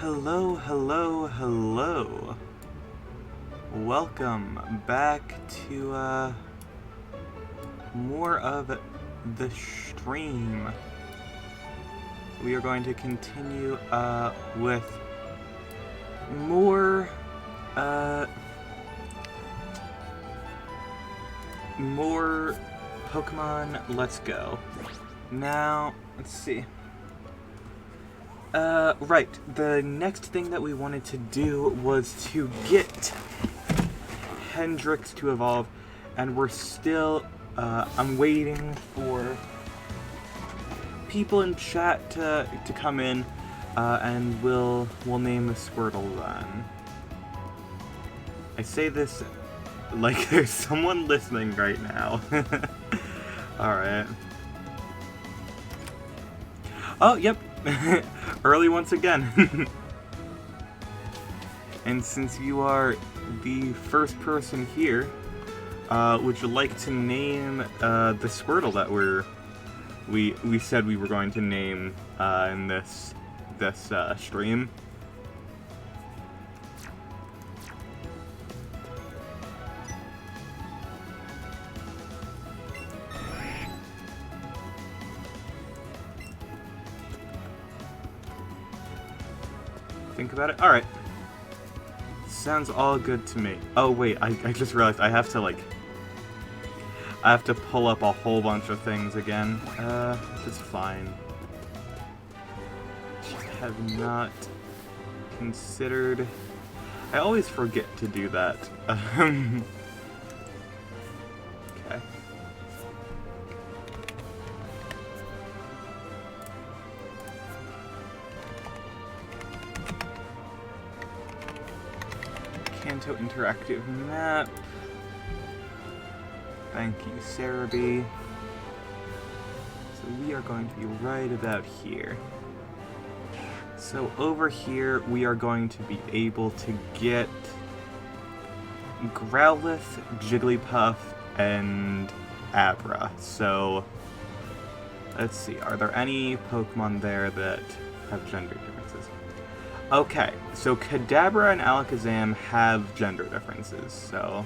Hello, hello, hello. Welcome back to more of the stream. We are going to continue with more Pokemon Let's Go. Now, let's see. Right. The next thing that we wanted to do was to get Hendrix to evolve, and we're still, I'm waiting for people in chat to come in, and we'll name the Squirtle then. I say this like there's someone listening right now. Alright. Oh, yep. Early once again. And since you are the first person here, would you like to name the Squirtle that we said we were going to name in this stream? Think about it? Alright. Sounds all good to me. Oh wait, I just realized I have to pull up a whole bunch of things again. It's fine. Just have not considered... I always forget to do that. Okay. Kanto interactive map. Thank you, Sarah B. So we are going to be right about here. So over here, we are going to be able to get Growlithe, Jigglypuff, and Abra. So let's see, are there any Pokemon there that have gender differences? Okay, so Kadabra and Alakazam have gender differences, so...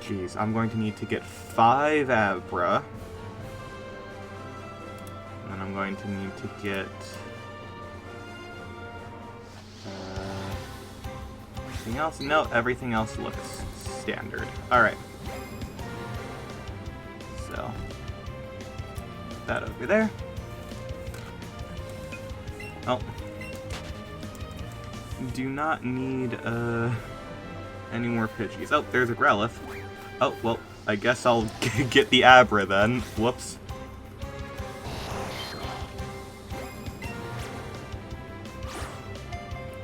Geez, I'm going to need to get 5 Abra. And then I'm going to need to get... anything else? No, everything else looks standard. Alright. So... that over there. Oh. Do not need, any more Pidgeys. Oh, there's a Growlithe. Oh, well, I guess I'll get the Abra then. Whoops.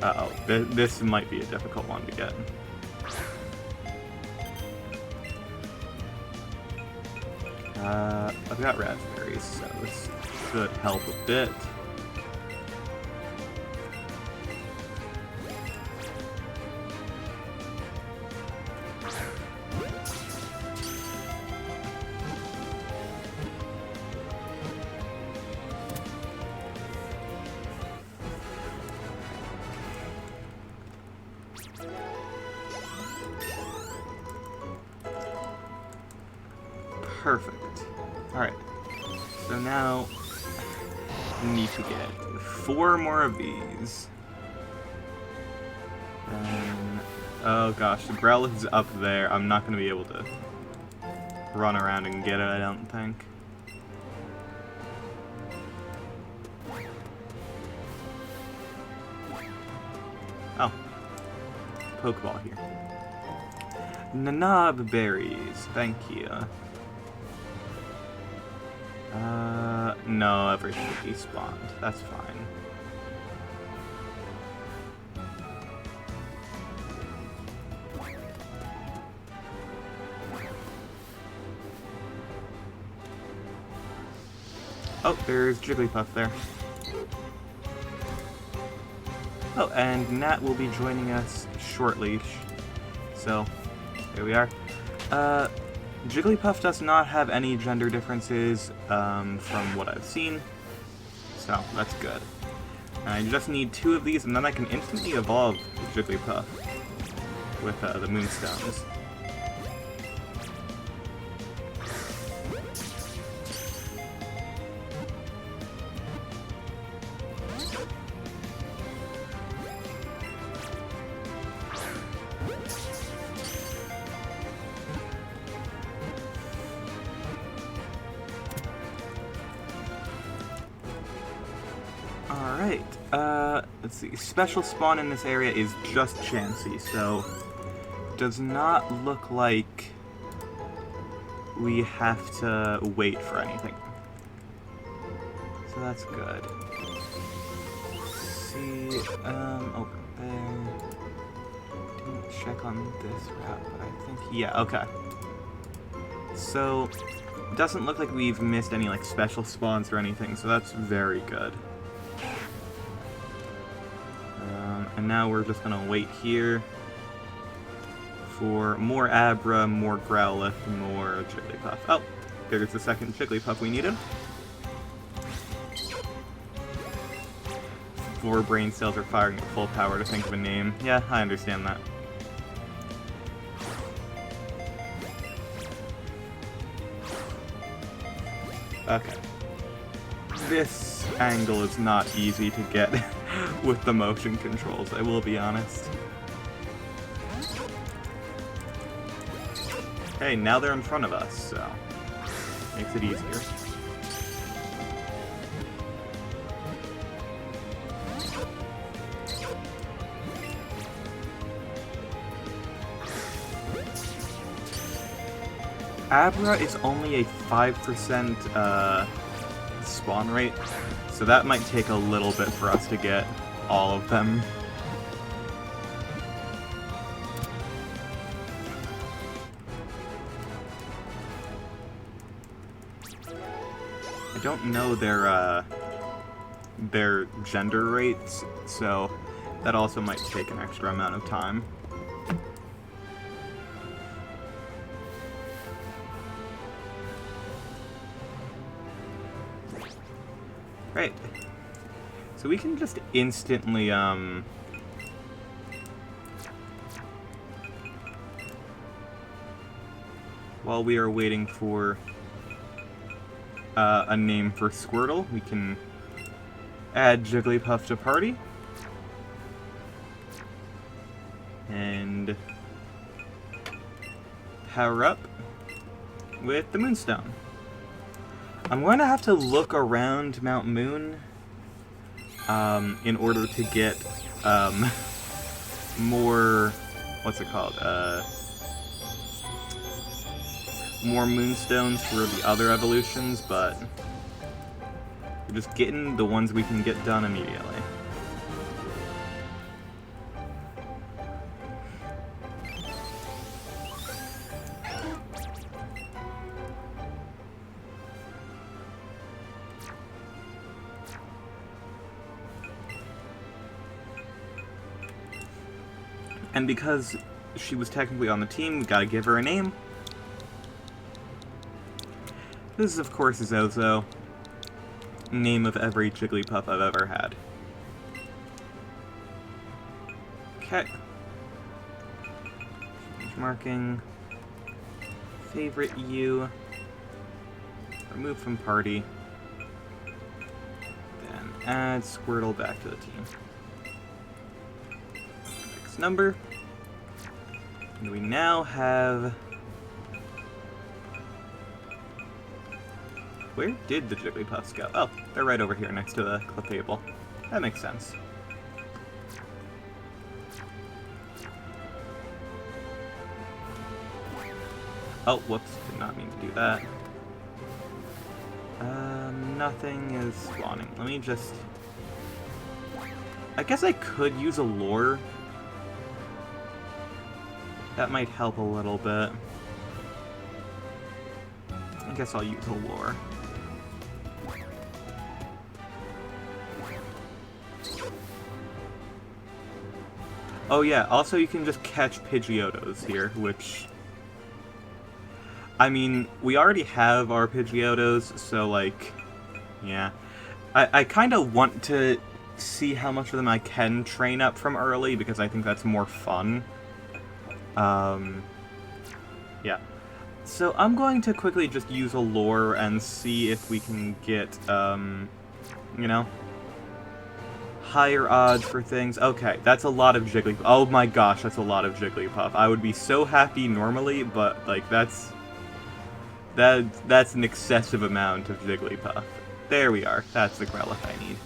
Uh-oh, this might be a difficult one to get. I've got raspberries, so this should help a bit. Perfect. Alright. So now we need to get 4 more of these. And oh gosh, the Growlithe's up there. I'm not gonna be able to run around and get it, I don't think. Oh. Pokeball here. Nanab berries, thank you. No, everything despawned. That's fine. Oh, there's Jigglypuff there. Oh, and Nat will be joining us shortly. So, there we are. Jigglypuff does not have any gender differences from what I've seen, so that's good. I just need 2 of these, and then I can instantly evolve Jigglypuff with the Moonstones. Alright, let's see. Special spawn in this area is just Chansey, so does not look like we have to wait for anything. So that's good. Let's see, over there. Didn't check on this route, but I think, yeah, okay. So, it doesn't look like we've missed any, like, special spawns or anything, so that's very good. And now we're just gonna wait here for more Abra, more Growlithe, more Jigglypuff. Oh, there's the second Jigglypuff we needed. 4 brain cells are firing at full power to think of a name. Yeah, I understand that. Okay. This angle is not easy to get with the motion controls, I will be honest. Hey, now they're in front of us, so makes it easier. Abra is only a 5% spawn rate, so that might take a little bit for us to get all of them. I don't know their gender rates, so that also might take an extra amount of time. Right. So we can just instantly, while we are waiting for a name for Squirtle, we can add Jigglypuff to party. And power up with the Moonstone. I'm going to have to look around Mount Moon in order to get more, what's it called, more Moonstones for the other evolutions, but we're just getting the ones we can get done immediately. And because she was technically on the team, we gotta give her a name. This, of course, is Ozo. Name of every Jigglypuff I've ever had. Okay. Change marking. Favorite you. Remove from party. Then add Squirtle back to the team. Next number. And we now have... Where did the Jigglypuffs go? Oh, they're right over here next to the Clefable. That makes sense. Oh, whoops. Did not mean to do that. Nothing is spawning. Let me just... I guess I could use a lure. That might help a little bit. I guess I'll use a lure. Oh yeah, also you can just catch Pidgeotos here, which... I mean, we already have our Pidgeotos, so like... Yeah. I kind of want to see how much of them I can train up from early, because I think that's more fun. Yeah. So I'm going to quickly just use a lure and see if we can get, you know, higher odds for things. Okay, that's a lot of Jigglypuff. Oh my gosh, that's a lot of Jigglypuff. I would be so happy normally, but, like, that's an excessive amount of Jigglypuff. There we are. That's the Growlithe I need.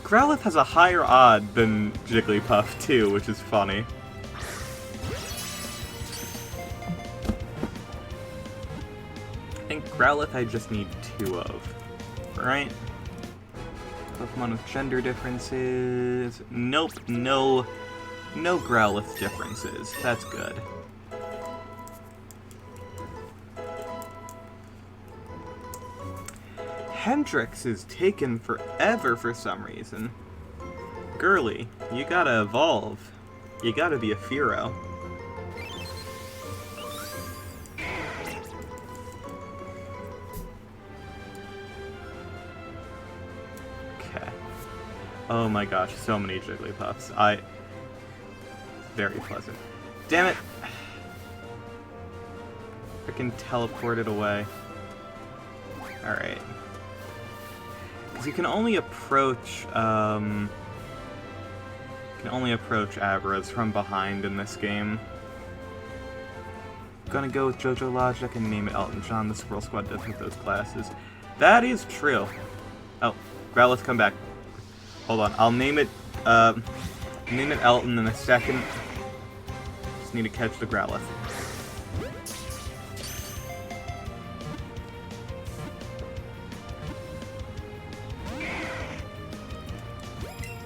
Growlithe has a higher odd than Jigglypuff, too, which is funny. I think Growlithe I just need 2 of, right? Pokemon with gender differences. Nope, no Growlithe differences. That's good. Hendrix is taken forever for some reason. Girly, you gotta evolve. You gotta be a Fearow. Okay. Oh my gosh, so many Jigglypuffs. Very pleasant. Damn it! Frickin' teleported away. Alright. Because you can only approach, Abras from behind in this game. I'm gonna go with JoJo Logic and name it Elton John. The Squirrel Squad does have those classes. That is true. Oh, Growlithe, come back. Hold on, I'll name it Elton in a second. Just need to catch the Growlithe.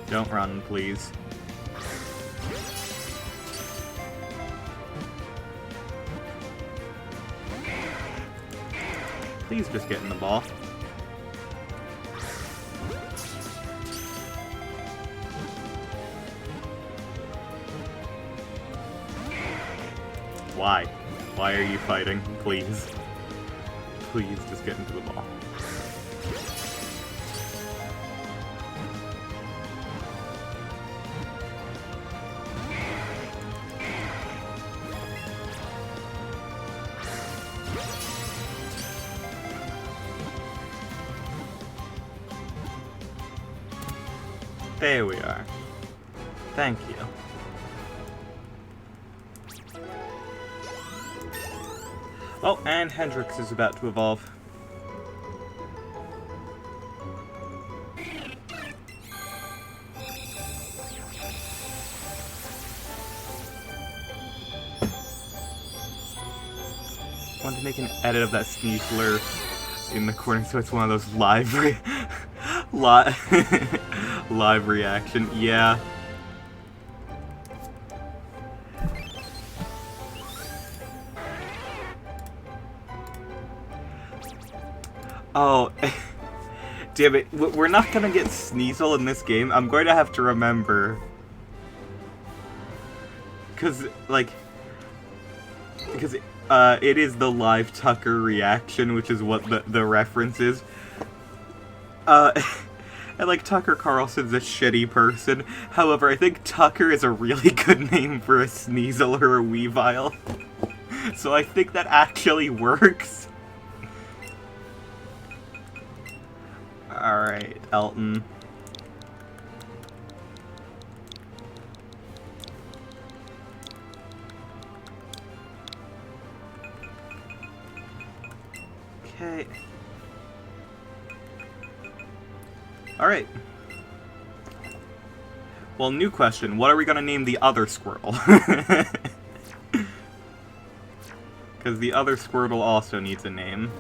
Don't run, please. Please just get in the ball. Why? Why are you fighting? Please. Please just get into the ball. There we are. Thank you. Oh, and Hendrix is about to evolve. I want to make an edit of that Sneasler in the corner so it's one of those live live reaction. Yeah. Oh, damn it. We're not gonna get Sneasel in this game. I'm going to have to remember. Because it is the live Tucker reaction, which is what the reference is. And, like, Tucker Carlson's a shitty person. However, I think Tucker is a really good name for a Sneasel or a Weavile. So I think that actually works. Alright, Elton. Okay. Alright. Well, new question. What are we gonna name the other Squirtle? Because the other Squirtle also needs a name.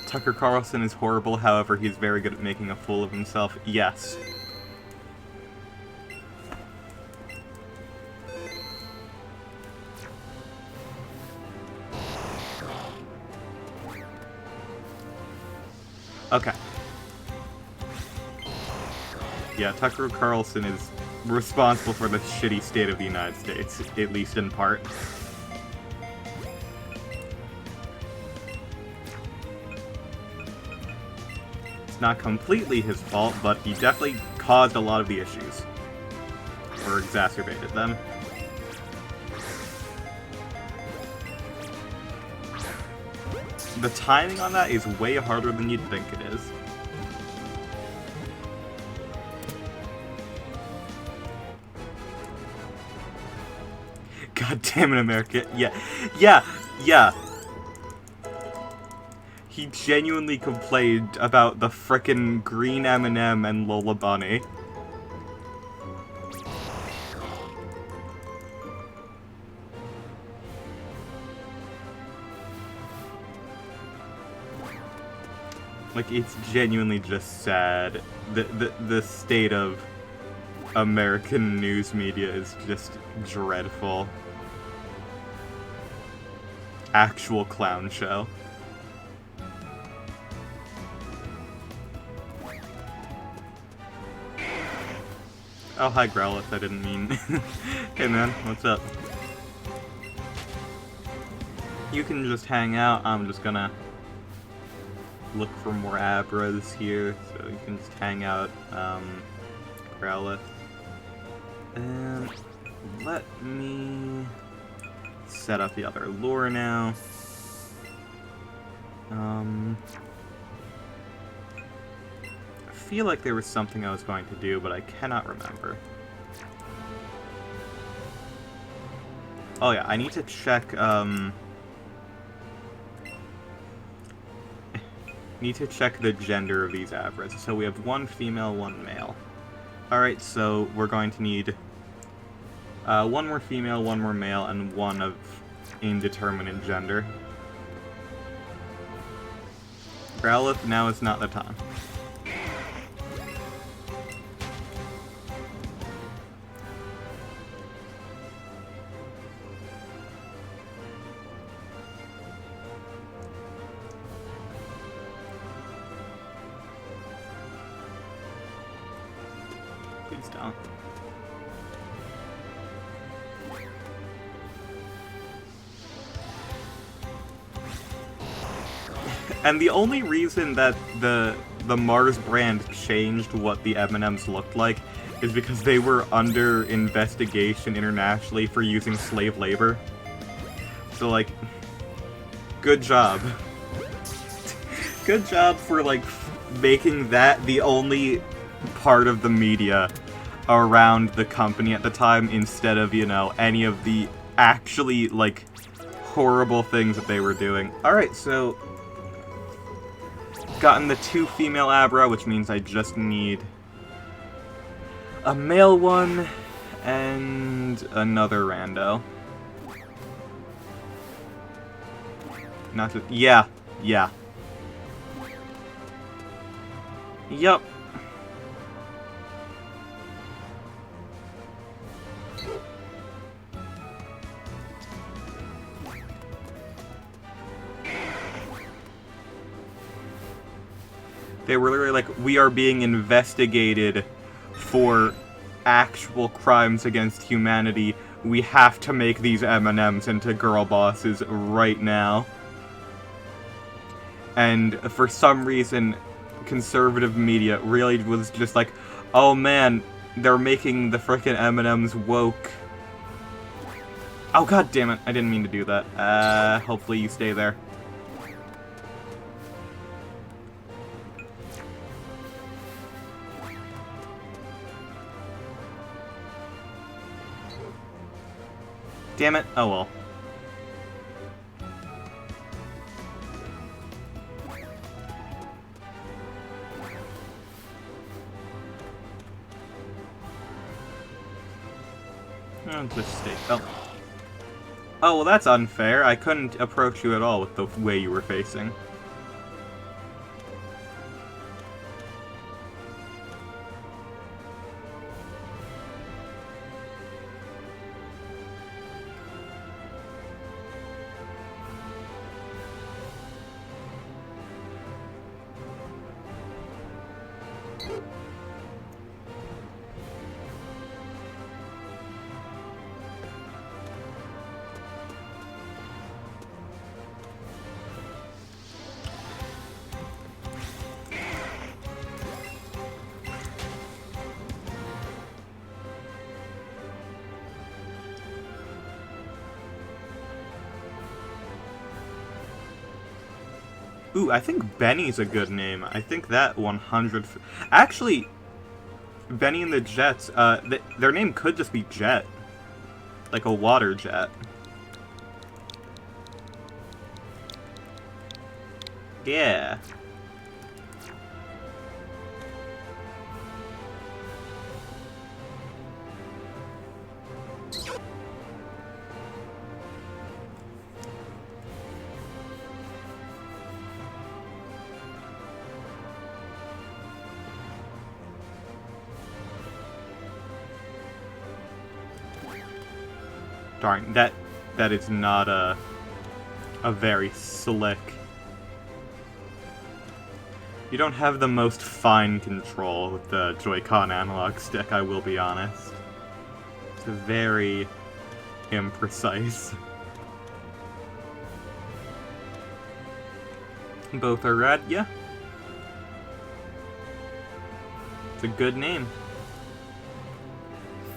Tucker Carlson is horrible, however, he's very good at making a fool of himself. Yes. Okay. Yeah, Tucker Carlson is responsible for the shitty state of the United States, at least in part. not completely his fault, but he definitely caused a lot of the issues. Or exacerbated them. The timing on that is way harder than you'd think it is. God damn it, America. Yeah. He genuinely complained about the frickin' green M&M and Lola Bunny. Like, it's genuinely just sad. The state of American news media is just dreadful. Actual clown show. Oh, hi, Growlithe. I didn't mean... Hey, man. What's up? You can just hang out. I'm just gonna look for more Abras here, so you can just hang out, Growlithe. And let me set up the other lure now. I feel like there was something I was going to do, but I cannot remember. Oh yeah, I need to check, need to check the gender of these Abras. So we have one female, one male. Alright, so we're going to need one more female, one more male, and one of indeterminate gender. Growlithe, now is not the time. Please don't. And the only reason that the Mars brand changed what the M&Ms looked like is because they were under investigation internationally for using slave labor. So, like, good job. Good job for, like, making that the only part of the media around the company at the time instead of, you know, any of the actually, like, horrible things that they were doing. Alright, so gotten the 2 female Abra, which means I just need a male one and another rando. Not to... Yeah. Yup. They were literally like, we are being investigated for actual crimes against humanity. We have to make these M&Ms into girl bosses right now. And for some reason, conservative media really was just like, oh man, they're making the frickin' M&Ms woke. Oh god damn it, I didn't mean to do that. Hopefully you stay there. Damn it. Oh well. I'll just stay. Oh. Oh, well that's unfair. I couldn't approach you at all with the way you were facing. Ooh, I think Benny's a good name. I think that 100... Actually, Benny and the Jets, their name could just be Jet. Like a water jet. Yeah. Darn, that is not a very slick. You don't have the most fine control with the Joy-Con analog stick, I will be honest. It's very imprecise. Both are red, yeah. It's a good name.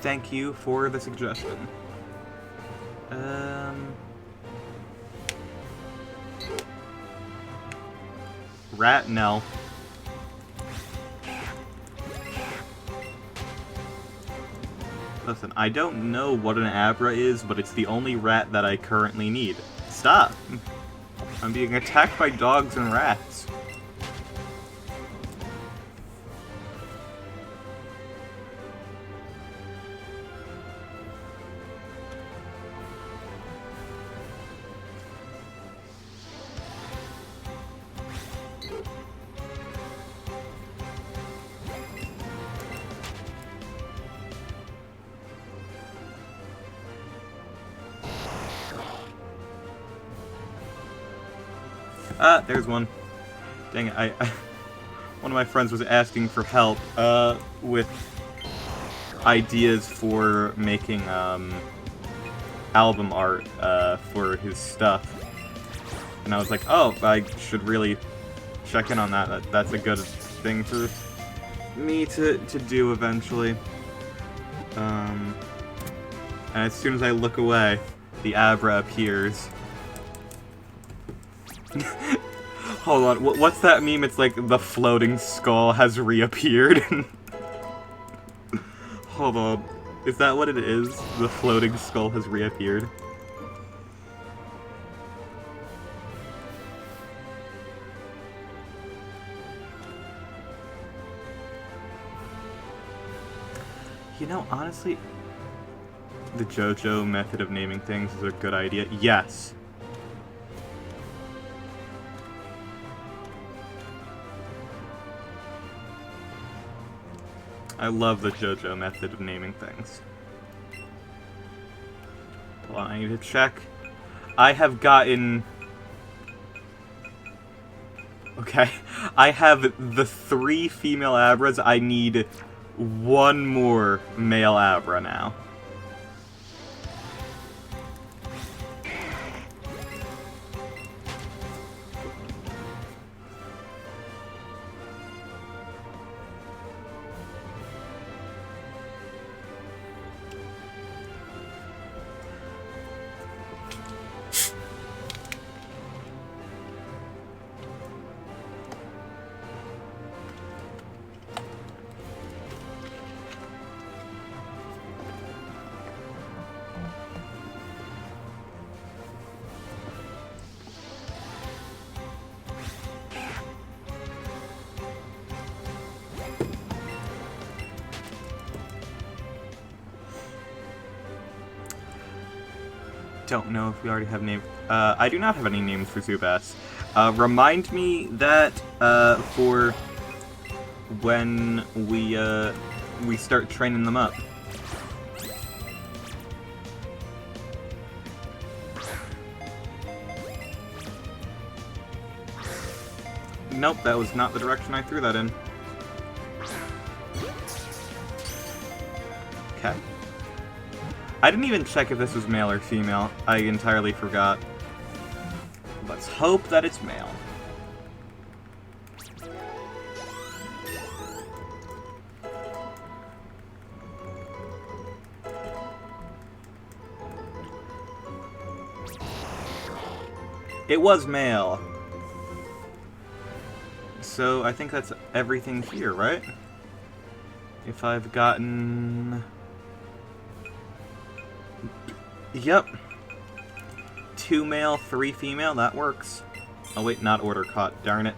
Thank you for the suggestion. Rat, no. Listen, I don't know what an Abra is, but it's the only rat that I currently need. Stop! I'm being attacked by dogs and rats. There's one. Dang it, one of my friends was asking for help, with ideas for making, album art, for his stuff. And I was like, oh, I should really check in on that. That's a good thing for me to do eventually. And as soon as I look away, the Abra appears. Hold on, what's that meme? It's like the floating skull has reappeared. Hold on. Is that what it is? The floating skull has reappeared? You know, honestly, the JoJo method of naming things is a good idea. Yes. I love the JoJo method of naming things. Hold on, I need to check. I have gotten... Okay. I have the 3 female Abras. I need 1 more male Abra now. Don't know if we already have names. I do not have any names for Zubats. Remind me that for when we start training them up. Nope, that was not the direction I threw that in. Okay. I didn't even check if this was male or female. I entirely forgot. Let's hope that it's male. It was male. so I think that's everything here, right? If I've gotten... Yep. 2 male, 3 female, that works. Oh wait, not order caught, darn it.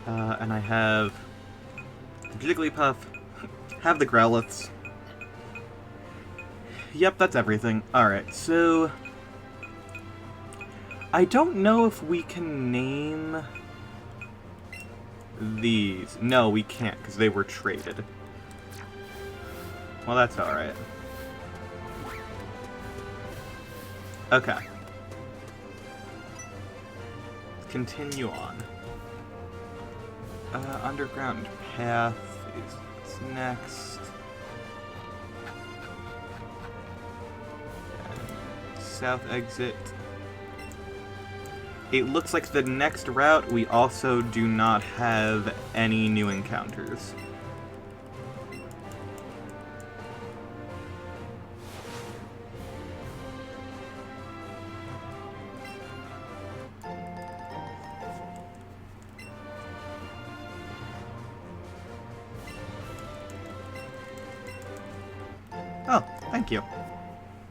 And I have the Jigglypuff, have the Growlithes. Yep, that's everything. Alright, so... I don't know if we can name these. No, we can't, because they were traded. Well, that's alright. Okay. Continue on. Underground path is next. And south exit. It looks like the next route we also do not have any new encounters. Oh, thank you.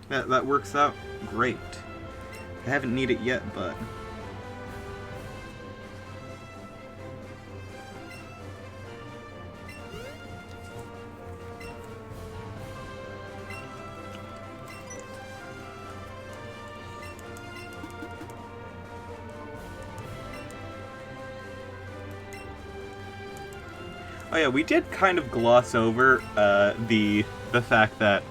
That works out great. I haven't needed it yet, but... Oh yeah, we did kind of gloss over the fact that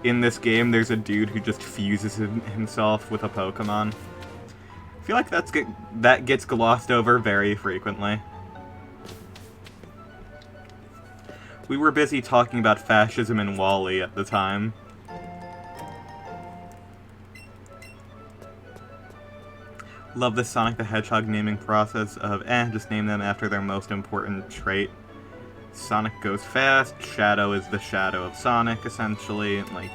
in this game there's a dude who just fuses himself with a Pokemon. I feel like that gets glossed over very frequently. We were busy talking about fascism in Wall-E at the time. Love the Sonic the Hedgehog naming process of, just name them after their most important trait. Sonic goes fast, Shadow is the shadow of Sonic, essentially, like,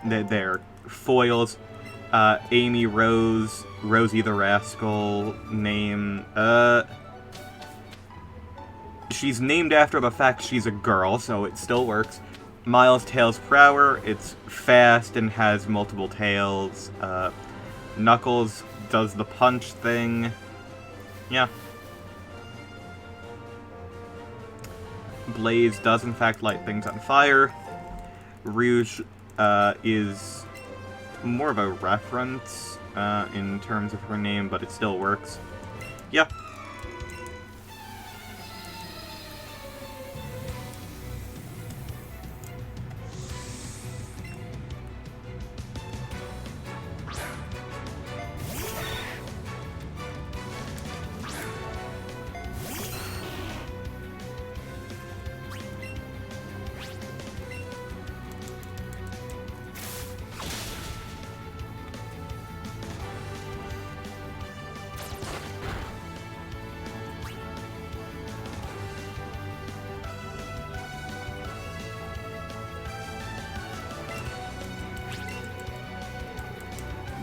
they're foils. Amy Rose, Rosie the Rascal, she's named after the fact she's a girl, so it still works. Miles Tails Prower, it's fast and has multiple tails. Knuckles does the punch thing. Yeah. Blaze does in fact light things on fire. Rouge is more of a reference in terms of her name, but it still works. Yeah.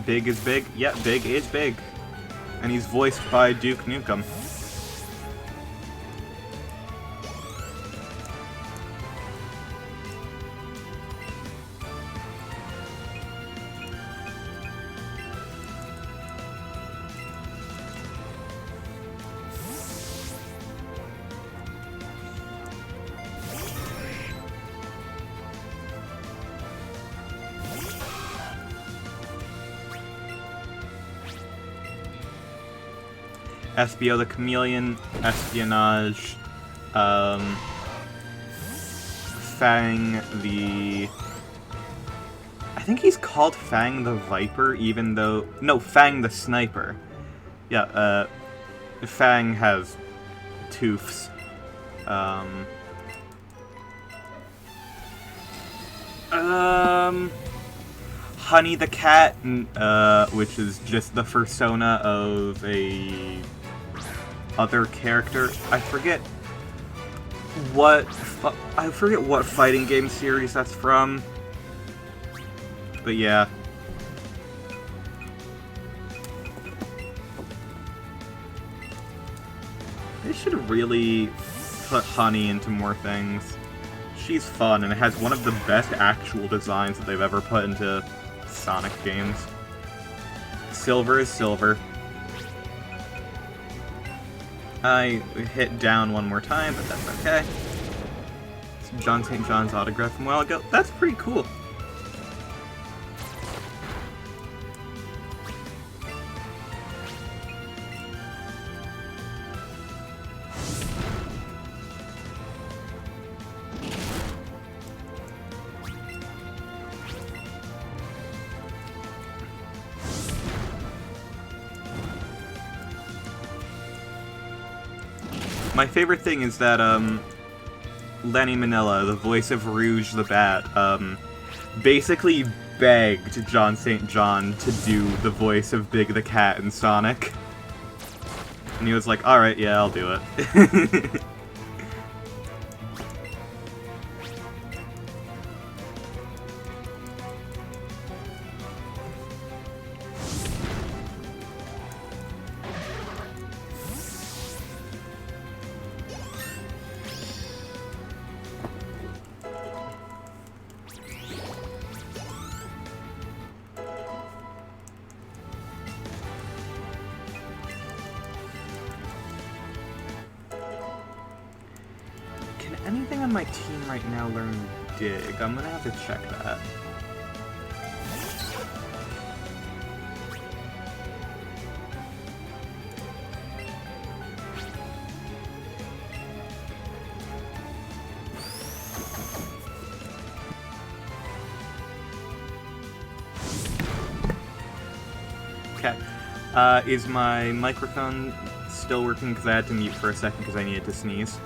Big is big? Yeah, Big is big. And he's voiced by Duke Nukem. Espio the Chameleon, Espionage, Fang the... I think he's called Fang the Viper, even though... No, Fang the Sniper. Yeah, Fang has toofs. Honey the Cat, which is just the persona of a other character. I forget what fighting game series that's from. But yeah. should really put Honey into more things. She's fun, and it has one of the best actual designs that they've ever put into Sonic games. Silver is silver. I hit down one more time, but that's okay. It's John St. John's autograph from a while ago. That's pretty cool. My favorite thing is that, Lenny Manila, the voice of Rouge the Bat, basically begged John St. John to do the voice of Big the Cat in Sonic. And he was like, alright, yeah, I'll do it. Anything on my team right now learn Dig? I'm gonna have to check that. Okay. Is my microphone still working? Because I had to mute for a second because I needed to sneeze.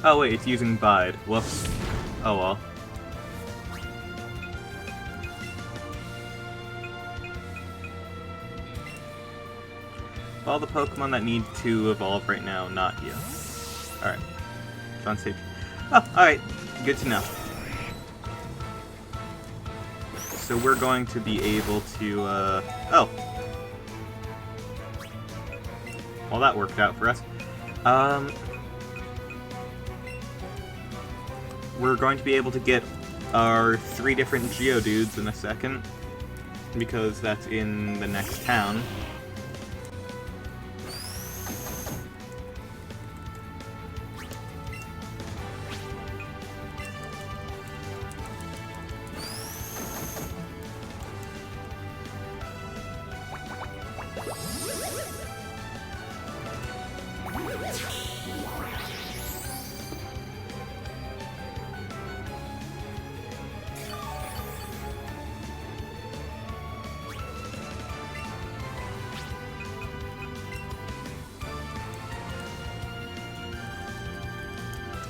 Oh wait, it's using Bide. Whoops. Oh well. All the Pokemon that need to evolve right now, not you. Alright. John Sage. Oh, alright. Good to know. So we're going to be able to, oh. Well, that worked out for us. We're going to be able to get our 3 different Geodudes in a second, because that's in the next town.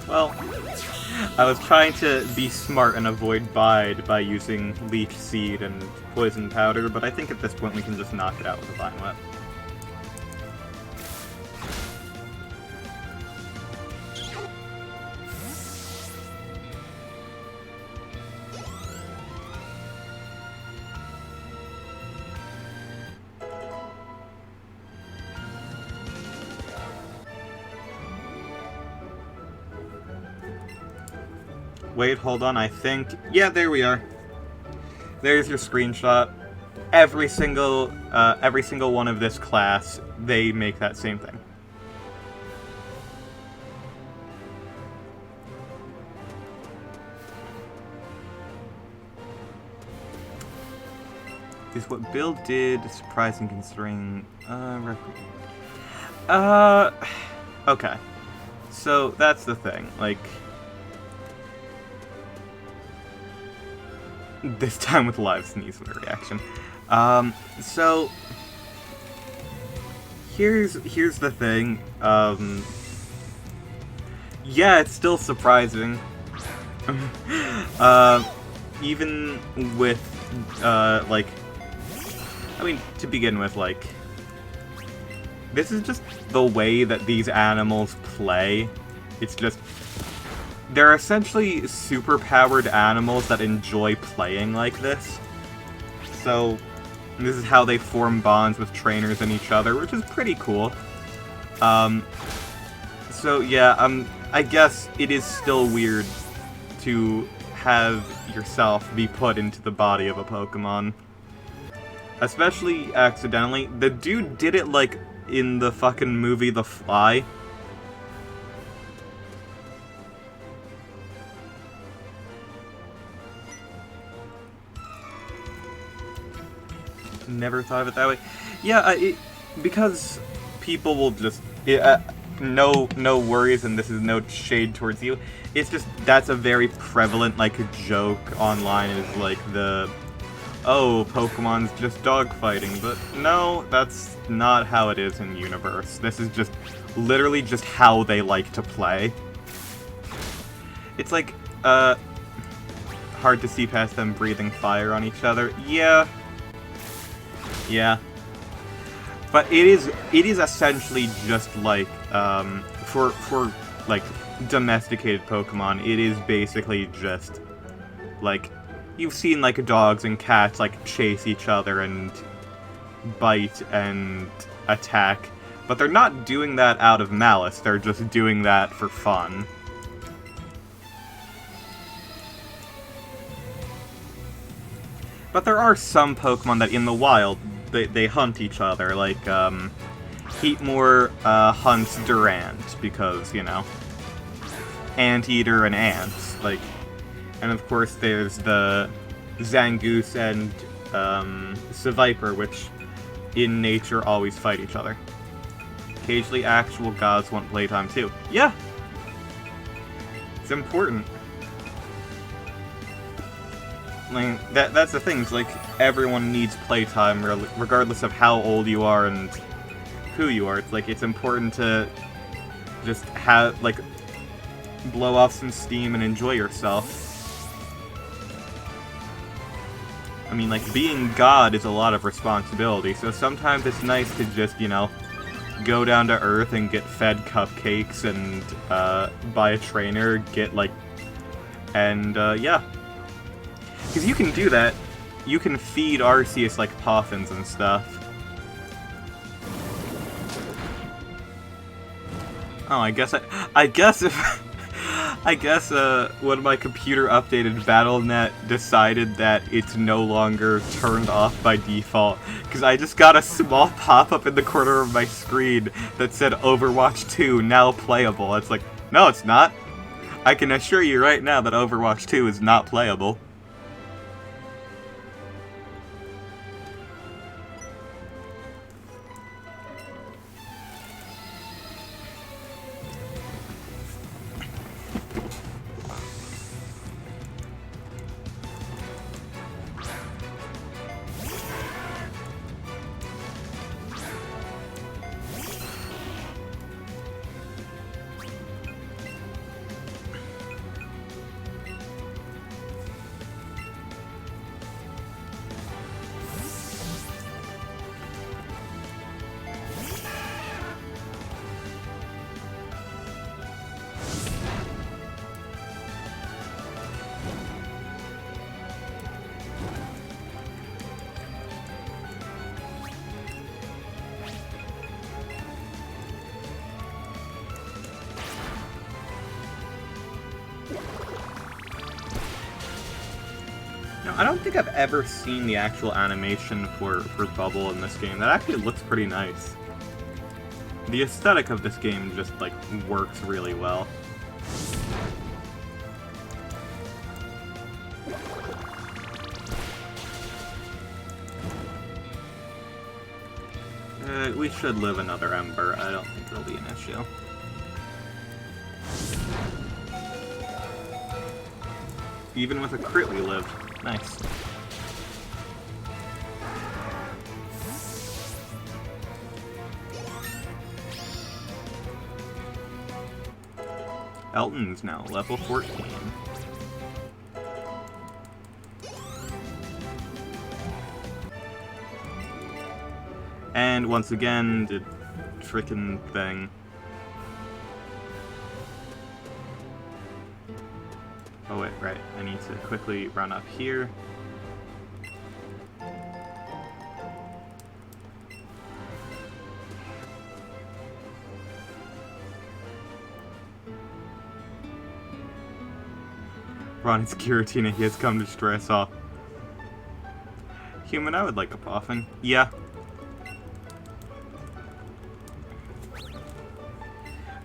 Well, I was trying to be smart and avoid Bide by using Leech Seed and Poison Powder, but I think at this point we can just knock it out with a Vine Whip. Wait, hold on, I think... Yeah, there we are. There's your screenshot. Every single one of this class, they make that same thing. Is what Bill did surprising considering... Okay. So, that's the thing, like... This time with live sneeze reaction. So... Here's the thing, yeah, it's still surprising. Even with, like... I mean, to begin with, like... This is just the way that these animals play. It's just... They're essentially super-powered animals that enjoy playing like this. So, This is how they form bonds with trainers and each other, which is pretty cool. So yeah, I guess it is still weird to have yourself be put into the body of a Pokemon. Especially accidentally. The dude did it, like, in the fucking movie The Fly. Never thought of it that way. Yeah, because people will just... no worries, and this is no shade towards you. It's just, that's a very prevalent, like, joke online, is like the... Oh, Pokemon's just dogfighting, but no, that's not how it is in Universe. This is just, literally just how they like to play. It's like, hard to see past them breathing fire on each other. Yeah. Yeah. But it is essentially just like, for like, domesticated Pokemon, it is basically just, like, you've seen, like, dogs and cats, like, chase each other and bite and attack, but they're not doing that out of malice, they're just doing that for fun. But there are some Pokemon that, in the wild, they hunt each other, like, Heatmore hunts Durant, because, you know, Anteater and ants, like, and of course there's the Zangoose and Seviper, which in nature always fight each other. Occasionally actual gods want playtime too. Yeah! It's important. Like, that's the thing, it's like, everyone needs playtime, regardless of how old you are and who you are. It's like, it's important to just have, like, blow off some steam and enjoy yourself. I mean, like, being God is a lot of responsibility, so sometimes it's nice to just, you know, go down to Earth and get fed cupcakes and, buy a trainer, get, like, and, yeah. Because you can do that. You can feed Arceus, like, Poffins and stuff. Oh, I guess when my computer updated BattleNet decided that it's no longer turned off by default, because I just got a small pop-up in the corner of my screen that said Overwatch 2 now playable. It's like, no, it's not. I can assure you right now that Overwatch 2 is not playable. I don't think I've ever seen the actual animation for Bubble in this game. That actually looks pretty nice. The aesthetic of this game just, like, works really well. We should live another Ember. I don't think it'll be an issue. Even with a crit, we lived. Nice. Elton's now level 14. And once again, the frickin' thing. Oh wait, right. I need to quickly run up here. Ron, it's Giratina. He has come to destroy us all. Human, I would like a Poffin. Yeah.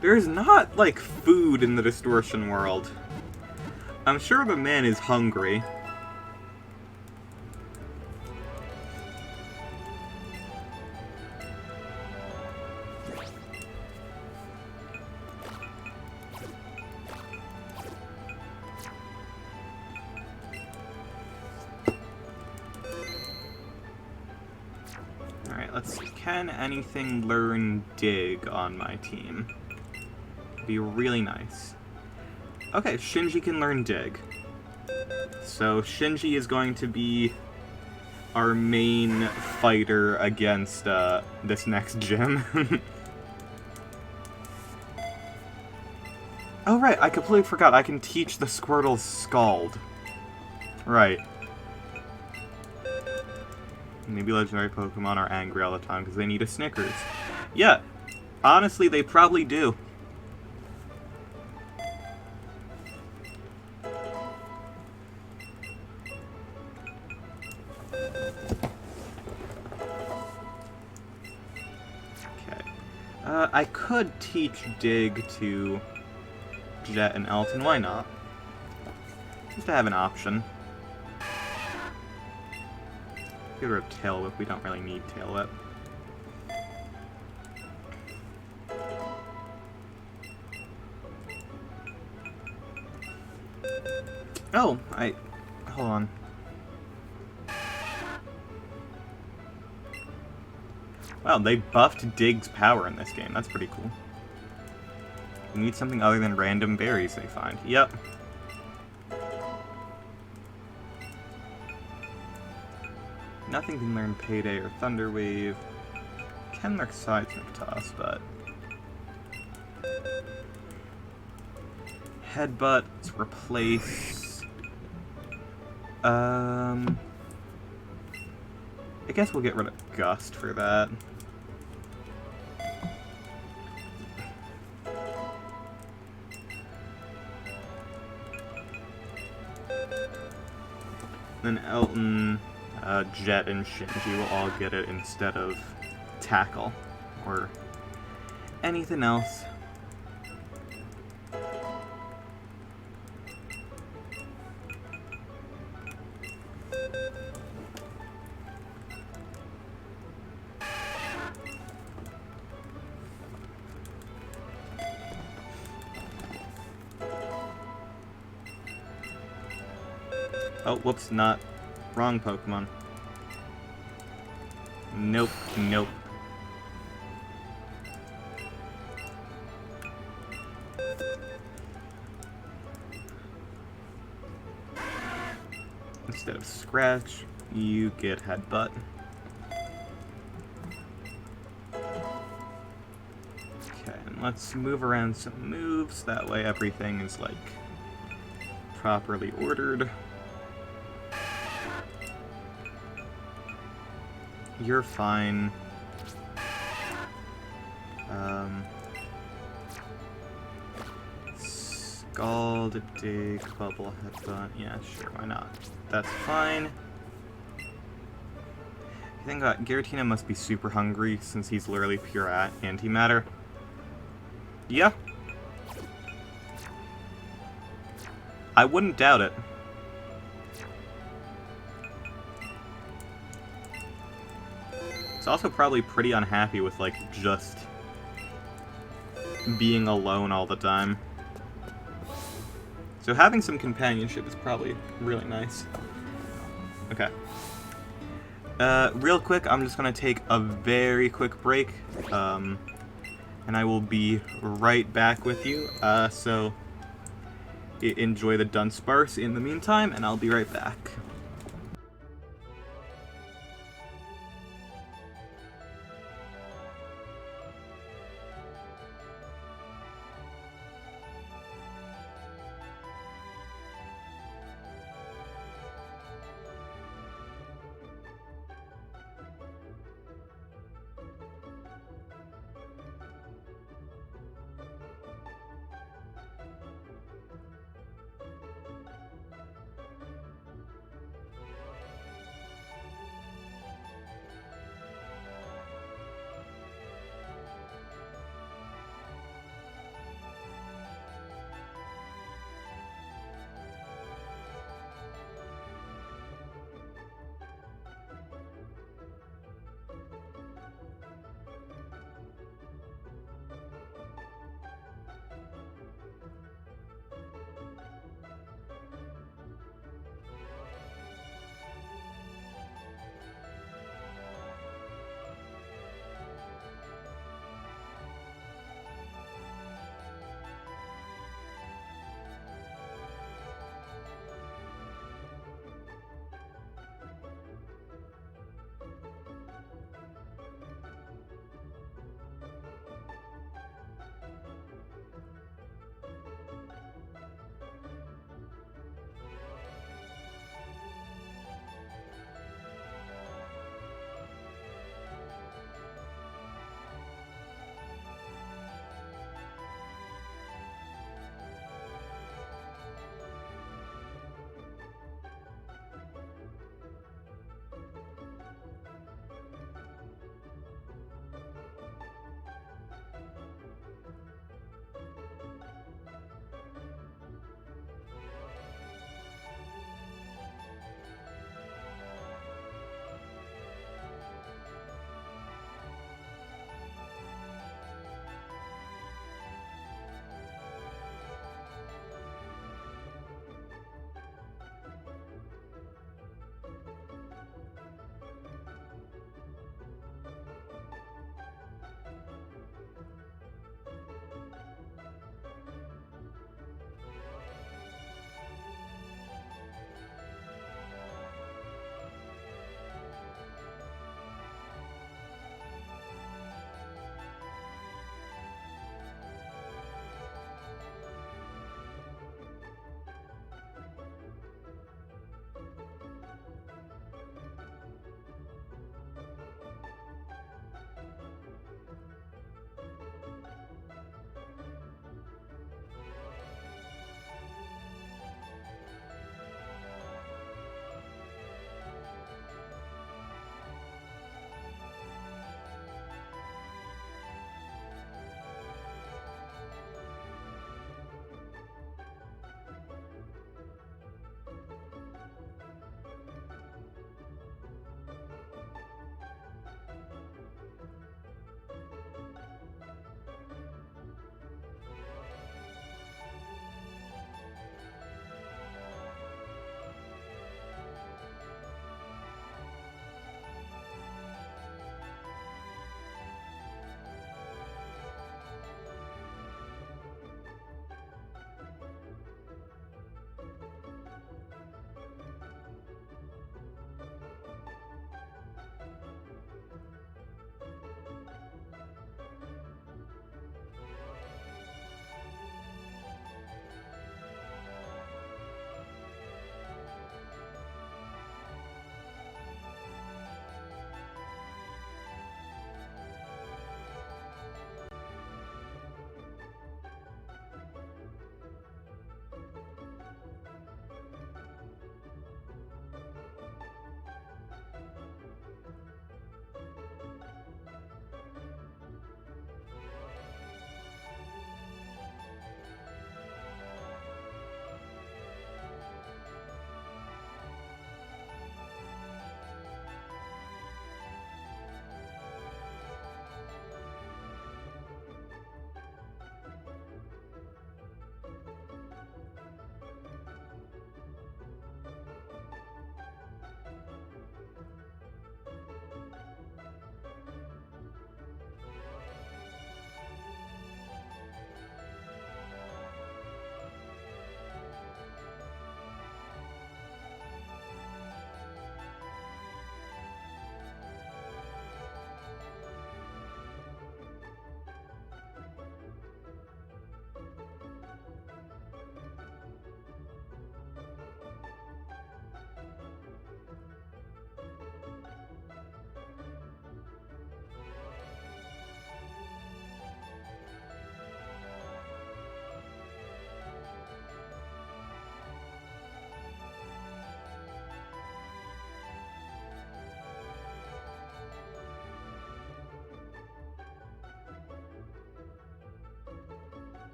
There's not, like, food in the Distortion world. I'm sure the man is hungry. Alright, let's see. Can anything learn Dig on my team? Be really nice. Okay, Shinji can learn Dig. So Shinji is going to be our main fighter against this next gym. Oh right, I completely forgot. I can teach the Squirtle Scald. Right. Maybe legendary Pokemon are angry all the time because they need a Snickers. Yeah, honestly, they probably do. I could teach Dig to Jet and Elton, why not? Just to have an option. Get rid of Tail Whip, we don't really need Tail Whip. Oh, hold on. Wow, they buffed Dig's power in this game. That's pretty cool. We need something other than random berries they find. Yep. Nothing can learn Payday or Thunder Wave. Can learn Seismic Toss, but... Headbutt, let's replace... I guess we'll get rid of Gust for that. Then Elton, Jet, and Shinji will all get it instead of Tackle or anything else. Oh, whoops, not. Wrong Pokemon. Nope, nope. Instead of Scratch, you get Headbutt. Okay, and let's move around some moves, that way everything is, like, properly ordered. You're fine. Scald, Dig, Bubble, Headbutt. Yeah, sure, why not? That's fine. I think Giratina must be super hungry since he's literally pure antimatter. Yeah. I wouldn't doubt it. It's also probably pretty unhappy with, like, just being alone all the time. So having some companionship is probably really nice. Okay. Real quick, I'm just gonna take a very quick break, and I will be right back with you. So enjoy the Dunsparce in the meantime, and I'll be right back.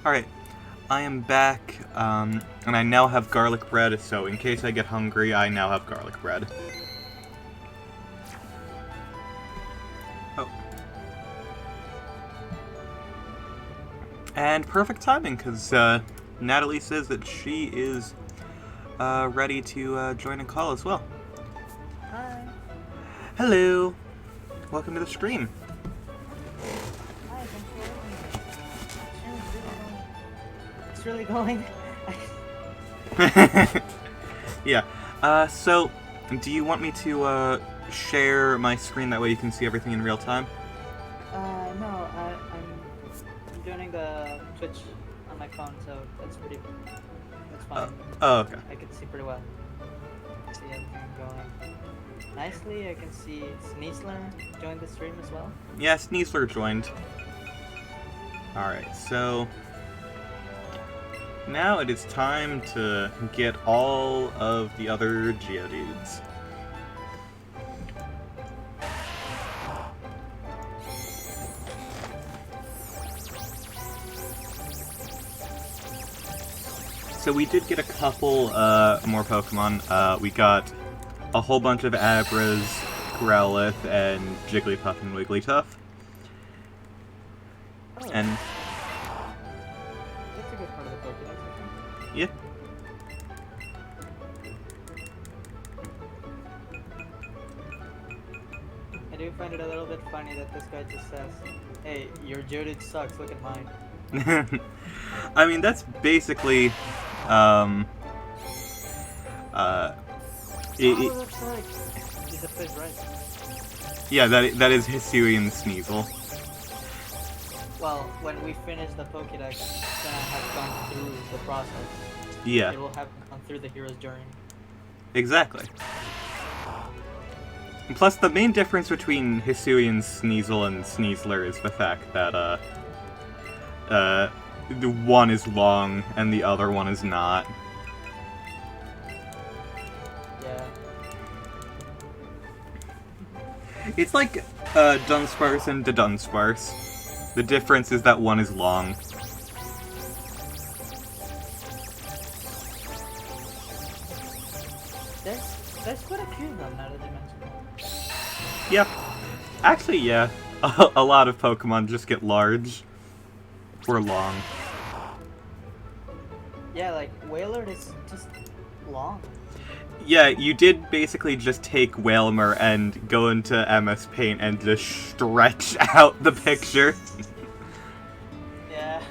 Alright, I am back, and I now have garlic bread, so in case I get hungry, I now have garlic bread. Oh. And perfect timing, because Natalie says that she is ready to join a call as well. Hi. Hello! Welcome to the stream. Hi, it's really going. Yeah. So, do you want me to share my screen? That way you can see everything in real time? No, I'm doing the Twitch on my phone, so that's fine. Oh, okay. I can see pretty well. See everything going nicely. I can see Sneasler joined the stream as well. Yeah, Sneasler joined. Alright, so now it is time to get all of the other Geodudes. So we did get a couple more Pokemon. We got a whole bunch of Abras, Growlithe, and Jigglypuff and Wigglytuff. Oh. And That's a good part of the Pokédex, I think. yeah. I do find it a little bit funny that this guy just says, "Hey, your Geodude sucks. Look at mine." I mean, that's basically, Oh, that's right. He's a fish, right? yeah, that is Hisuian Sneasel. Well, when we finish the Pokédex, then I have gone through the process. Yeah, It will have gone through the hero's journey. exactly. And plus, the main difference between Hisuian Sneasel and Sneasler is the fact that, the one is long and the other one is not. Yeah. It's like, Dunsparce and Dunsparce. The difference is that one is long. There's quite a few of them now that you mention it. Yep. Actually, yeah. A lot of Pokemon just get large. Or long. Yeah, like, Wailord is just long. Yeah, you did basically just take Wailmer and go into MS Paint and just stretch out the picture. Yeah.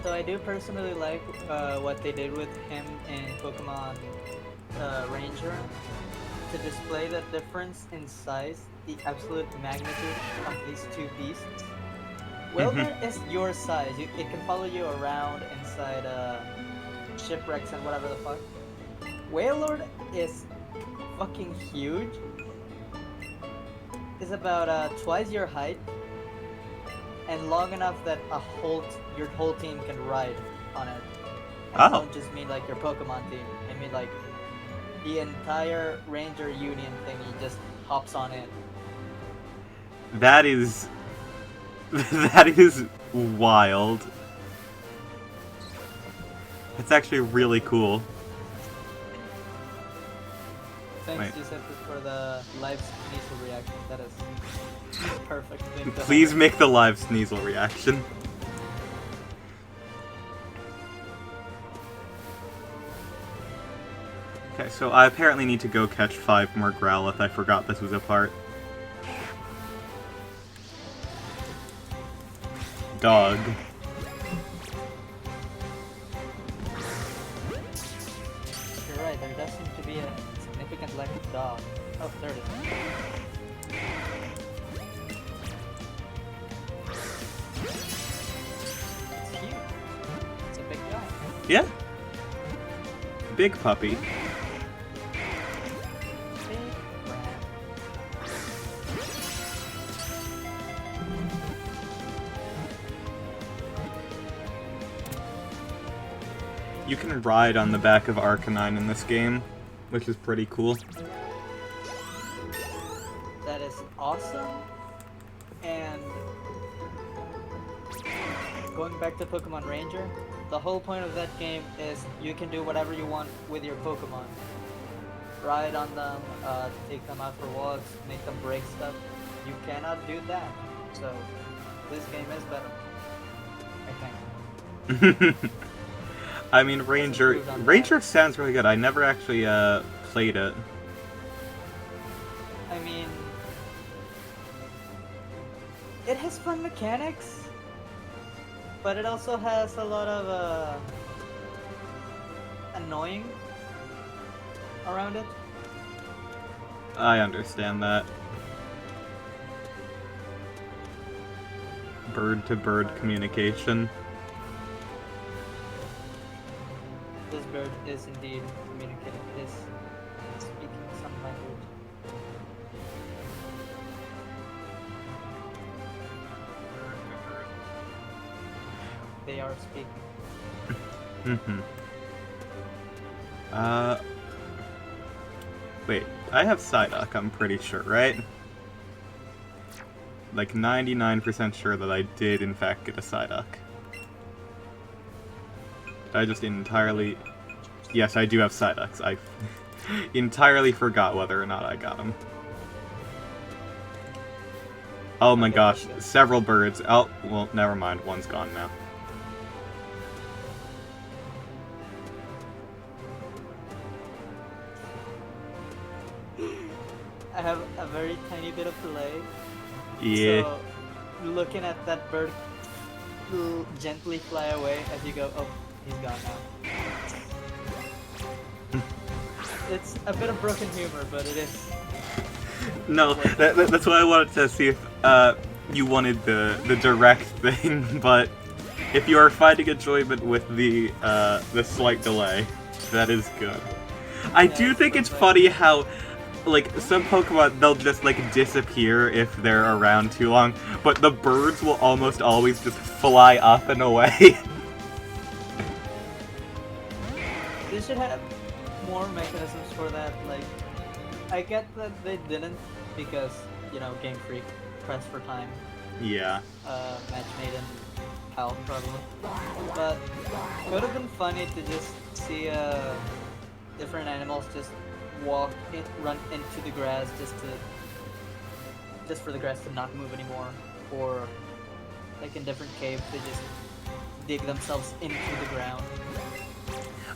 So I do personally like what they did with him in Pokemon Ranger to display the difference in size, the absolute magnitude of these two beasts. Wailmer is your size. It can follow you around inside shipwrecks and whatever the fuck. Wailord is fucking huge. Is about twice your height and long enough that your whole team can ride on it. And I don't just mean like your Pokemon team. I mean like the entire Ranger Union thingy just hops on it. That is... that is wild. That's actually really cool. Thanks, Giuseppe, for the live Sneasel reaction. That is perfect thing to Please have. make the live Sneasel reaction. Okay, so I apparently need to go catch 5 more Growlithe. I forgot this was a part. Dog. You're right, there does seem to be a significant lack of dog. Oh, there it is. It's huge. It's a big guy. Yeah. Big puppy. Big rat. You can ride on the back of Arcanine in this game, which is pretty cool. That is awesome, and going back to Pokemon Ranger, the whole point of that game is you can do whatever you want with your Pokemon. Ride on them, take them out for walks, make them break stuff. You cannot do that. So this game is better, I think. I mean, Ranger sounds really good. I never actually played it. I mean, it has fun mechanics, but it also has a lot of annoying around it. I understand that. Bird-to-bird communication. This bird is indeed communicating. It is speaking some language. They are speaking. Wait, I have Psyduck, I'm pretty sure, right? Like 99% sure that I did in fact get a Psyduck. Did I just entirely... Yes, I do have Psyducks. I entirely forgot whether or not I got them. Oh my gosh, several birds. Oh, well, never mind, one's gone now. I have a very tiny bit of delay. Yeah. So, looking at that bird gently fly away as you go, oh, he's gone now. It's a bit of broken humor, but it is. No, that's why I wanted to see if you wanted the direct thing, but if you are finding enjoyment with the slight delay, that is good. I do think it's funny how, like, some Pokemon, they'll just, like, disappear if they're around too long, but the birds will almost always just fly up and away. They should have more mechanisms for that. Like, I get that they didn't because, you know, Game Freak, press for time. Yeah. Match made in hell, probably. But it would have been funny to just see different animals just run into the grass just for the grass to not move anymore, or like in different caves they just dig themselves into the ground.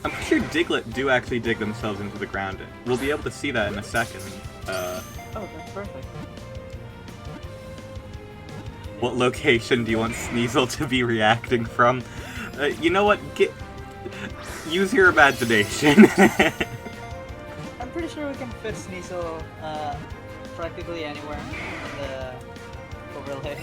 I'm pretty sure Diglett do actually dig themselves into the ground. We'll be able to see that in a second. Oh, that's perfect. What location do you want Sneasel to be reacting from? You know what? Use your imagination. I'm pretty sure we can fit Sneasel practically anywhere in the overlay.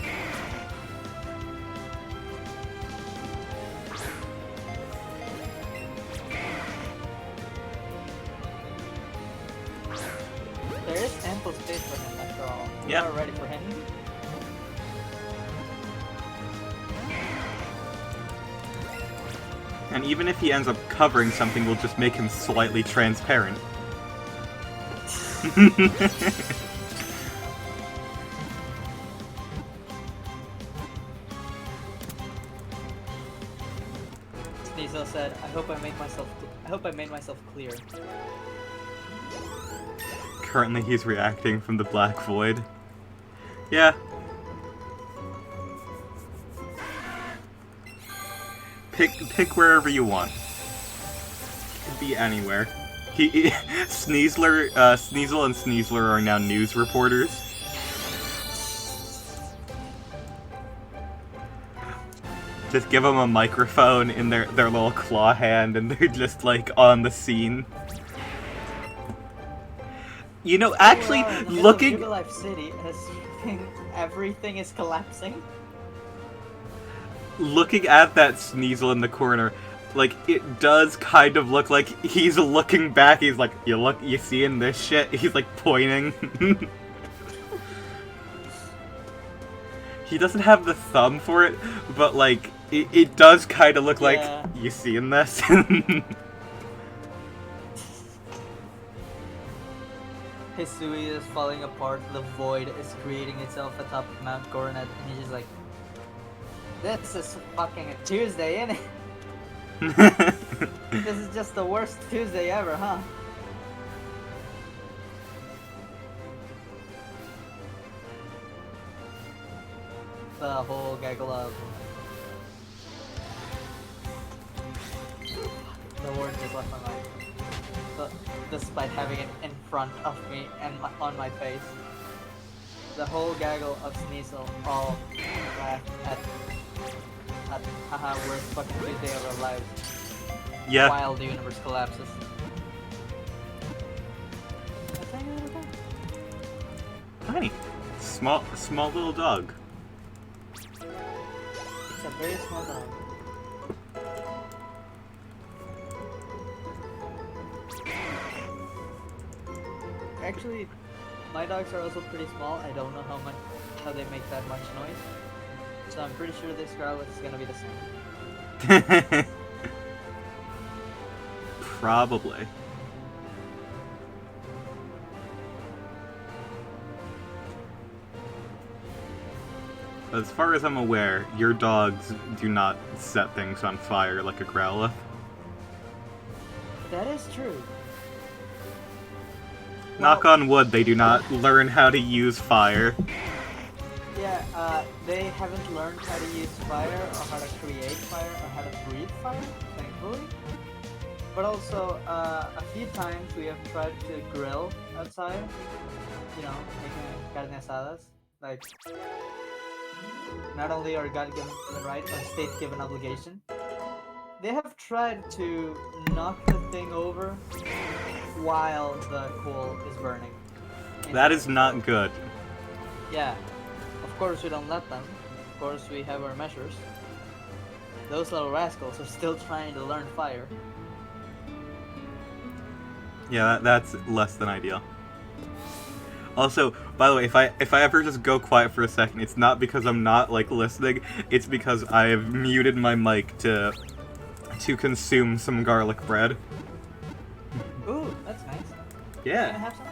There is ample space for him after all. We are ready for him. And even if he ends up covering something, we'll just make him slightly transparent. Sneasel said, I hope I made myself clear. Currently he's reacting from the Black Void. Yeah. Pick wherever you want. Could be anywhere. Sneasel and Sneasler are now news reporters. Just give them a microphone in their little claw hand and they're just like on the scene. You know, actually, looking... Life City, everything is collapsing. Looking at that Sneasel in the corner, like, it does kind of look like he's looking back. He's like, you seeing this shit? He's like pointing. He doesn't have the thumb for it, but like, it does kind of look like, you seeing this? Hisui is falling apart, the void is creating itself atop Mount Coronet, and he's just like... This is fucking a Tuesday, innit? This is just the worst Tuesday ever, huh? The whole gaggle of... The word just left my mind. Despite having it in front of me and on my face. The whole gaggle of Sneasel all laughed at haha, worst fucking Tuesday of our lives. Yeah. While the universe collapses. Tiny. Small little dog. It's a very small dog. Actually, my dogs are also pretty small. I don't know how they make that much noise. So I'm pretty sure this Growlithe is gonna be the same. Probably. As far as I'm aware, your dogs do not set things on fire like a Growlithe. That is true. Knock on wood, they do not learn how to use fire. Yeah, they haven't learned how to use fire, or how to create fire, or how to breathe fire, thankfully. But also, a few times we have tried to grill outside, you know, making carne asadas. Like, not only are God given right, but state given obligation. They have tried to knock the thing over while the coal is burning. That is not good. Yeah. Of course we don't let them. Of course we have our measures. Those little rascals are still trying to learn fire. Yeah, that's less than ideal. Also, by the way, if I ever just go quiet for a second, it's not because I'm not, like, listening, it's because I have muted my mic to consume some garlic bread. Ooh, that's nice. Yeah. Can I have some?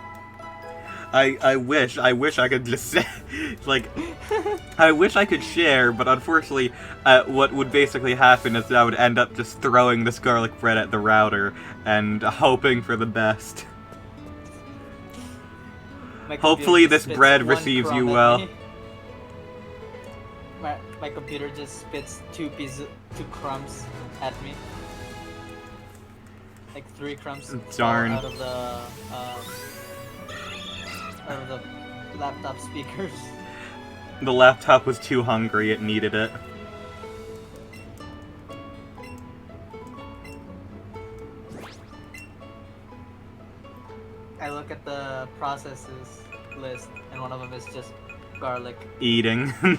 I wish I could just say, like, I wish I could share, but unfortunately, what would basically happen is I would end up just throwing this garlic bread at the router and hoping for the best. Hopefully this bread receives you well. My computer just spits two crumbs at me. Like 3 crumbs Darn. out of the laptop speakers. The laptop was too hungry, it needed it. I look at the processes list, and one of them is just garlic. Eating. One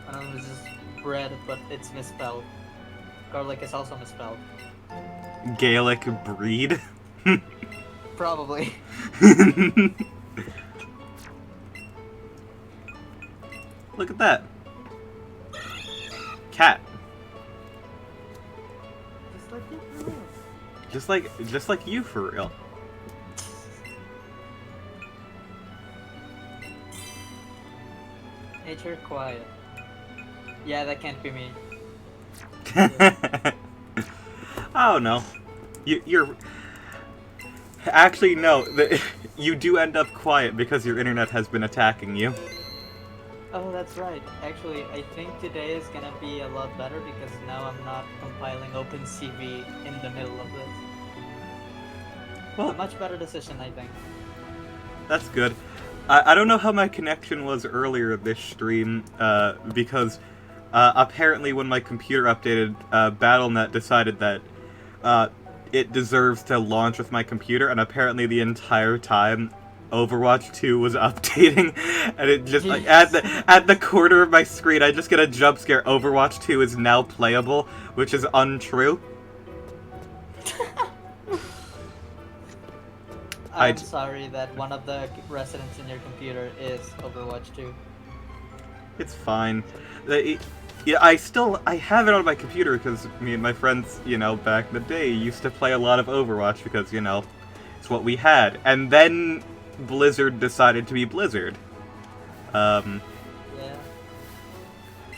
of them is just bread, but it's misspelled. Garlic is also misspelled. Gaelic breed? Probably. Look at that. Cat. Just like you for real. Just like you for real. Nature quiet. Yeah, that can't be me. Oh no. You're actually no. You do end up quiet because your internet has been attacking you. Oh, that's right. Actually, I think today is gonna be a lot better because now I'm not compiling OpenCV in the middle of this. Well, A much better decision, I think. that's good. I don't know how my connection was earlier this stream, because apparently when my computer updated, Battle.net decided that it deserves to launch with my computer, and apparently the entire time Overwatch 2 was updating, and it just, like, at the corner of my screen, I just get a jump scare, Overwatch 2 is now playable, which is untrue. I'm sorry that one of the residents in your computer is Overwatch 2. It's fine. Yeah, I have it on my computer because me and my friends, you know, back in the day used to play a lot of Overwatch because, you know, it's what we had. And then Blizzard decided to be Blizzard. Yeah.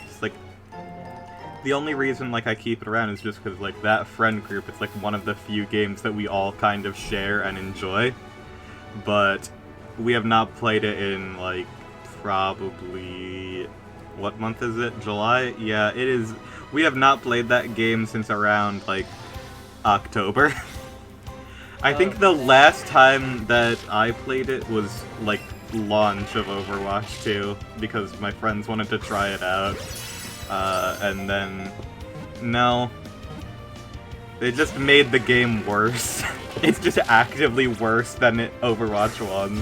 It's like the only reason like I keep it around is just because like that friend group. It's like one of the few games that we all kind of share and enjoy, but we have not played it in like probably what month is it? July? Yeah, it is. We have not played that game since around like October. I think the last time that I played it was like launch of Overwatch 2 because my friends wanted to try it out. And then no, they just made the game worse. It's just actively worse than Overwatch 1.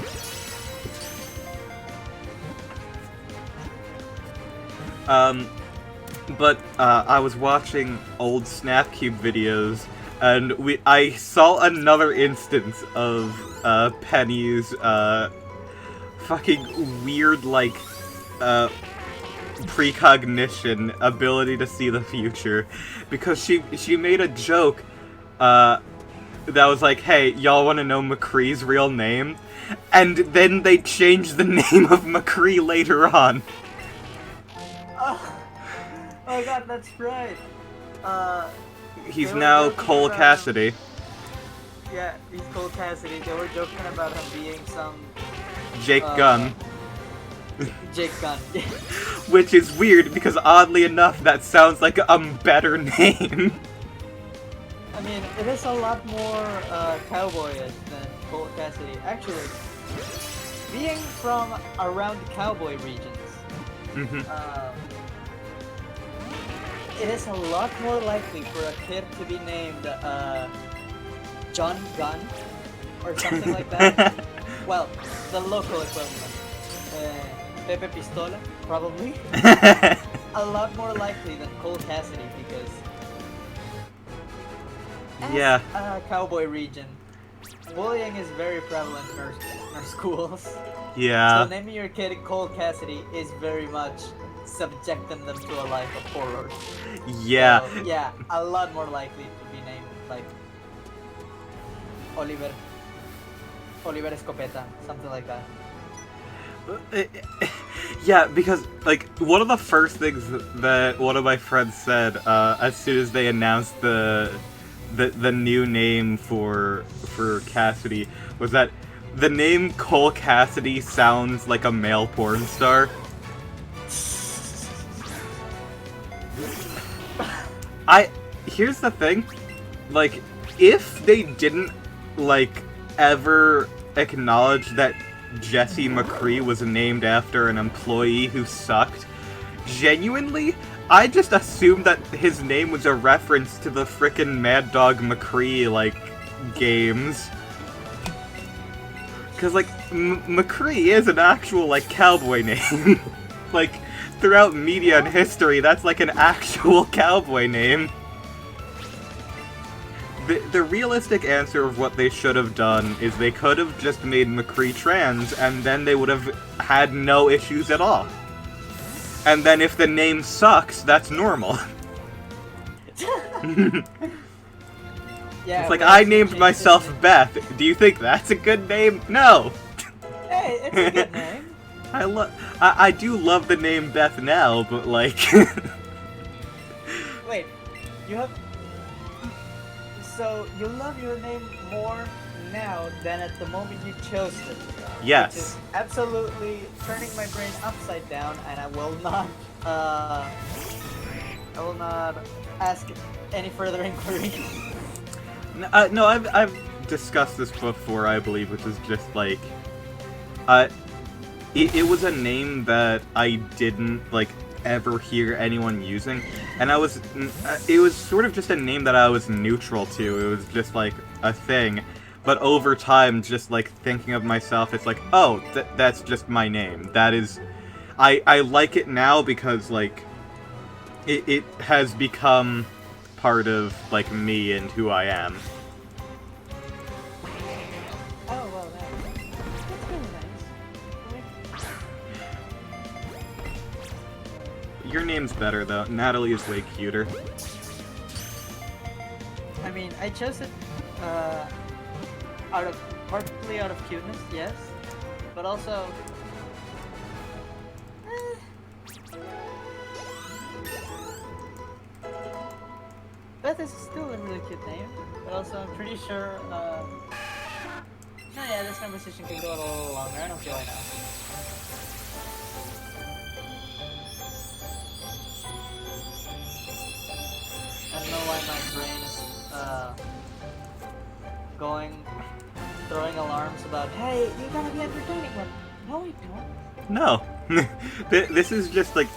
But I was watching old Snapcube videos, and I saw another instance of Penny's fucking weird, like, precognition ability to see the future, because she made a joke that was like, hey, y'all want to know McCree's real name? And then they changed the name of McCree later on. Oh my god, that's right. He's now Cole Cassidy. Yeah, he's Cole Cassidy. They were joking about him being some... Jake Gunn. Jake Gunn. Which is weird, because oddly enough, that sounds like a better name. I mean, it is a lot more cowboyish than Cole Cassidy. Actually, being from around the cowboy regions, it is a lot more likely for a kid to be named John Gunn or something like that. Well, the local equivalent. Pepe Pistola, probably. A lot more likely than Cole Cassidy because yeah, a cowboy region, bullying is very prevalent in our schools. Yeah. So naming your kid Cole Cassidy is very much subjecting them to a life of horror. Yeah. So, yeah, a lot more likely to be named like Oliver Escopeta, something like that. Yeah, because like one of the first things that one of my friends said as soon as they announced the new name for Cassidy was that the name Cole Cassidy sounds like a male porn star. Here's the thing, like, if they didn't like ever acknowledge that Jesse McCree was named after an employee who sucked, genuinely, I just assumed that his name was a reference to the frickin' Mad Dog McCree, like, games. Cause, like, McCree is an actual, like, cowboy name. Like, throughout media and history, that's like an actual cowboy name. The realistic answer of what they should have done is they could have just made McCree trans, and then they would have had no issues at all. And then if the name sucks, that's normal. Yeah, it's like, I named myself Beth. Do you think that's a good name? No! Hey, it's a good name. I do love the name Beth now, but like... Wait, you have... So, you love your name more now than at the moment you chose it. Yes. Which is absolutely turning my brain upside down, and I will not ask any further inquiries. No, I've discussed this before, I believe, which is just like... It was a name that I didn't, like, ever hear anyone using, and it was sort of just a name that I was neutral to. It was just like a thing, but over time, just like thinking of myself, it's like, oh, that's just my name. That is, I like it now because like it has become part of like me and who I am. Oh well, that's really nice. Your name's better, though. Natalie is way cuter. I mean, I chose it partly out of cuteness, yes, but also Beth is still a really cute name, but also I'm pretty sure. No, yeah, this conversation can go a little longer. I don't feel like now. I don't know why my brain is throwing alarms about, hey, you gotta be entertaining. But no, I don't. No. This is just like,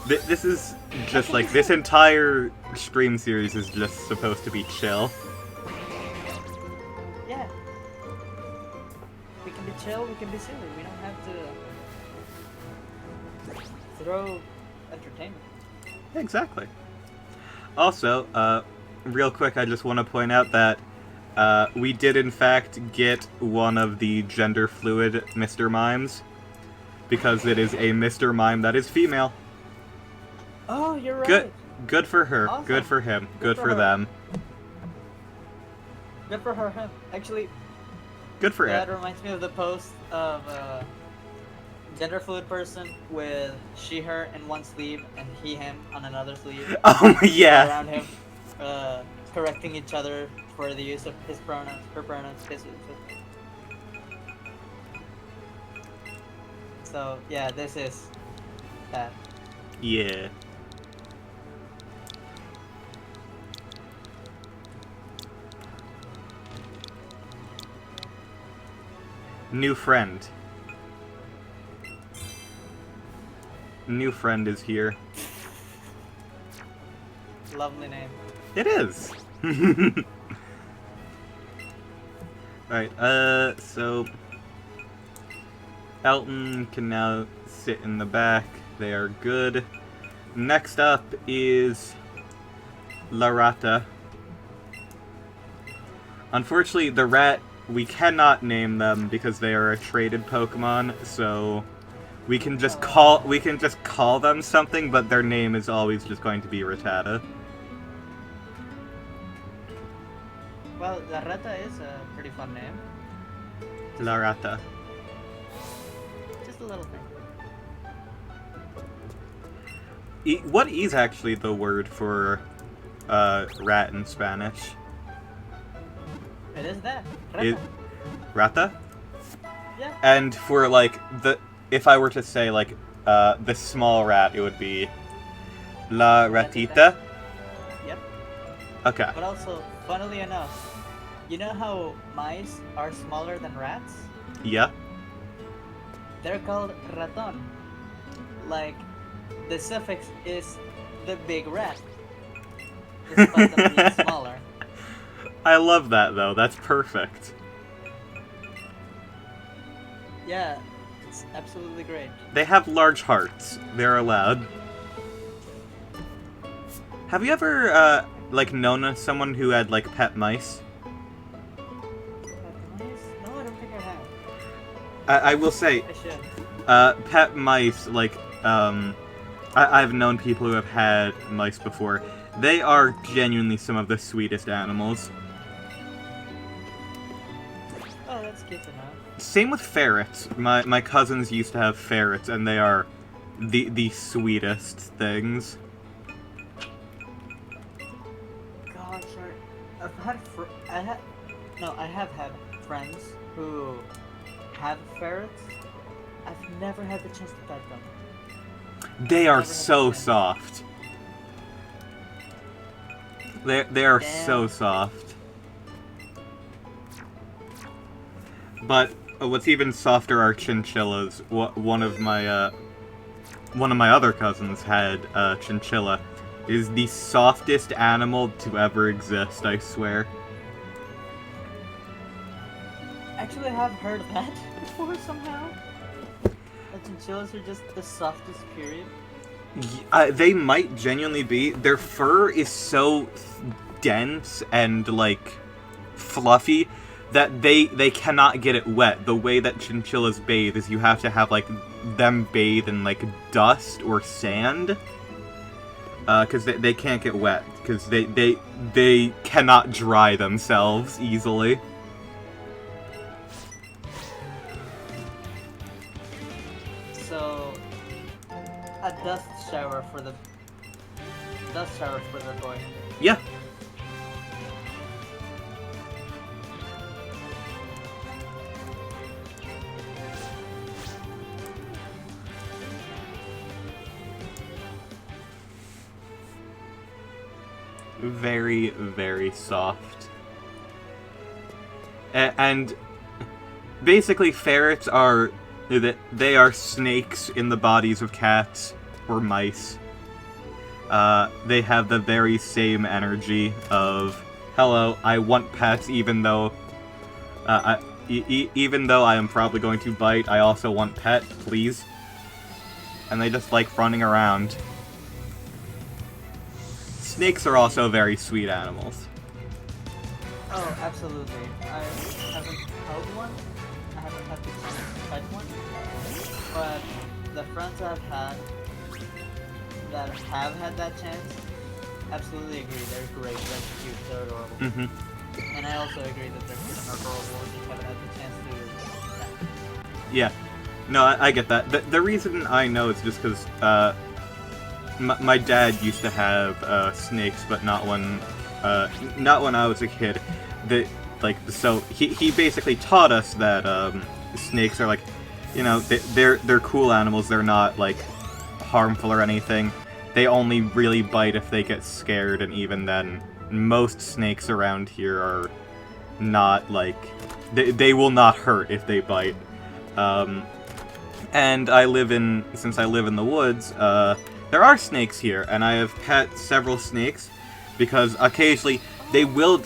this is just like, this entire stream series is just supposed to be chill. Yeah. We can be chill, we can be silly. We don't have to throw entertainment. Exactly. Also, real quick, I just want to point out that we did in fact get one of the gender fluid Mr. Mimes, because it is a Mr. Mime that is female. Oh, you're right. Good for her. Awesome. Good for him. Good for for her. them. Good for her, him. Actually, Good for that it. reminds me of the post of a gender fluid person with she, her in one sleeve and he, him on another sleeve. Oh yeah. Around him, correcting each other for the use of his pronouns, her pronouns, his. So yeah, this is that. Yeah. New friend. New friend is here. Lovely name. It is. Alright, so Elton can now sit in the back. They are good. Next up is Larata. Unfortunately, the rat, we cannot name them because they are a traded Pokemon, so we can just call them something, but their name is always just going to be Rattata. Well, La Rata is a pretty fun name. Larata. Just a little thing. What is actually the word for rat in Spanish? It is that. It, rata? Yeah. And for like if I were to say like the small rat, it would be La Ratita. Yep. Okay. But also, funnily enough, you know how mice are smaller than rats? Yeah. They're called raton. Like, the suffix is the big rat. Despite them being smaller. I love that though. That's perfect. Yeah, it's absolutely great. They have large hearts. They're allowed. Have you ever like known someone who had like pet mice? Pet mice? No, I don't think I have. I will say, I should. pet mice, like, I've known people who have had mice before. They are genuinely some of the sweetest animals. Oh, that's good to know. Same with ferrets. My cousins used to have ferrets, and they are the sweetest things. God, sorry. I have had friends who have ferrets. I've never had the chance to pet them. They are Never had so the chance. soft. They are Damn. so soft. But what's even softer are chinchillas. One of my other cousins had a chinchilla. It is the softest animal to ever exist, I swear. Actually, I have heard that before somehow. The chinchillas are just the softest, period. They might genuinely be. Their fur is so dense and, like, fluffy that they cannot get it wet. The way that chinchillas bathe is you have to have, like, them bathe in, like, dust or sand. Because they can't get wet. Because they cannot dry themselves easily. So, a dust shower for the boy. Yeah. very, very soft. And basically, ferrets are... They are snakes in the bodies of cats or mice. They have the very same energy of, hello, I want pets even though... even though I am probably going to bite, I also want pet, please. And they just like running around. Snakes are also very sweet animals. Oh, absolutely. I haven't held one. I haven't had the chance to pet one. But the friends I've had that have had that chance, absolutely agree. They're great. They're cute. They're adorable. Mm-hmm. And I also agree that they're cute and adorable. We just haven't had the chance to pet. Yeah. No, I get that. The reason I know is just because my dad used to have snakes, but not when I was a kid. So he basically taught us that snakes are like, you know, they're cool animals. They're not like harmful or anything. They only really bite if they get scared, and even then, most snakes around here are not like they will not hurt if they bite. And since I live in the woods, there are snakes here, and I have pet several snakes because occasionally they will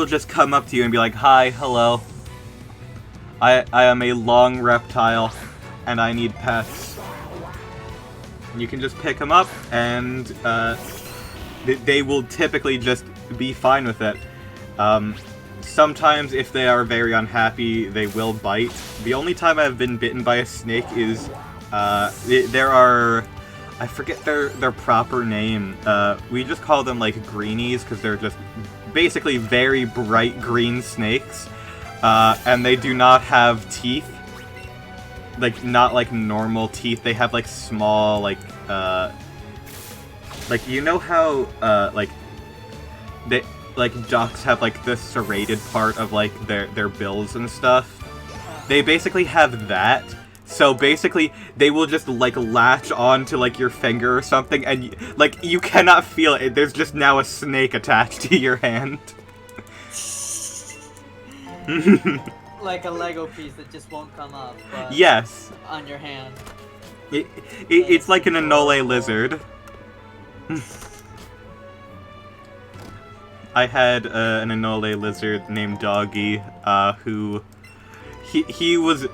just come up to you and be like, "Hi, hello. I am a long reptile, and I need pets." And you can just pick them up, and they will typically just be fine with it. Sometimes, if they are very unhappy, they will bite. The only time I've been bitten by a snake is, there are... I forget their proper name. We just call them, like, greenies, because they're just basically very bright green snakes. And they do not have teeth. Like, not like normal teeth. They have, like, small, like, you know how, like ducks have like the serrated part of like their bills and stuff. They basically have that. So basically, they will just like latch on to like your finger or something, and like you cannot feel it. There's just now a snake attached to your hand. Like a Lego piece that just won't come up. But yes. On your hand. It's like an Anole lizard. I had an Anole lizard named Doggy, who he was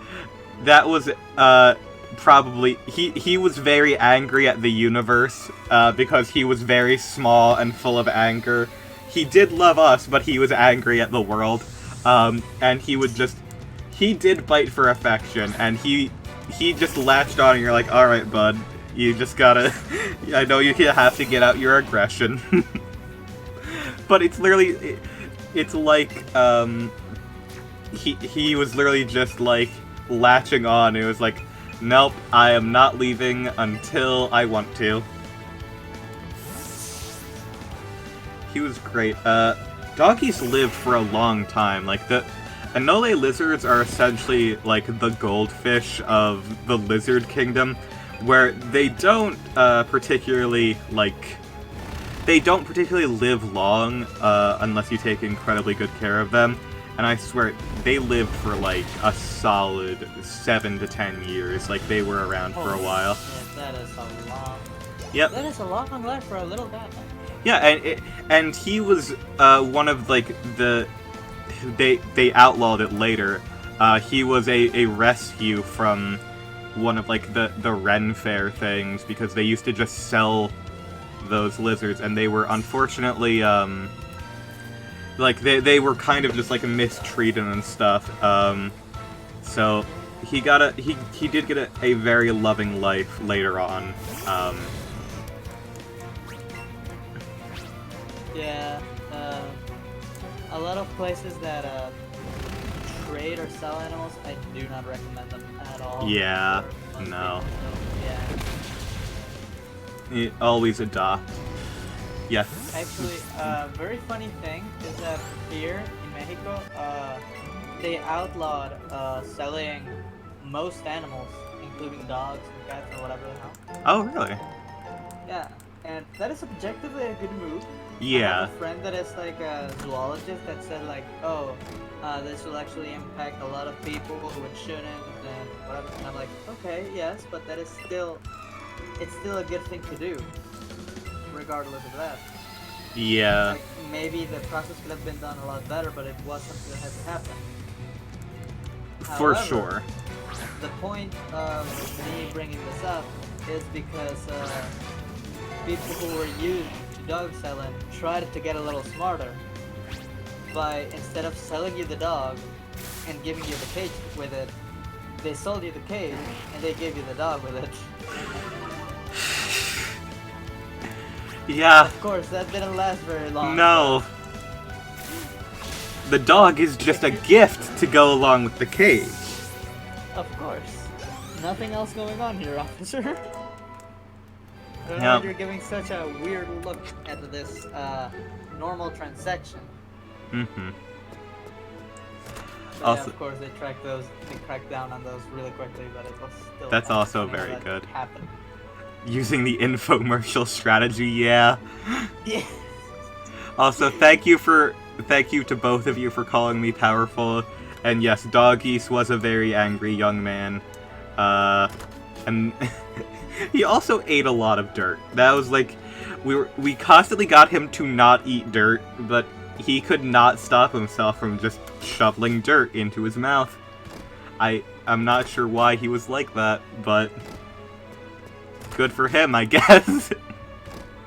probably he was very angry at the universe because he was very small and full of anger. He did love us, but he was angry at the world, and he did bite for affection, and he just latched on, and you're like, all right, bud, you just gotta. I know you have to get out your aggression. But it's literally, it's like, he was literally just, like, latching on. It was like, nope, I am not leaving until I want to. He was great. Doggies lived for a long time. Like, the Anole lizards are essentially, like, the goldfish of the lizard kingdom, where they don't, particularly, like... They don't particularly live long, unless you take incredibly good care of them. And I swear, they lived for, like, a solid 7 to 10 years. Like, they were around for a while. Shit, that is a long... Yep. That is a long life for a little guy. Yeah, and he was, one of, like, the... They outlawed it later. He was a rescue from one of, like, the Ren Fair things, because they used to just sell those lizards, and they were unfortunately like they were kind of just like mistreated and stuff, so he did get a very loving life later on. Yeah, a lot of places that trade or sell animals, I do not recommend them at all. Yeah, no. People, so, yeah. Always adopt. Yes. Actually, very funny thing is that here in Mexico, they outlawed selling most animals, including dogs and cats or whatever the hell. Oh, really? Yeah, and that is objectively a good move. Yeah. I have a friend that is like a zoologist that said like, oh, this will actually impact a lot of people who it shouldn't and whatever. And I'm like, okay, yes, but that is still, it's still a good thing to do, regardless of that. Yeah. Like maybe the process could have been done a lot better, but it was something that had to happen. For However, sure. the point of me bringing this up is because people who were used to dog selling tried to get a little smarter by, instead of selling you the dog and giving you the cage with it, they sold you the cage and they gave you the dog with it. Yeah. Of course, that didn't last very long. No. The dog is just a gift to go along with the cage. Of course. Nothing else going on here, officer. I don't know Yeah. why you're giving such a weird look at this normal transaction. Mm-hmm. But Also- yeah, of course, they cracked down on those really quickly, but it was still. That's also something very that good. Happened. Using the infomercial strategy, yeah. Yeah. Also, thank you to both of you for calling me powerful. And yes, Dog East was a very angry young man. And he also ate a lot of dirt. That was like, we constantly got him to not eat dirt, but he could not stop himself from just shoveling dirt into his mouth. I'm not sure why he was like that, but good for him, I guess.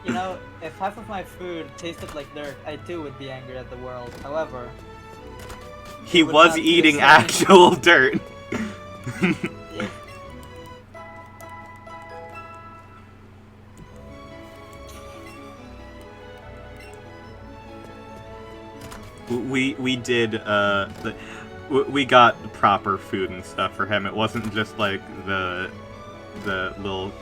You know, if half of my food tasted like dirt, I too would be angry at the world. However, He would was not be the eating same. actual dirt. yeah. We did we got proper food and stuff for him. It wasn't just like the little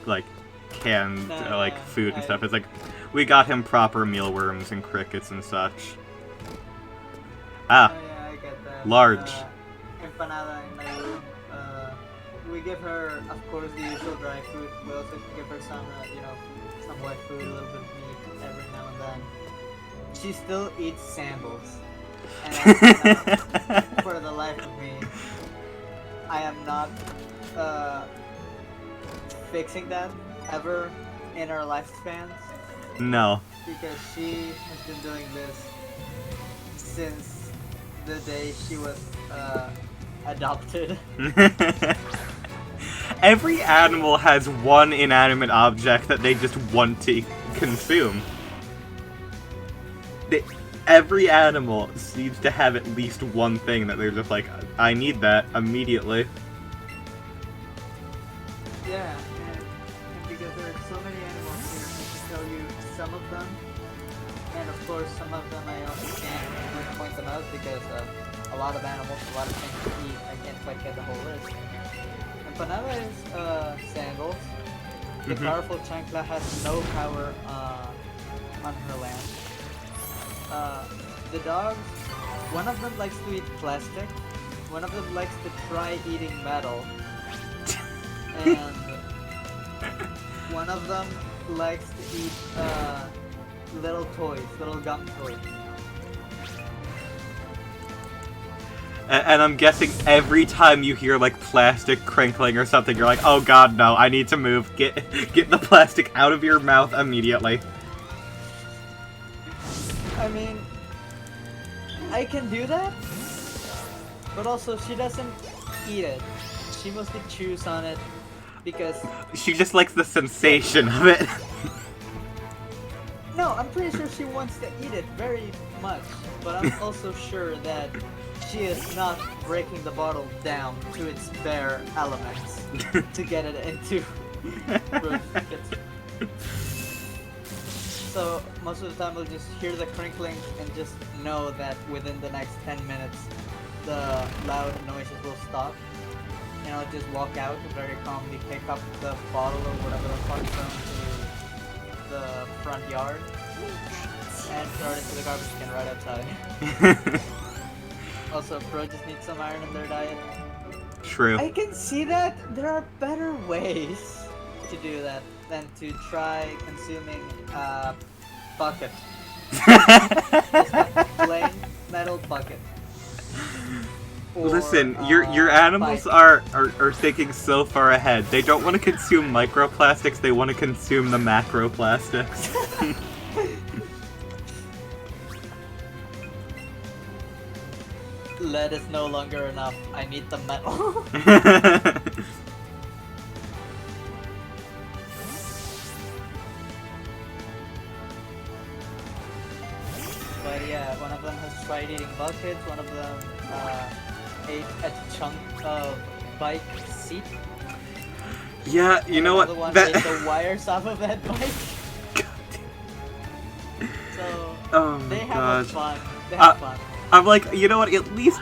like canned No, like no, food and I- stuff. It's like we got him proper mealworms and crickets and such. Ah, Oh, yeah, I get that. large. Empanada in my room. We give her, of course, the usual dry food. We also give her some, some wet food, a little bit of meat every now and then. She still eats sandals. And for the life of me, I am not fixing that ever in our lifespans. No. Because she has been doing this since the day she was adopted. Every animal has one inanimate object that they just want to consume. Every animal seems to have at least one thing that they're just like, I need that immediately. Yeah, and because there are so many animals here, I can tell you some of them. And of course, some of them I also can't really point them out because a lot of animals, a lot of things to eat. I can't quite get the whole list. Empanada is sandals. The Mhm. powerful chancla has no power on her land. The dogs, one of them likes to eat plastic, one of them likes to try eating metal, and one of them likes to eat little toys, little gum toys. And I'm guessing every time you hear like plastic crinkling or something, you're like, oh god, no, I need to move. Get the plastic out of your mouth immediately. I mean, I can do that, but also she doesn't eat it. She mostly chews on it because She just likes the sensation of it. no, I'm pretty sure she wants to eat it very much, but I'm also sure that she is not breaking the bottle down to its bare elements to get it into room. So most of the time we'll just hear the crinkling and just know that within the next 10 minutes the loud noises will stop. And I'll just walk out and very calmly pick up the bottle or whatever the fuck from the front yard and throw it into the garbage can right outside. Also, bro just needs some iron in their diet. True. I can see that there are better ways to do that than to try consuming bucket Just a plain metal bucket. Or, Listen, your animals bike. are thinking so far ahead. They don't want to consume microplastics, they want to consume the macroplastics. Lead is no longer enough. I need the metal. But yeah, one of them has tried eating buckets, one of them ate a chunk of bike seat. Yeah, you know Another what? one ate the wires off of that bike. So Oh they my have gosh. fun. They have fun. I'm like, you know what? At least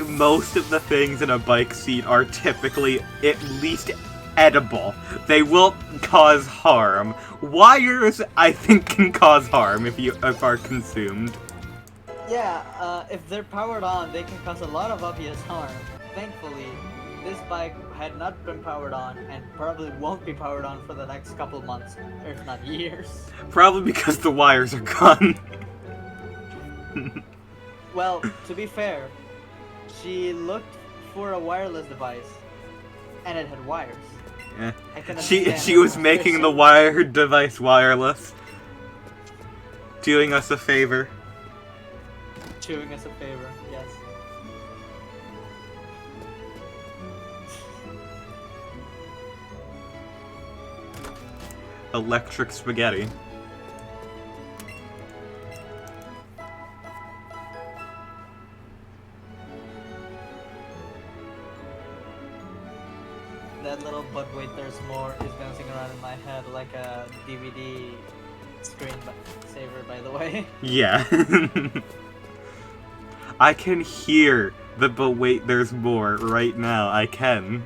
most of the things in a bike seat are typically at least edible. They won't cause harm. Wires, I think, can cause harm if are consumed. Yeah, if they're powered on, they can cause a lot of obvious harm. Thankfully, this bike had not been powered on and probably won't be powered on for the next couple months, if not years. Probably because the wires are gone. Well, to be fair, she looked for a wireless device, and it had wires. Yeah. I can She understand was her making the frustration. wired device wireless, doing us a favor. Doing us a favor, yes. Electric spaghetti. That little "but wait, there's more" is bouncing around in my head like a DVD screen saver, by the way. Yeah. I can hear the "but wait, there's more" right now. I can.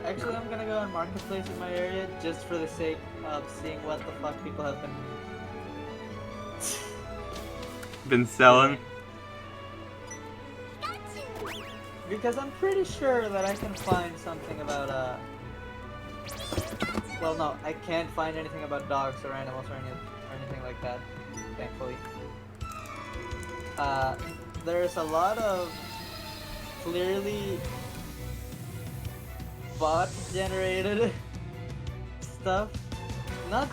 Actually, I'm gonna go on Marketplace in my area just for the sake of seeing what the fuck people have been Been selling. because I'm pretty sure that I can find something about well, no, I can't find anything about dogs or animals or anything like that, thankfully. There's a lot of clearly bot generated stuff, not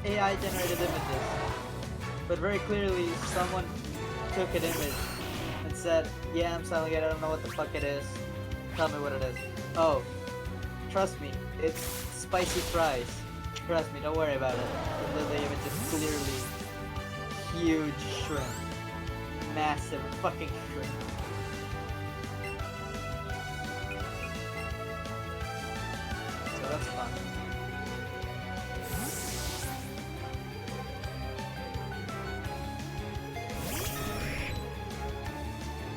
AI generated images, but very clearly someone took an image and said, yeah, I'm selling it, I don't know what the fuck it is, tell me what it is. Oh, trust me, it's spicy fries, trust me, don't worry about it. And then the image is clearly huge shrimp, massive fucking shrimp. So that's fun.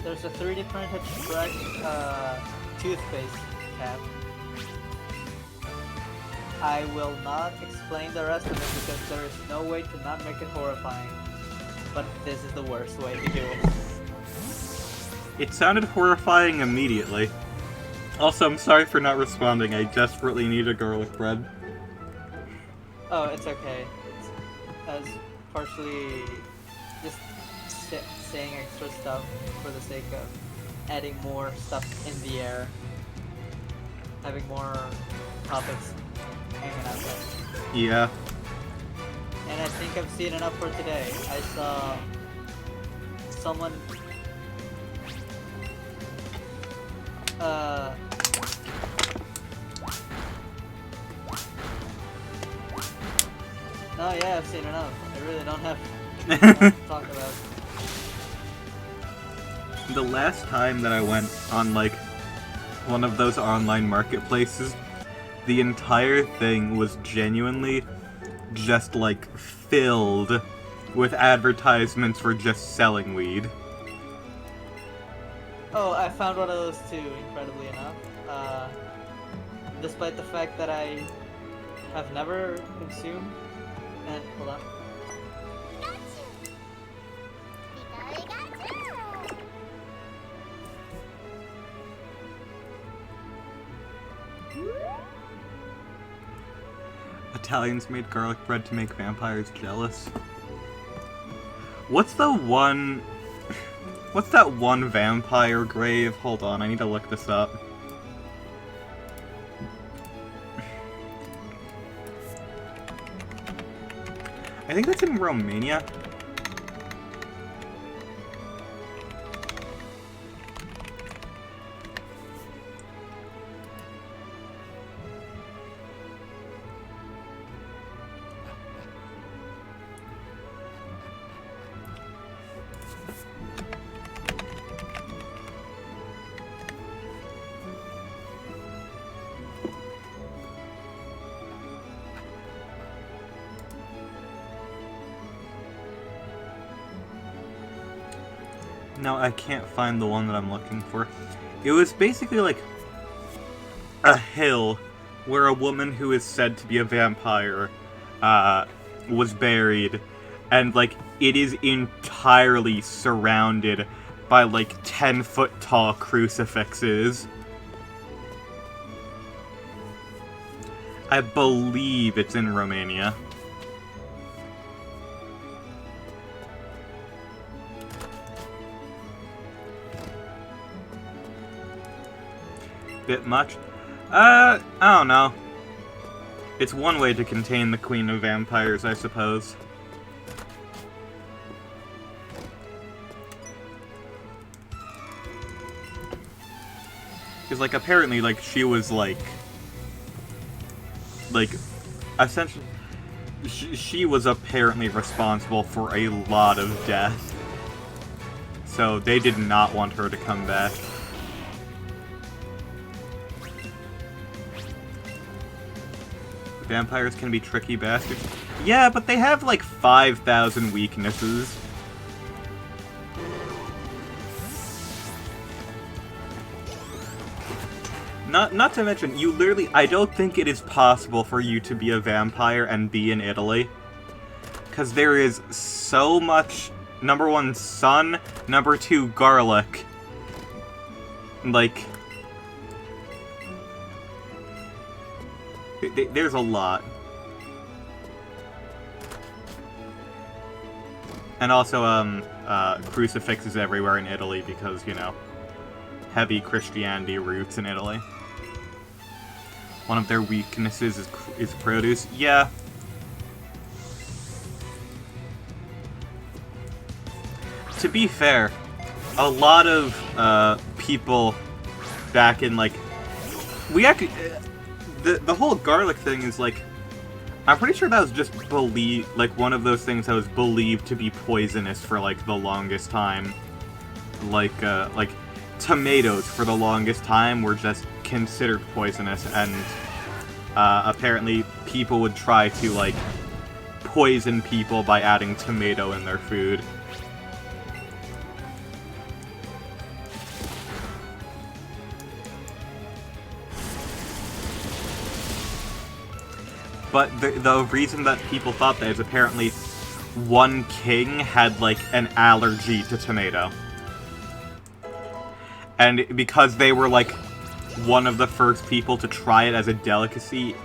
There's a 3D printed Shrek toothpaste cap. I will not explain the rest of it because there is no way to not make it horrifying. But this is the worst way to do it. It sounded horrifying immediately. Also, I'm sorry for not responding. I desperately need a garlic bread. Oh, it's okay. It's as partially just saying extra stuff for the sake of adding more stuff in the air. Having more topics hanging out there. Yeah. And I think I've seen enough for today. I saw someone no, yeah, I've seen enough. I really don't have enough to talk about. The last time that I went on, like, one of those online marketplaces, the entire thing was genuinely just, like, filled with advertisements for just selling weed. Oh, I found one of those too, incredibly enough. Despite the fact that I have never consumed, and hold on. Italians made garlic bread to make vampires jealous. What's that one vampire grave? Hold on, I need to look this up. I think that's in Romania. No, I can't find the one that I'm looking for. It was basically like a hill where a woman who is said to be a vampire was buried, and like it is entirely surrounded by like 10-foot tall crucifixes. I believe it's in Romania. Bit much? I don't know. It's one way to contain the Queen of Vampires, I suppose. Because, like, apparently, like, she was, like, essentially, she was apparently responsible for a lot of death. So they did not want her to come back. Vampires can be tricky bastards. Yeah, but they have like 5,000 weaknesses. Not to mention, you literally, I don't think it is possible for you to be a vampire and be in Italy. Because there is so much, number one, sun, number two, garlic. Like, there's a lot. And also, crucifixes everywhere in Italy because, you know, heavy Christianity roots in Italy. One of their weaknesses is produce. Yeah. To be fair, a lot of, people back in, like, we actually... The whole garlic thing is, like, I'm pretty sure that was just like, one of those things that was believed to be poisonous for, like, the longest time. Like, tomatoes for the longest time were just considered poisonous, and, apparently people would try to, like, poison people by adding tomato in their food. But the reason that people thought that is apparently one king had, like, an allergy to tomato. And because they were, like, one of the first people to try it as a delicacy,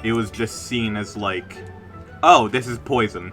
it was just seen as, like, oh, this is poison.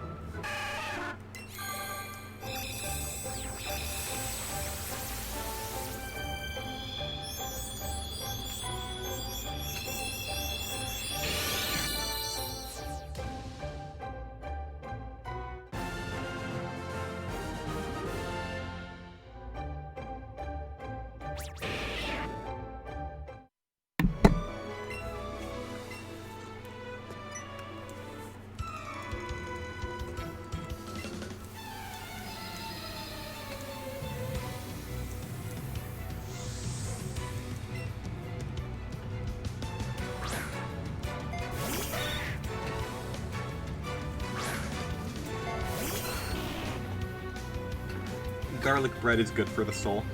Garlic bread is good for the soul.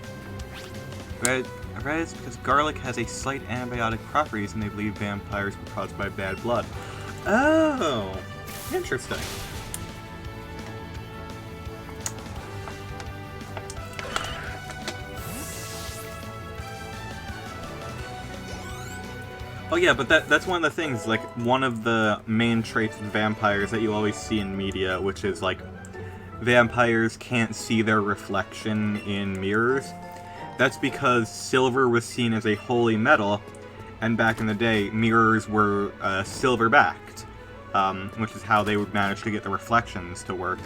Bread is because garlic has a slight antibiotic properties, and they believe vampires were caused by bad blood. Oh, interesting. Oh yeah, but that's one of the things, like, one of the main traits of vampires that you always see in media, which is, like, vampires can't see their reflection in mirrors. That's because silver was seen as a holy metal, and back in the day, mirrors were silver-backed, which is how they would manage to get the reflections to work.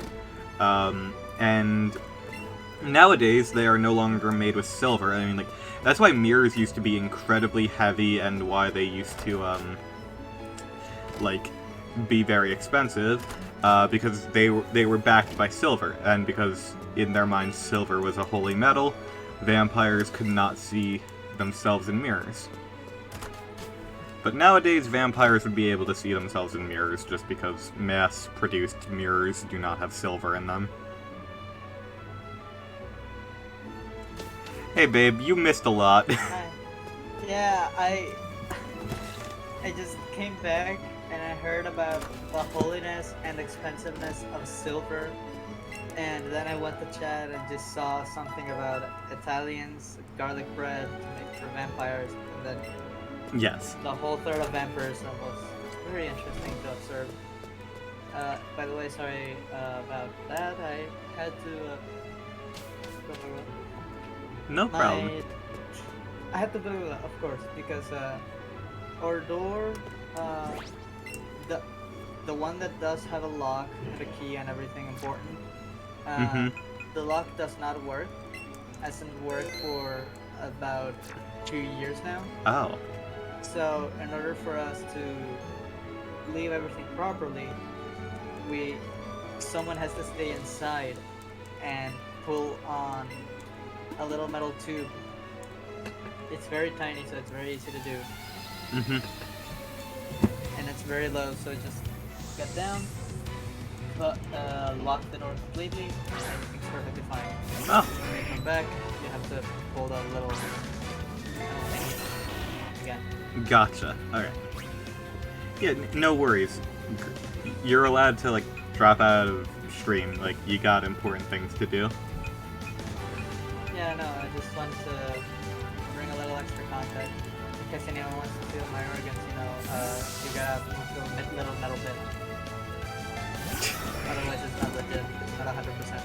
And nowadays, they are no longer made with silver. I mean, like, that's why mirrors used to be incredibly heavy, and why they used to, like, be very expensive, because they were backed by silver, and because in their minds silver was a holy metal, vampires could not see themselves in mirrors. But nowadays, vampires would be able to see themselves in mirrors just because mass-produced mirrors do not have silver in them. Hey babe, you missed a lot. Yeah, I just came back and I heard about the holiness and expensiveness of silver, and then I went to chat and just saw something about Italians, garlic bread to make for vampires, and then Yes. the whole third of vampirism was very interesting to observe. By the way, sorry about that. I had to No problem. I had to do that, of course, because our door, the one that does have a lock and a key and everything important, the lock does not work. Hasn't worked for about 2 years now. Oh. So in order for us to leave everything properly, someone has to stay inside and pull on a little metal tube. It's very tiny, so it's very easy to do. And it's very low, so just get down, lock the door completely, and everything's perfectly fine. Oh. When you come back, you have to pull that little thingy again. Gotcha. Alright. Yeah, no worries. You're allowed to, like, drop out of stream. Like, you got important things to do. Yeah, no, I just want to bring a little extra content. In case anyone wants to steal my organs, you gotta have a little metal bit. Otherwise it's not legit. It's not 100%.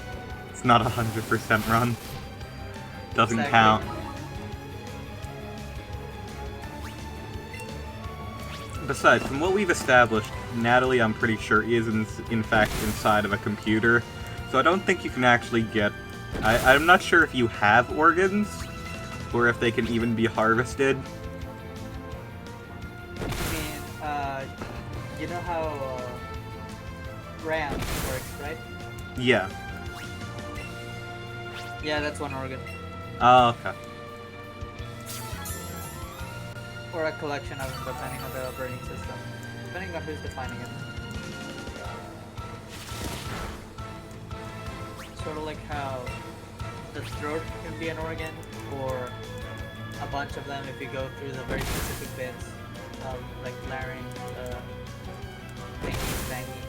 It's not 100% run. Doesn't Exactly. count. Besides, from what we've established, Natalie, I'm pretty sure, is in fact inside of a computer, so I don't think you can actually get... I'm not sure if you have organs, or if they can even be harvested. I mean, you know how RAM works, right? Yeah. Yeah, that's one organ. Oh, okay. Or a collection of them, depending on the operating system. Depending on who's defining it. Sort of like how the throat can be an organ, or a bunch of them if you go through the very specific bits of, like, larynx, thingy, bangy,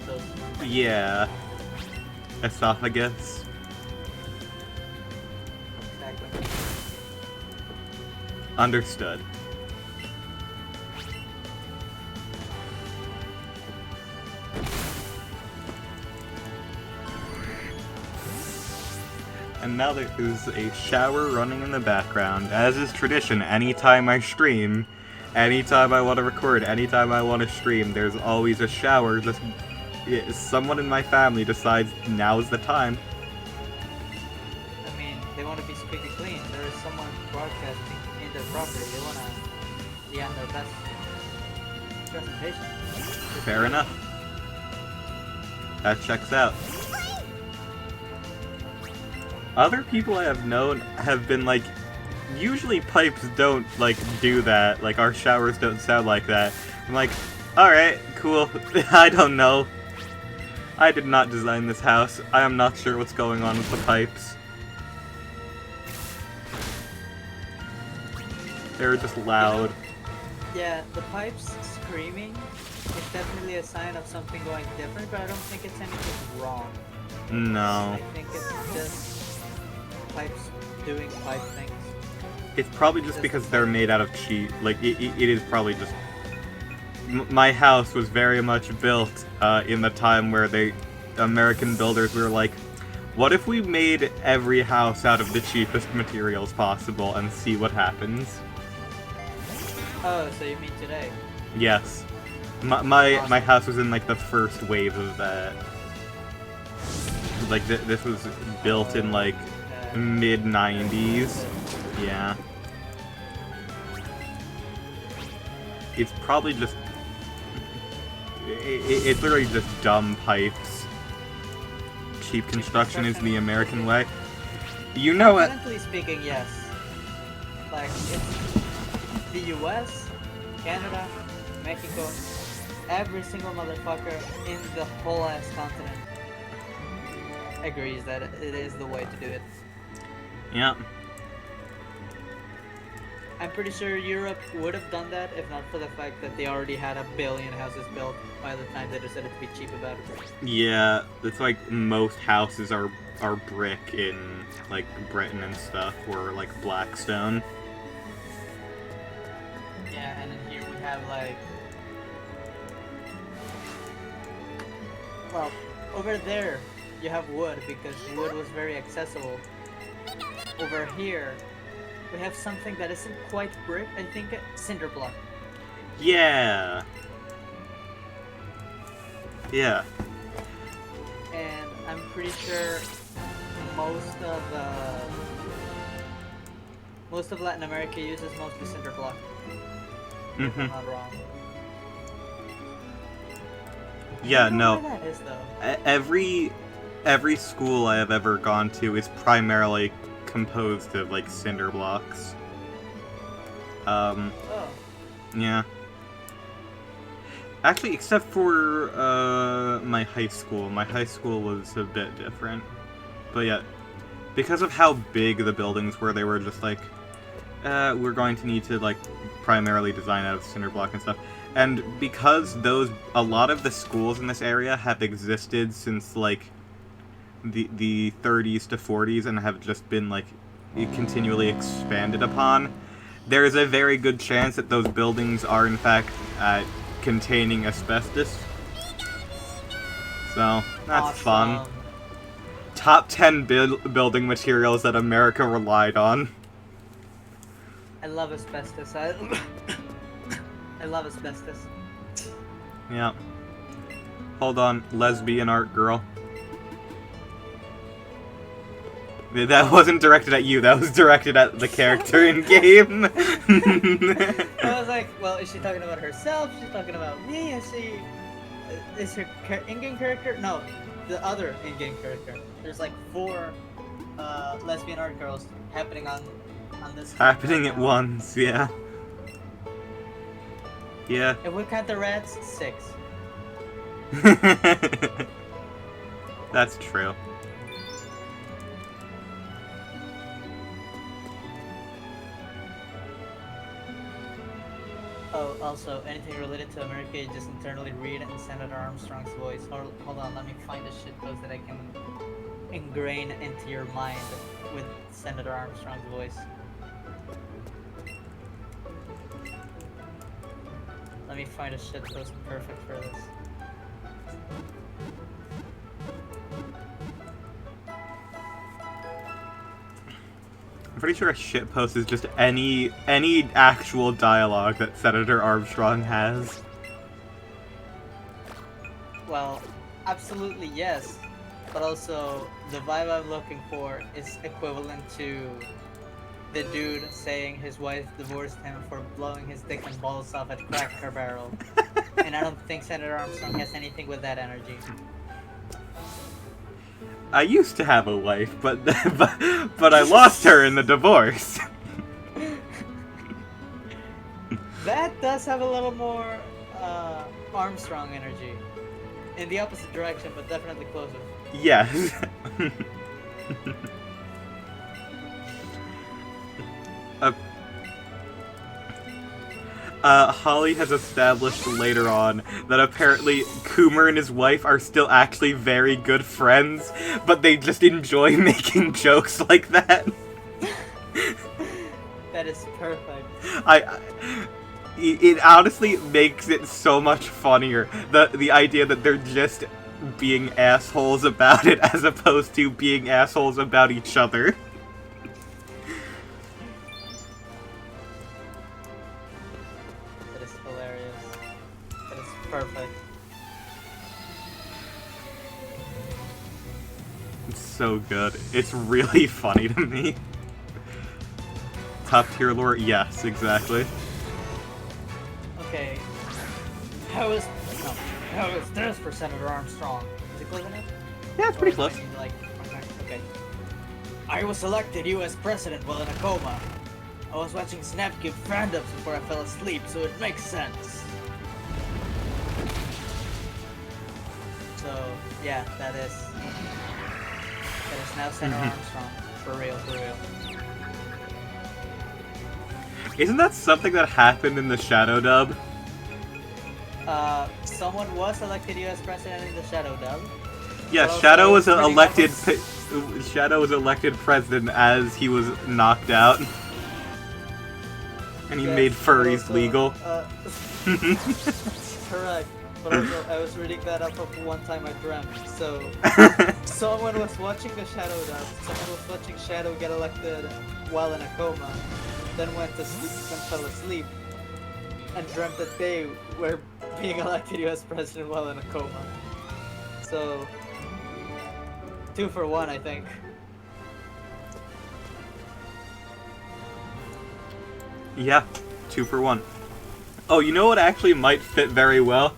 those. Yeah. Esophagus. Exactly. Understood. And now there is a shower running in the background, as is tradition. Anytime I stream, anytime I want to record, anytime I want to stream, there's always a shower. Just someone in my family decides now's the time. I mean, they want to be squeaky clean. There is someone broadcasting in their property. They want to be on their best presentation. Fair enough. That checks out. Other people I have known have been like, usually pipes don't, like, do that. Like, our showers don't sound like that. I'm like, alright, cool. I don't know. I did not design this house. I am not sure what's going on with the pipes. They're just loud. Yeah, the pipes screaming is definitely a sign of something going different, but I don't think it's anything wrong. No. I think it's just pipes doing pipe things. It's probably just because they're made out of cheap. Like, it is probably just... My house was very much built in the time where American builders were like, what if we made every house out of the cheapest materials possible and see what happens? Oh, so you mean today? Yes. My house was in, like, the first wave of that. Like, this was built in, like, mid-90s. Yeah. It's probably just... It's literally just dumb pipes. Cheap construction is the American way. You know it. Technically speaking, yes. Like, it's the US, Canada, Mexico, every single motherfucker in the whole ass continent agrees that it is the way to do it. Yeah. I'm pretty sure Europe would have done that if not for the fact that they already had 1 billion houses built by the time they decided to be cheap about it. Yeah, it's like most houses are brick in, like, Britain and stuff, or, like, Blackstone. Yeah, and then here we have, like... Well, over there, you have wood, because wood was very accessible. Over here, we have something that isn't quite brick, I think cinder block. Yeah. Yeah. And I'm pretty sure most of Latin America uses mostly cinder block. If I'm not wrong. Yeah, I don't know no. where that is, though. Every school I have ever gone to is primarily composed of, like, cinder blocks. Oh. Yeah. Actually, except for my high school. My high school was a bit different. But yeah, because of how big the buildings were, they were just like, we're going to need to, like, primarily design out of cinder block and stuff. And because a lot of the schools in this area have existed since, like, the 30s to 40s and have just been, like, continually expanded upon, there is a very good chance that those buildings are, in fact, containing asbestos. So, that's fun. Top 10 building materials that America relied on. I love asbestos. I love asbestos. Yeah. Hold on, lesbian art girl. That wasn't directed at you, that was directed at the character in game. I was like, well, is she talking about herself? She's talking about me? Is her in-game character? No, the other in-game character. There's like 4 lesbian art girls happening on this. Happening at once, yeah. Yeah. If we count the rats, 6. That's true. Oh, also, anything related to America, you just internally read in Senator Armstrong's voice. Hold on, let me find a shitpost that I can ingrain into your mind with Senator Armstrong's voice. Let me find a shitpost perfect for this. I'm pretty sure a shitpost is just any actual dialogue that Senator Armstrong has. Well, absolutely yes, but also the vibe I'm looking for is equivalent to the dude saying his wife divorced him for blowing his dick and balls off at Cracker Barrel. And I don't think Senator Armstrong has anything with that energy. I used to have a wife, but I lost her in the divorce. That does have a little more Armstrong energy. In the opposite direction, but definitely closer. Yes. Holly has established later on that apparently Coomer and his wife are still actually very good friends, but they just enjoy making jokes like that. That is perfect. It honestly makes it so much funnier, the idea that they're just being assholes about it as opposed to being assholes about each other. That is hilarious. That is perfect. It's so good. It's really funny to me. Top tier lore? Yes, exactly. Okay. How is this for Senator Armstrong? Is it close enough? Yeah, it's pretty close. Okay. I was elected U.S. president while in a coma. I was watching Snapcube fandoms before I fell asleep, so it makes sense. So yeah, that is now Senator Armstrong. For real, for real. Isn't that something that happened in the Shadow dub? Someone was elected U.S. president in the Shadow dub. Yeah, Shadow was elected. Shadow was elected president as he was knocked out, and he made furries also, legal. Correct. But also, I was reading that up of one time I dreamt. So, someone was watching the Shadow dub. Someone was watching Shadow get elected while in a coma. Then went to sleep and fell asleep. And dreamt that they were being elected U.S. president while in a coma. So, 2 for 1, I think. Yeah, 2 for 1. Oh, you know what actually might fit very well?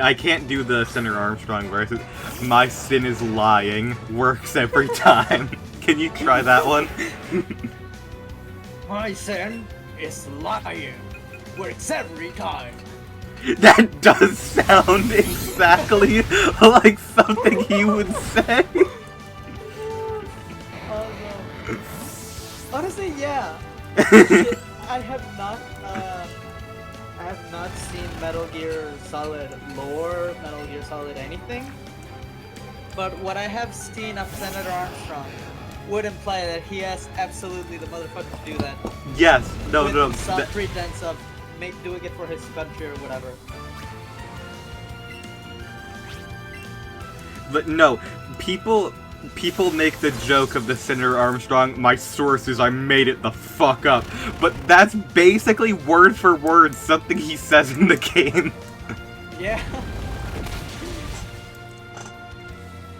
I can't do the Senator Armstrong versus my sin is lying. Works every time. Can you try that one? My sin is lying. Works every time. That does sound exactly like something he would say. Oh no. Honestly, yeah. I have not seen Metal Gear Solid lore, Metal Gear Solid anything. But what I have seen of Senator Armstrong would imply that he has absolutely the motherfucker to do that. Yes, no. With some pretense of doing it for his country or whatever. But no, people make the joke of the Senator Armstrong, my source is I made it the fuck up. But that's basically word for word something he says in the game. Yeah.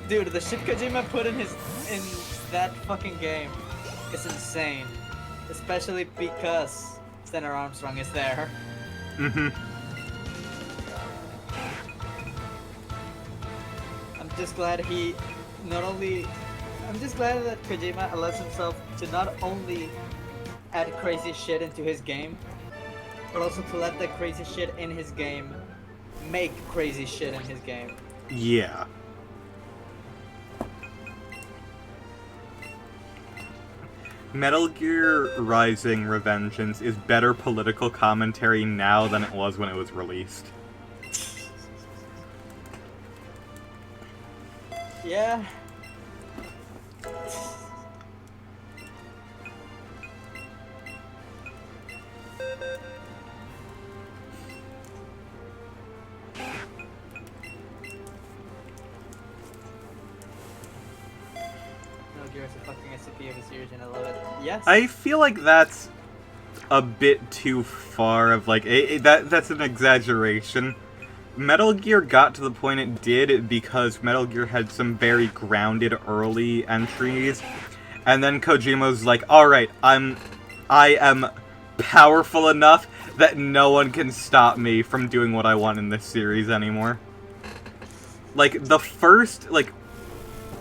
Dude, the shit Kojima put in that fucking game is insane. Especially because Senator Armstrong is there. Mm-hmm. I'm just glad that Kojima allows himself to not only add crazy shit into his game, but also to let that crazy shit in his game make crazy shit in his game. Yeah. Metal Gear Rising: Revengeance is better political commentary now than it was when it was released. Yeah. Metal Gear is a fucking SCP of a series and I love it. Yes. I feel like that's a bit too far of like that's an exaggeration. Metal Gear got to the point it did because Metal Gear had some very grounded early entries, and then Kojima's like, "Alright, I am powerful enough that no one can stop me from doing what I want in this series anymore." Like the first, like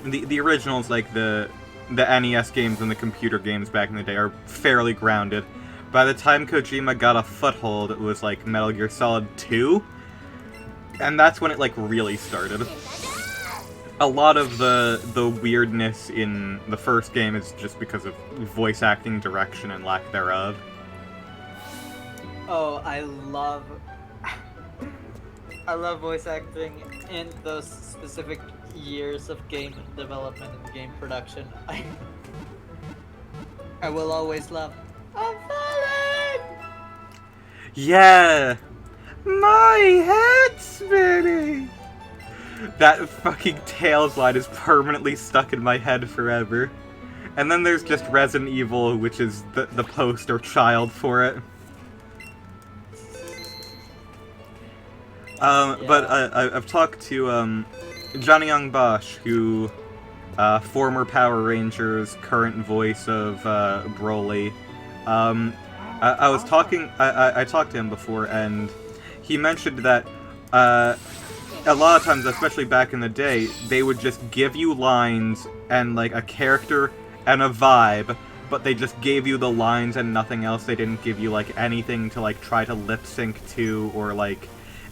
the originals, like the NES games and the computer games back in the day are fairly grounded. By the time Kojima got a foothold, it was like Metal Gear Solid 2. And that's when it, like, really started. A lot of the weirdness in the first game is just because of voice acting, direction, and lack thereof. Oh, I love... I love voice acting in those specific years of game development and game production. I will always love. I'm falling. Yeah! My head's spinning! That fucking Tails line is permanently stuck in my head forever. And then there's just Resident Evil, which is the poster child for it. But I've talked to Johnny Young Bosch, who former Power Rangers, current voice of Broly. I was talking. I talked to him before, and he mentioned that a lot of times, especially back in the day, they would just give you lines and like a character and a vibe, but they just gave you the lines and nothing else. They didn't give you like anything to like try to lip sync to or like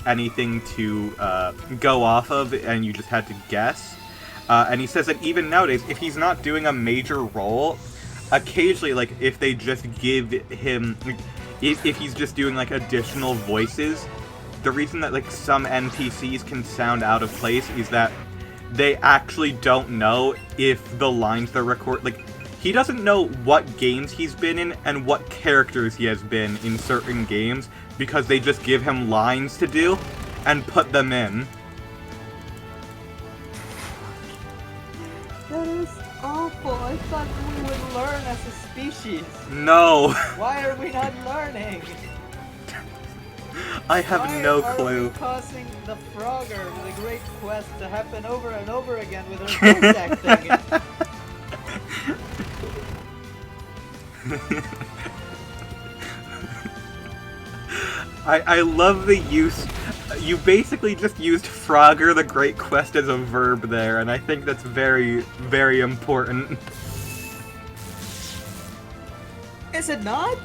anything to go off of, and you just had to guess. And he says that even nowadays, if he's not doing a major role, occasionally, like, if they just give him, if he's just doing, like, additional voices, the reason that, like, some NPCs can sound out of place is that they actually don't know if the lines they're like, he doesn't know what games he's been in and what characters he has been in certain games, because they just give him lines to do and put them in. That is awful. I thought we would learn as a species. No. Why are we not learning? I have no clue. Why are we causing the Frogger, the Great Quest, to happen over and over again with our voice acting? I love the use. You basically just used Frogger the Great Quest as a verb there, and I think that's very, very important. Is it not?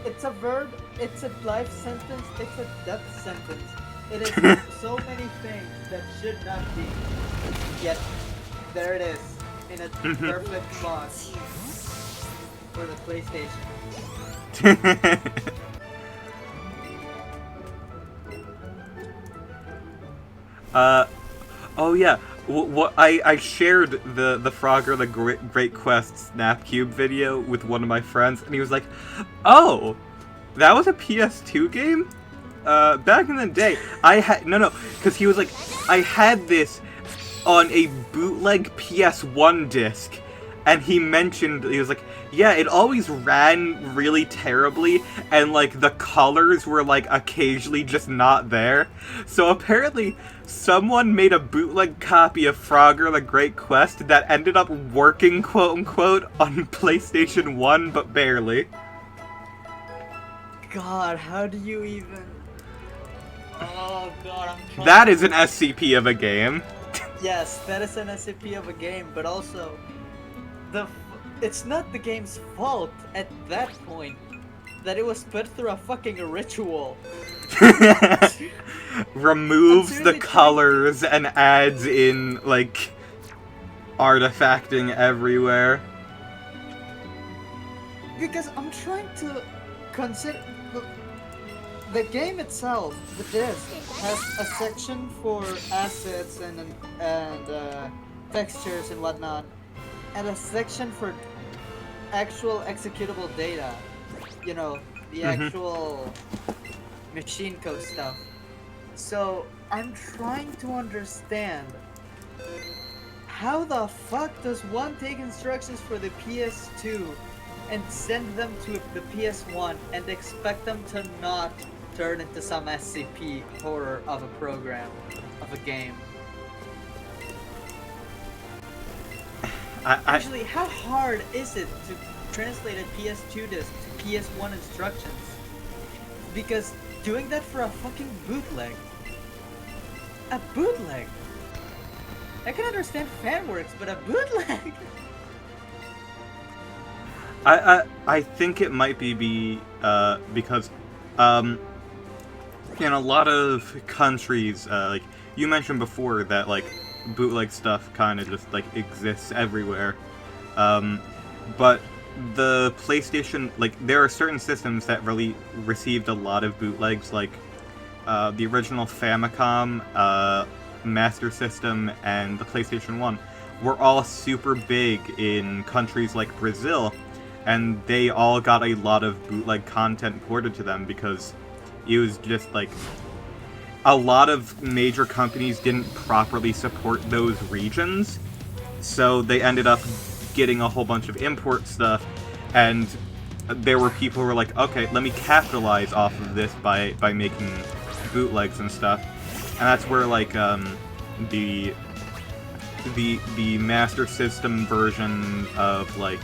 It's a verb, it's a life sentence, it's a death sentence. It is so many things that should not be. Yet, there it is, in a perfect spot for the PlayStation. Oh yeah. What I shared the Frogger the Great Quest Snapcube video with one of my friends, and he was like, "Oh, that was a PS2 game? Back in the day, I had because he was like, I had this on a bootleg PS1 disc." And he mentioned, he was like, yeah, it always ran really terribly, and, like, the colors were, like, occasionally just not there. So apparently, someone made a bootleg copy of Frogger the Great Quest that ended up working, quote-unquote, on PlayStation 1, but barely. God, how do you even... Oh, God, I'm trying... That is an SCP of a game. Yes, that is an SCP of a game, but also... It's not the game's fault at that point that it was put through a fucking ritual. Removes the colors and adds in, like, artifacting everywhere. Because I'm trying to consider... The game itself, the disc, has a section for assets and textures and whatnot, and a section for actual executable data. You know, the actual machine code stuff. So, I'm trying to understand how the fuck does one take instructions for the PS2 and send them to the PS1 and expect them to not turn into some SCP horror of a program, of a game? Actually, how hard is it to translate a PS2 disc to PS1 instructions? Because doing that for a fucking bootleg. A bootleg? I can understand fan works, but a bootleg? I think it might be because in a lot of countries, like you mentioned before, that like bootleg stuff kind of just like exists everywhere. But the PlayStation, like, there are certain systems that really received a lot of bootlegs, like the original Famicom, Master System, and the PlayStation 1 were all super big in countries like Brazil, and they all got a lot of bootleg content ported to them because it was just like a lot of major companies didn't properly support those regions, so they ended up getting a whole bunch of import stuff, and there were people who were like, okay, let me capitalize off of this by making bootlegs and stuff. And that's where, like, the Master System version of, like,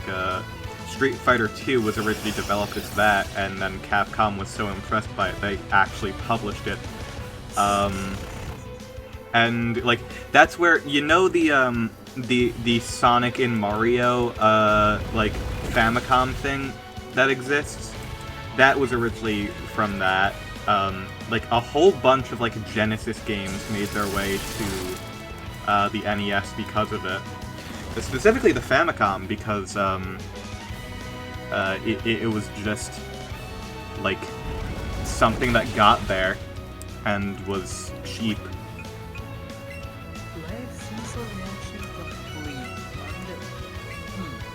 Street Fighter 2 was originally developed as that, and then Capcom was so impressed by it, they actually published it. And, like, that's where, you know, the Sonic in Mario, like, Famicom thing that exists? That was originally from that. Like, a whole bunch of, like, Genesis games made their way to the NES because of it. But specifically the Famicom, because it was just, like, something that got there and was cheap.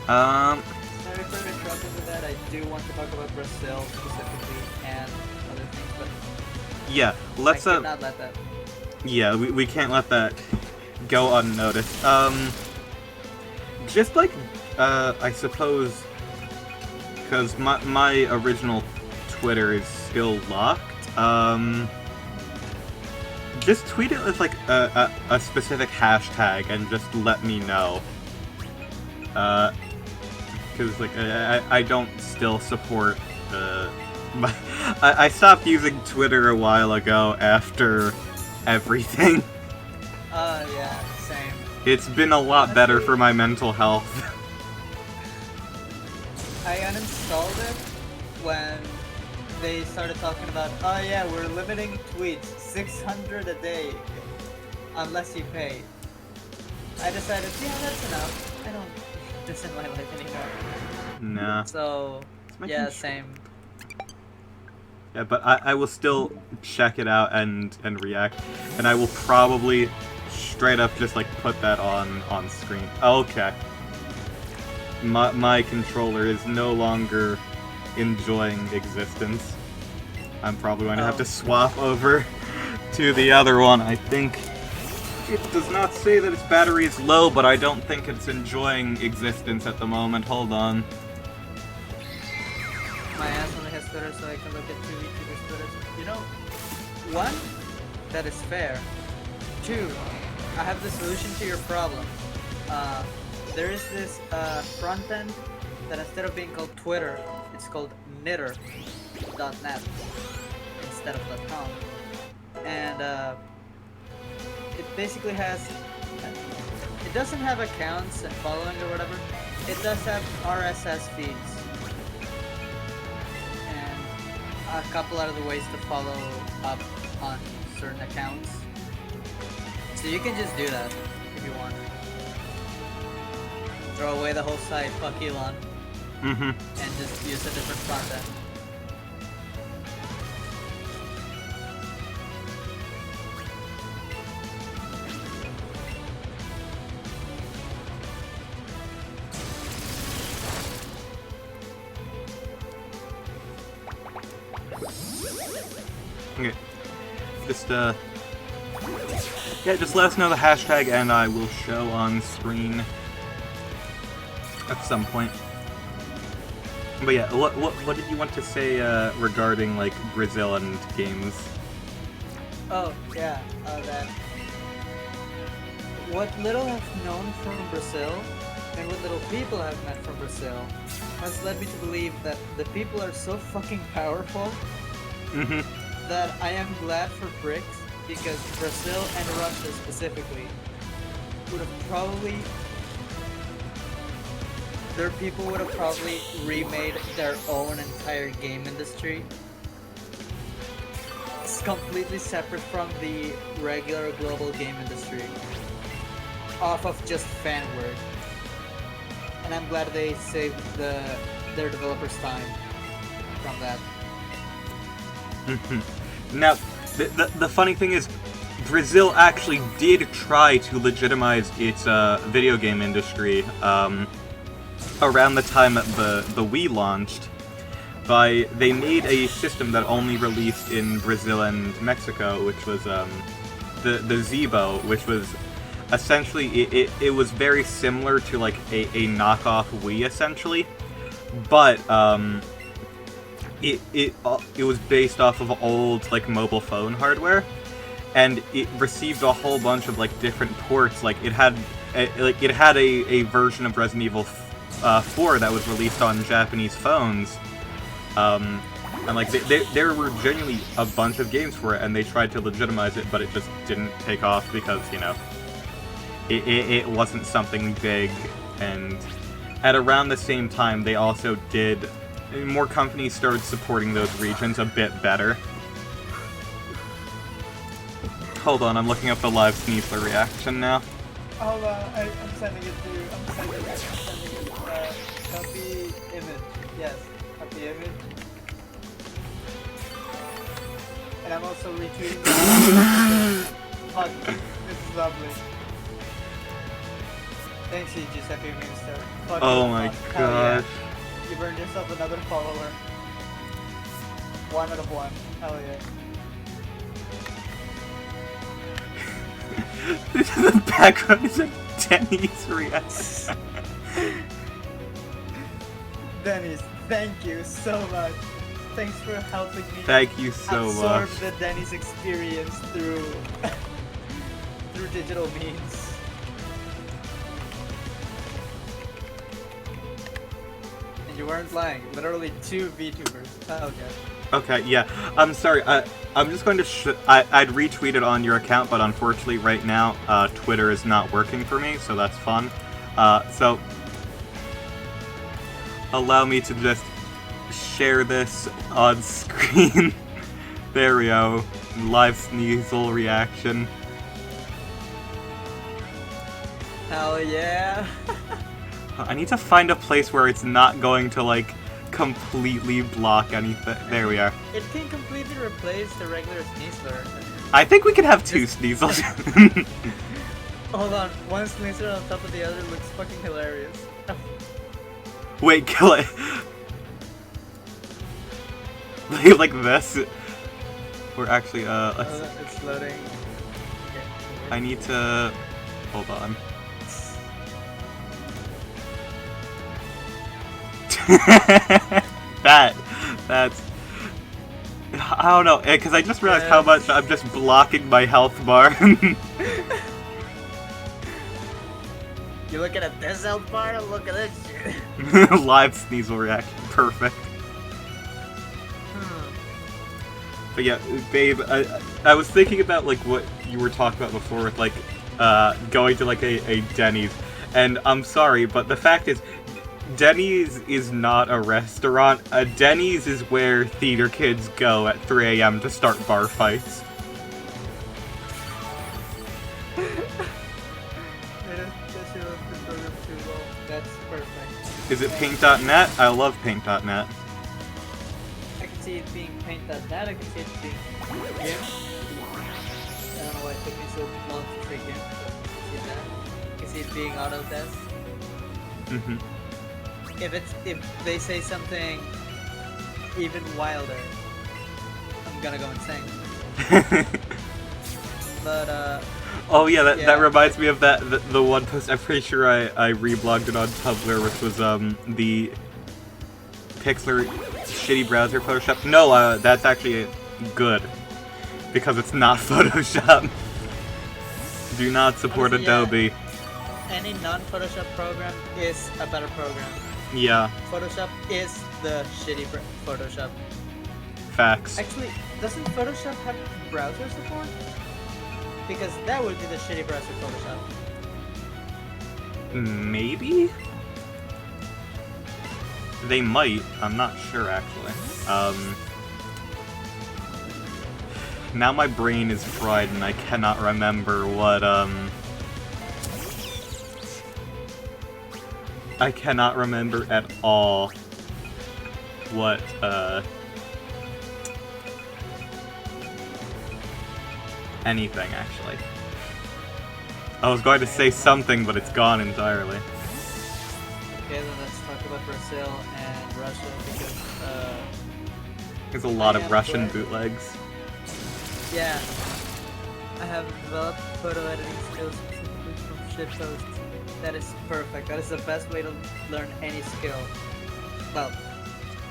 Sorry for interrupting with that. I do want to talk about Brazil specifically and other things, but yeah, let's I cannot let that. Yeah, we can't let that go unnoticed. Just like I suppose, because my original Twitter is still locked. Just tweet it with like a specific hashtag and just let me know. Because like I don't still support I stopped using Twitter a while ago after everything. Yeah, same. It's been a lot better for my mental health. I uninstalled it when they started talking about, oh yeah, we're limiting tweets, 600 a day, unless you pay. I decided, yeah, that's enough. I don't this in my life anymore. Nah. So, yeah, same. Yeah, but I will still check it out and react, and I will probably straight up just like put that on screen. Okay. My controller is no longer enjoying existence. I'm probably going to have to swap over to the other one. I think it does not say that its battery is low, but I don't think it's enjoying existence at the moment. Hold on. My ass only has Twitter, so I can look at 2 YouTubers' Twitters. You know, one, that is fair. Two, I have the solution to your problem. There is this front end that instead of being called Twitter, it's called knitter.net instead of .com. And it basically has, it doesn't have accounts and following or whatever. It does have RSS feeds. And a couple other ways to follow up on certain accounts. So you can just do that if you want. Throw away the whole site, fuck Elon. And just use a different front end. Okay. Just yeah, just let us know the hashtag and I will show on screen at some point. But yeah, what did you want to say regarding like Brazil and games? Oh yeah, that what little I've known from Brazil and what little people I've met from Brazil has led me to believe that the people are so fucking powerful that I am glad for BRICS, because Brazil and Russia specifically would have probably, their people would have probably remade their own entire game industry. It's completely separate from the regular global game industry, off of just fan word. and I'm glad they saved their developers' time from that. Now, the funny thing is, Brazil actually did try to legitimize its video game industry around the time that the Wii launched. They made a system that only released in Brazil and Mexico, which was the Zeebo, which was essentially it was very similar to like a knockoff Wii essentially, but it was based off of old like mobile phone hardware, and it received a whole bunch of like different ports. Like it had a version of Resident Evil 4 that was released on Japanese phones, and like there were genuinely a bunch of games for it, and they tried to legitimize it, but it just didn't take off because, you know, it wasn't something big. And at around the same time, they also did, more companies started supporting those regions a bit better. Hold on, I'm looking up the live Sneasler reaction now. Hold on, I'm sending it to you. I'm sending it. Copy image. Yes, copy image. And I'm also retweeting this. This is lovely. Thanks, you Giuseppe Minister. Oh my gosh. You burned yourself another follower. 1 out of 1. Hell yeah. This is the background is a Denny's reaction. Denny's, thank you so much. Thanks for helping me. Thank you so absorb much. the Denny's experience through through digital means. And you weren't lying. Literally 2 VTubers. Oh, okay. Okay, yeah. I'm sorry. I'm just going to. I'd retweet it on your account, but unfortunately, right now, Twitter is not working for me, so that's fun. So allow me to just share this on screen. There we go. Live Sneasel reaction. Hell yeah. I need to find a place where it's not going to, like, completely block anything. There we are. It can completely replace the regular Sneasler. I think we could have 2 Sneasels. Hold on, one Sneasler on top of the other looks fucking hilarious. Wait, kill it. Like this. We're actually, let's... it's loading. Okay. I need to... Hold on. That's... I don't know, because I just realized how much I'm just blocking my health bar. You looking at this health bar? Look at this shit. Live Sneasel reaction. Perfect. But yeah, babe, I was thinking about, like, what you were talking about before with, like, going to, like, a Denny's. And I'm sorry, but the fact is, Denny's is not a restaurant. A Denny's is where theater kids go at 3 a.m. to start bar fights. That's perfect. Is it paint.net? I love paint.net. I can see it being paint.net, I can see it being GIMP. I don't know why it took me so long to say GIMP, but I can see that. I can see it being Autodesk. Mm-hmm. If they say something even wilder, I'm gonna go insane. But oh yeah, that reminds me of the one post. I'm pretty sure I reblogged it on Tumblr, which was the Pixlr shitty browser Photoshop. No, that's actually good because it's not Photoshop. Do not support Adobe. Any non-Photoshop program is a better program. Yeah. Photoshop is the shitty Photoshop. Facts. Actually, doesn't Photoshop have browser support? Because that would be the shitty browser Photoshop. Maybe? They might. I'm not sure, actually. Now my brain is fried and I cannot remember what, I cannot remember at all what, anything, actually. I was going to say something, but it's gone entirely. Okay, then let's talk about Brazil and Russia, because, There's a lot I of am Russian glad- bootlegs. yeah, I have developed photo editing skills specifically from shitposts. That is perfect. That is the best way to learn any skill. Well,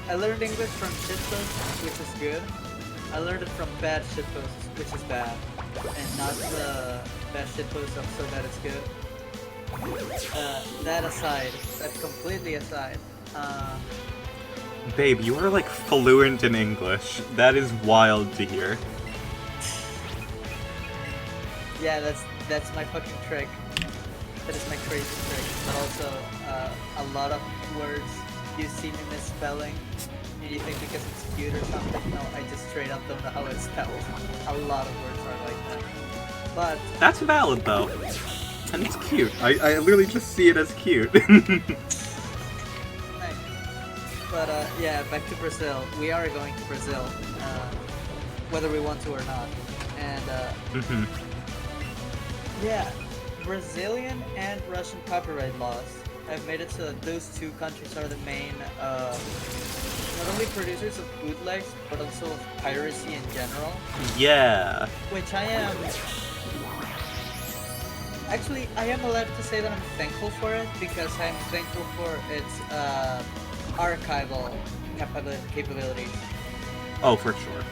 I learned English from shitposts, which is good. I learned it from bad shitposts, which is bad. And not the bad shitposts of so bad it's good. That aside, that completely aside, Babe, you are like fluent in English. That is wild to hear. yeah, that's my fucking trick. That is my crazy trick. But also, a lot of words you see me misspelling, and you think because it's cute or something. No, I just straight up don't know how it's spelled. A lot of words are like that. But That's valid, though. And it's cute. I literally just see it as cute. nice. But yeah, back to Brazil. We are going to Brazil, whether we want to or not. And Mhm. yeah, Brazilian and Russian copyright laws have made it so that those two countries are the main, not only producers of bootlegs, but also of piracy in general. Yeah. Which I am... Actually, I am allowed to say that I'm thankful for it, because I'm thankful for its archival capabilities. Oh, for sure.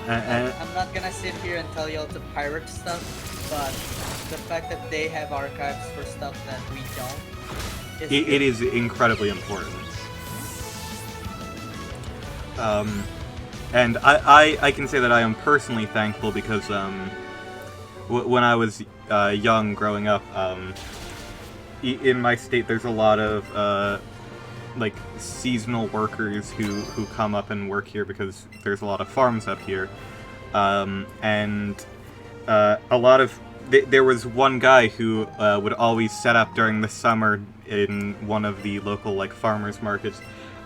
And I'm not gonna sit here and tell y'all to pirate stuff, but the fact that they have archives for stuff that we don't is it is incredibly important. And I can say that I am personally thankful because when I was young, growing up, in my state, there's a lot of like seasonal workers who come up and work here because there's a lot of farms up here, and a lot of there was one guy who would always set up during the summer in one of the local like farmers markets,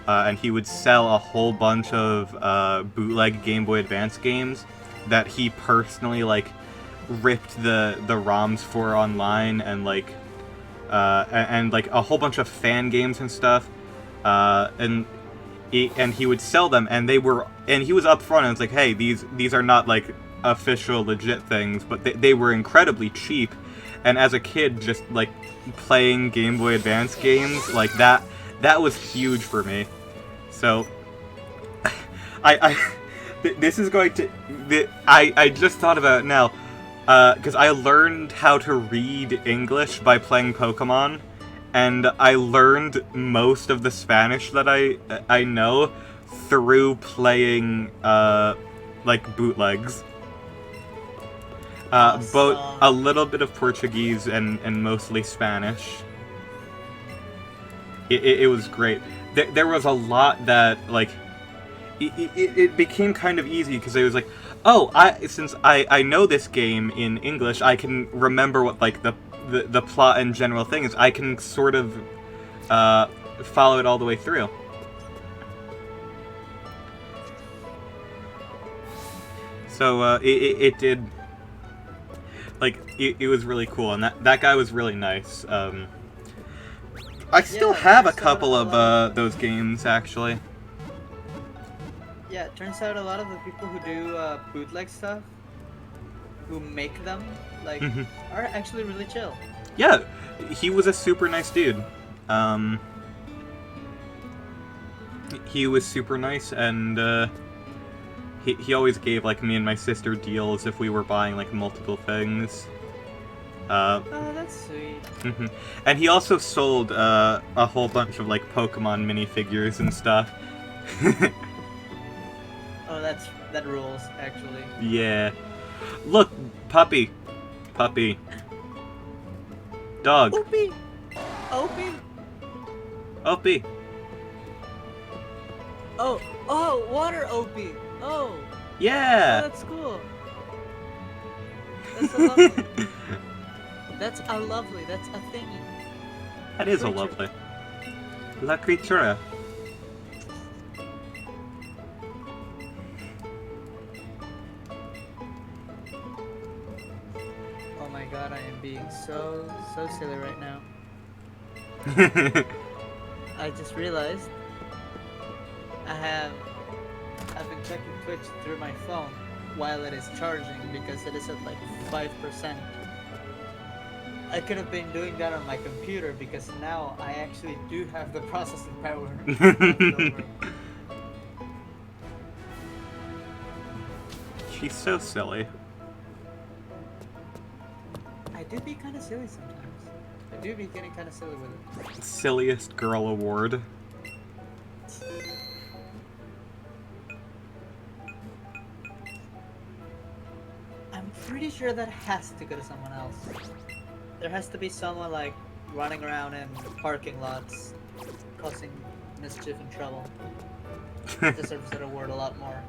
and he would sell a whole bunch of bootleg Game Boy Advance games that he personally like ripped the ROMs for online, and like like a whole bunch of fan games and stuff, and he would sell them, and he was upfront and it's like, hey, these are not like official legit things, but they were incredibly cheap. And as a kid, just like playing Game Boy Advance games like that was huge for me. So this is going to I just thought about it now, because I learned how to read English by playing Pokemon, and I learned most of the Spanish that I know through playing like bootlegs. Both a little bit of Portuguese and mostly Spanish. It was great. There was a lot that like it became kind of easy because it was like, oh, since I know this game in English, I can remember what like the plot and general thing is. I can sort of follow it all the way through. So it did, like, it was really cool, and that guy was really nice. I still have a couple of those games, actually. Yeah, it turns out a lot of the people who do bootleg stuff, who make them, like, are actually really chill. Yeah, he was a super nice dude. He was super nice, and he always gave like me and my sister deals if we were buying like multiple things. Oh, that's sweet. And he also sold a whole bunch of like Pokemon minifigures and stuff. Oh, that rules, actually. Yeah. Look, puppy. Dog. Opie! Opie! Opie. Oh, water Opie! Oh! Yeah! Oh, that's cool. That's a lovely. That's a thingy. That is a lovely. La creatura. Oh my god, I am being so silly right now. I just realized I've been checking Twitch through my phone while it is charging because it is at like 5%. I could have been doing that on my computer because now I actually do have the processing power left over. She's so silly. I do be kind of silly sometimes. I do be getting kind of silly with it. Silliest girl award. I'm pretty sure that has to go to someone else. There has to be someone like running around in parking lots, causing mischief and trouble. Deserves that award a lot more.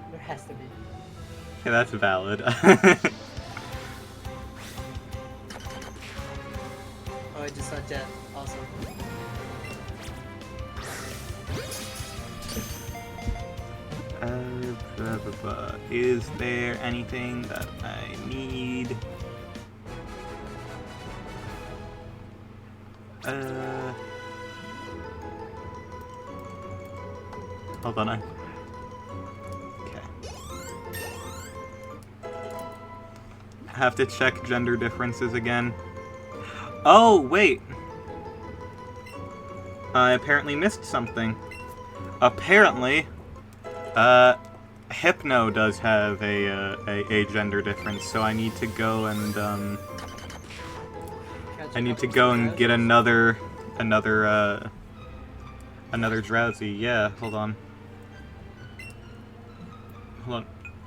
There has to be. Yeah, that's valid. Oh, I just saw Jet. Awesome. Is there anything that I need? Hold on. Okay. Have to check gender differences again. Oh, wait. I apparently missed something. Apparently, Hypno does have a gender difference, so I need to go and get another drowsy. Yeah, hold on,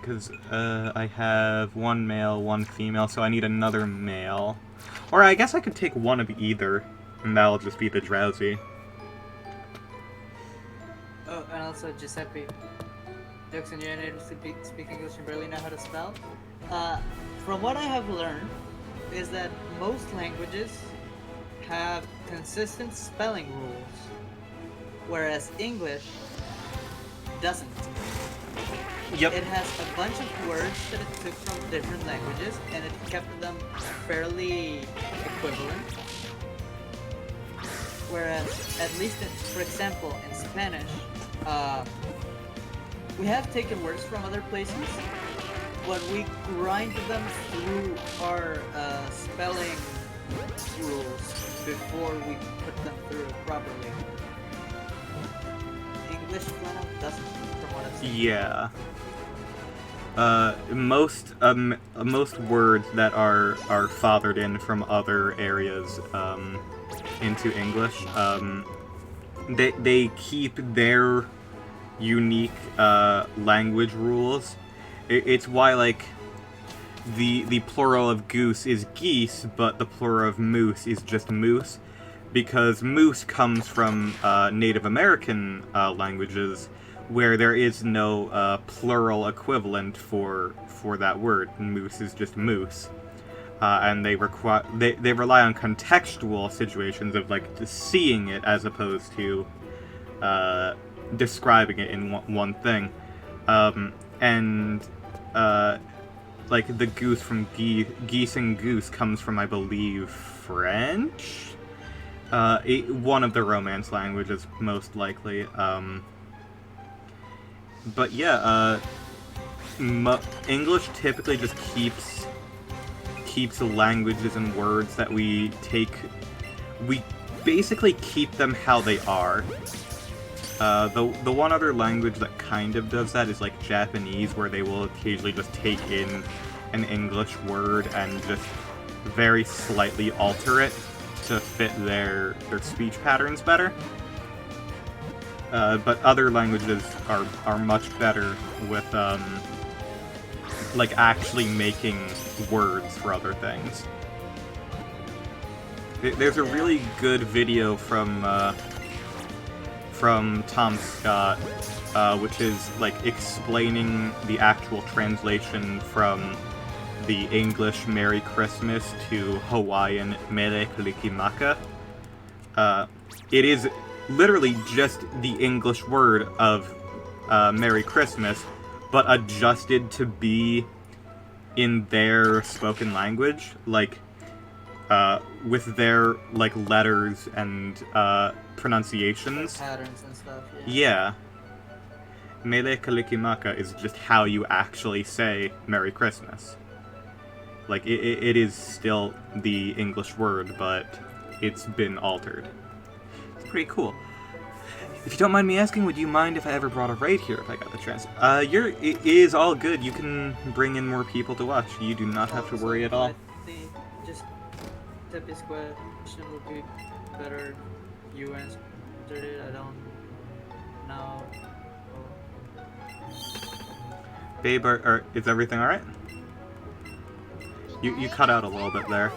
because I have one male, one female, so I need another male. Or I guess I could take one of either, and that'll just be the drowsy. Oh, and also Giuseppe. Jokes on you, I need to speak English and barely know how to spell. From what I have learned, is that most languages have consistent spelling rules, whereas English doesn't. Yep. It has a bunch of words that it took from different languages, and it kept them fairly equivalent. Whereas, at least, for example, in Spanish, we have taken words from other places, but we grind them through our spelling rules before we put them through properly. English flat out doesn't, from what I've seen. Yeah. Most words that are fathered in from other areas into English, they keep their unique language rules. It's why, like, the plural of goose is geese, but the plural of moose is just moose, because moose comes from Native American languages, where there is no plural equivalent for that word. Moose is just moose. And they rely on contextual situations of, like, just seeing it as opposed to describing it in one thing. Like, the goose from geese and goose comes from, I believe, French? One of the Romance languages, most likely. But yeah, English typically just keeps languages and words that we basically keep them how they are. The one other language that kind of does that is, like, Japanese, where they will occasionally just take in an English word and just very slightly alter it to fit their speech patterns better. But other languages are much better with like, actually making words for other things. There's a really good video from Tom Scott, which is, like, explaining the actual translation from the English Merry Christmas to Hawaiian Mere Kalikimaka. it is literally just the English word of Merry Christmas, but adjusted to be in their spoken language, like with their like letters and pronunciations. Patterns and stuff. Yeah. Mele Kalikimaka is just how you actually say Merry Christmas. Like, it is still the English word, but it's been altered. It's pretty cool. If you don't mind me asking, would you mind if I ever brought a raid here if I got the chance? It is all good. You can bring in more people to watch. You do not have to worry at all. Just this question would be better if you answered it. I don't know. Babe, is everything alright? You cut out a little bit there.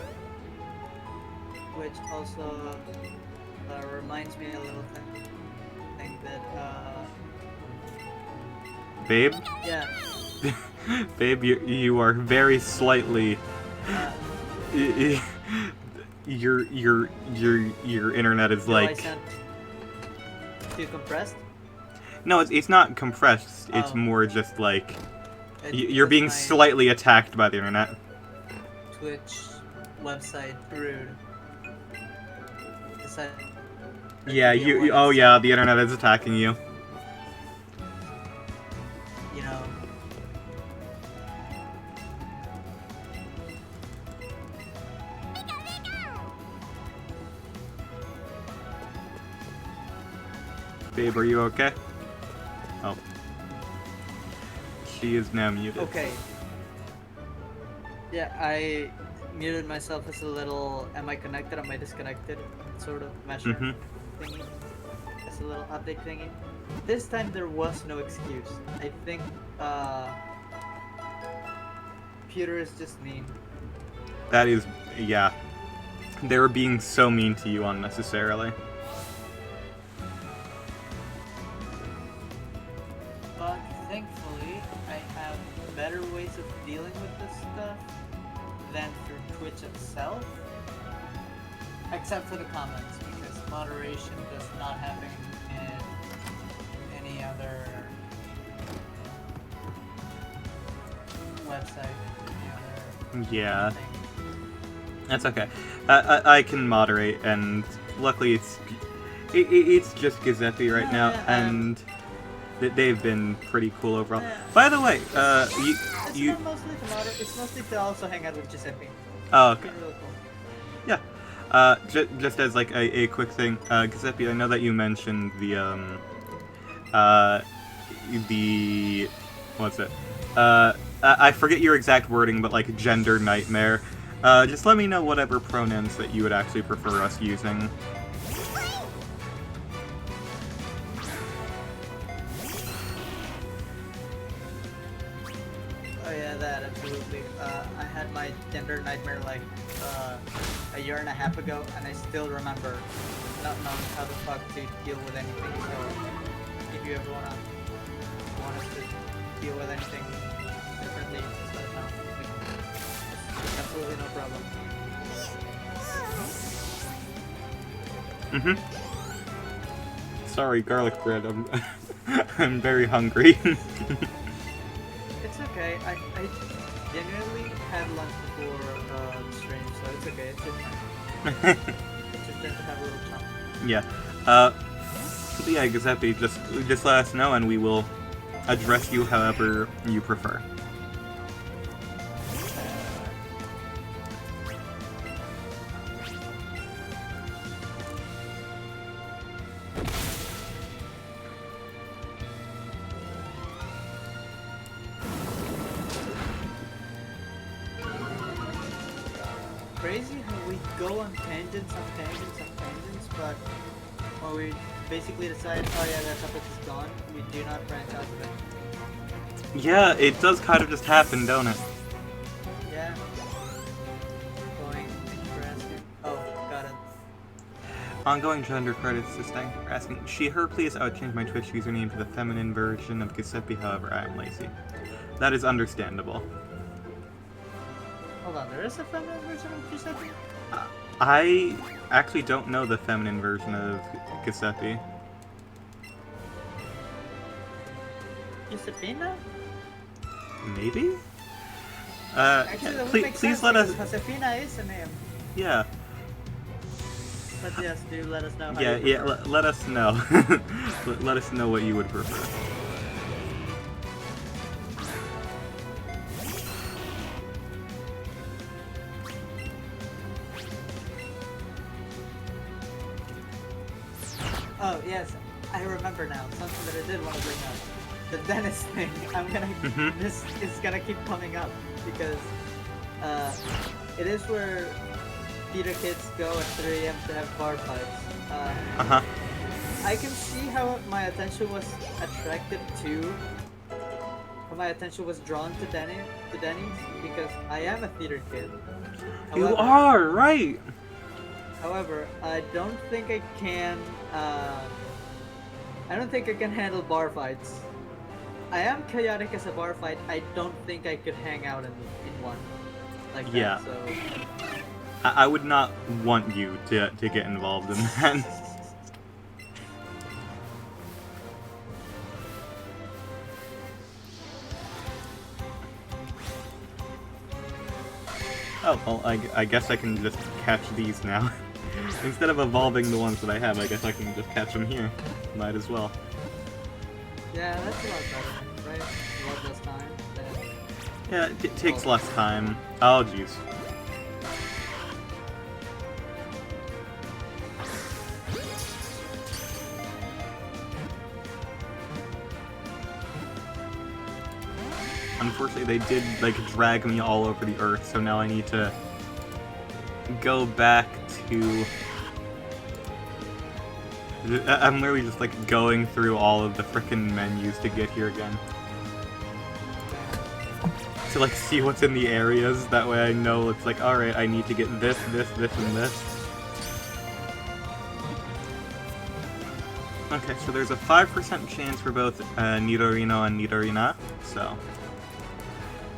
Which also reminds me a little thing that Babe? yeah. Babe, you are very slightly your internet is like... Do I sound too compressed? No, it's not compressed. It's more just like you're being slightly attacked by the internet. Twitch website rude. Yeah, oh yeah, the internet is attacking you. You know. Babe, are you okay? Oh. She is now muted. Okay. Yeah, I muted myself as a little am I connected, am I disconnected sort of measure thingy. As a little update thingy. This time there was no excuse. I think Peter is just mean. That is, yeah. They were being so mean to you unnecessarily. But thankfully, I have better ways of dealing with this stuff than through Twitch itself. Except for the comments, because moderation does not happen in any other website, any other Yeah. thing. That's okay. I can moderate, and luckily it's just Giuseppe right now, and they've been pretty cool overall. By the way, It's you not mostly to moderate, it's mostly to also hang out with Giuseppe. oh, okay. It's really cool. Yeah. Just as like a quick thing, Giuseppe, I know that you mentioned the what's it? I forget your exact wording, but like gender nightmare. Just let me know whatever pronouns that you would actually prefer us using. Oh yeah, that absolutely. I had my gender nightmare like a year and a half ago, and I still remember not knowing how the fuck to deal with anything. So if you ever want us to deal with anything differently, just let us know. Like, absolutely no problem. Sorry, garlic bread. I'm very hungry. It's okay. I genuinely had lunch before the stream, so it's okay. It's just it's just good to have a little chunk. Yeah. But yeah, Giuseppe, just let us know, and we will address you however you prefer. Crazy how we go on tangents, but when we basically decide, oh yeah, that topic is gone, we do not branch out of it. Yeah, it does kind of just happen, don't it? Yeah. Going interesting. Oh, got it. Ongoing gender credits, just thank you for asking. She, her, please, I would change my Twitch username to the feminine version of Giuseppe, however, I am lazy. That is understandable. Hold on, there is a feminine version of Giuseppe? I actually don't know the feminine version of Giuseppe. Josefina? Maybe? Actually, that would make please sense let us... because Josefina is a name. Yeah. But yes, do let us know how Yeah, you yeah, prefer. let us know. Let us know what you would prefer. Oh, yes, I remember now. Something that I did want to bring up. The dentist thing. This is gonna keep coming up because it is where theater kids go at 3 a.m. to have bar fights. Uh-huh. I can see how my attention was attracted to, how my attention was drawn to Denny's because I am a theater kid. You are, right! However, I don't think I can. I don't think I can handle bar fights. I am chaotic as a bar fight. I don't think I could hang out in one like that. Yeah. So I would not want you to get involved in that. Oh, well, I guess I can just catch these now. Instead of evolving the ones that I have, I guess I can just catch them here. Might as well. yeah, that's a lot better, right? A lot less time. Yeah, it takes less time. Oh, jeez. Unfortunately, they did, like, drag me all over the earth, so now I need to go back to... I'm literally just, like, going through all of the frickin' menus to get here again. To, like, see what's in the areas, that way I know it's like, alright, I need to get this, this, this, and this. Okay, so there's a 5% chance for both Nidorino and Nidorina, so...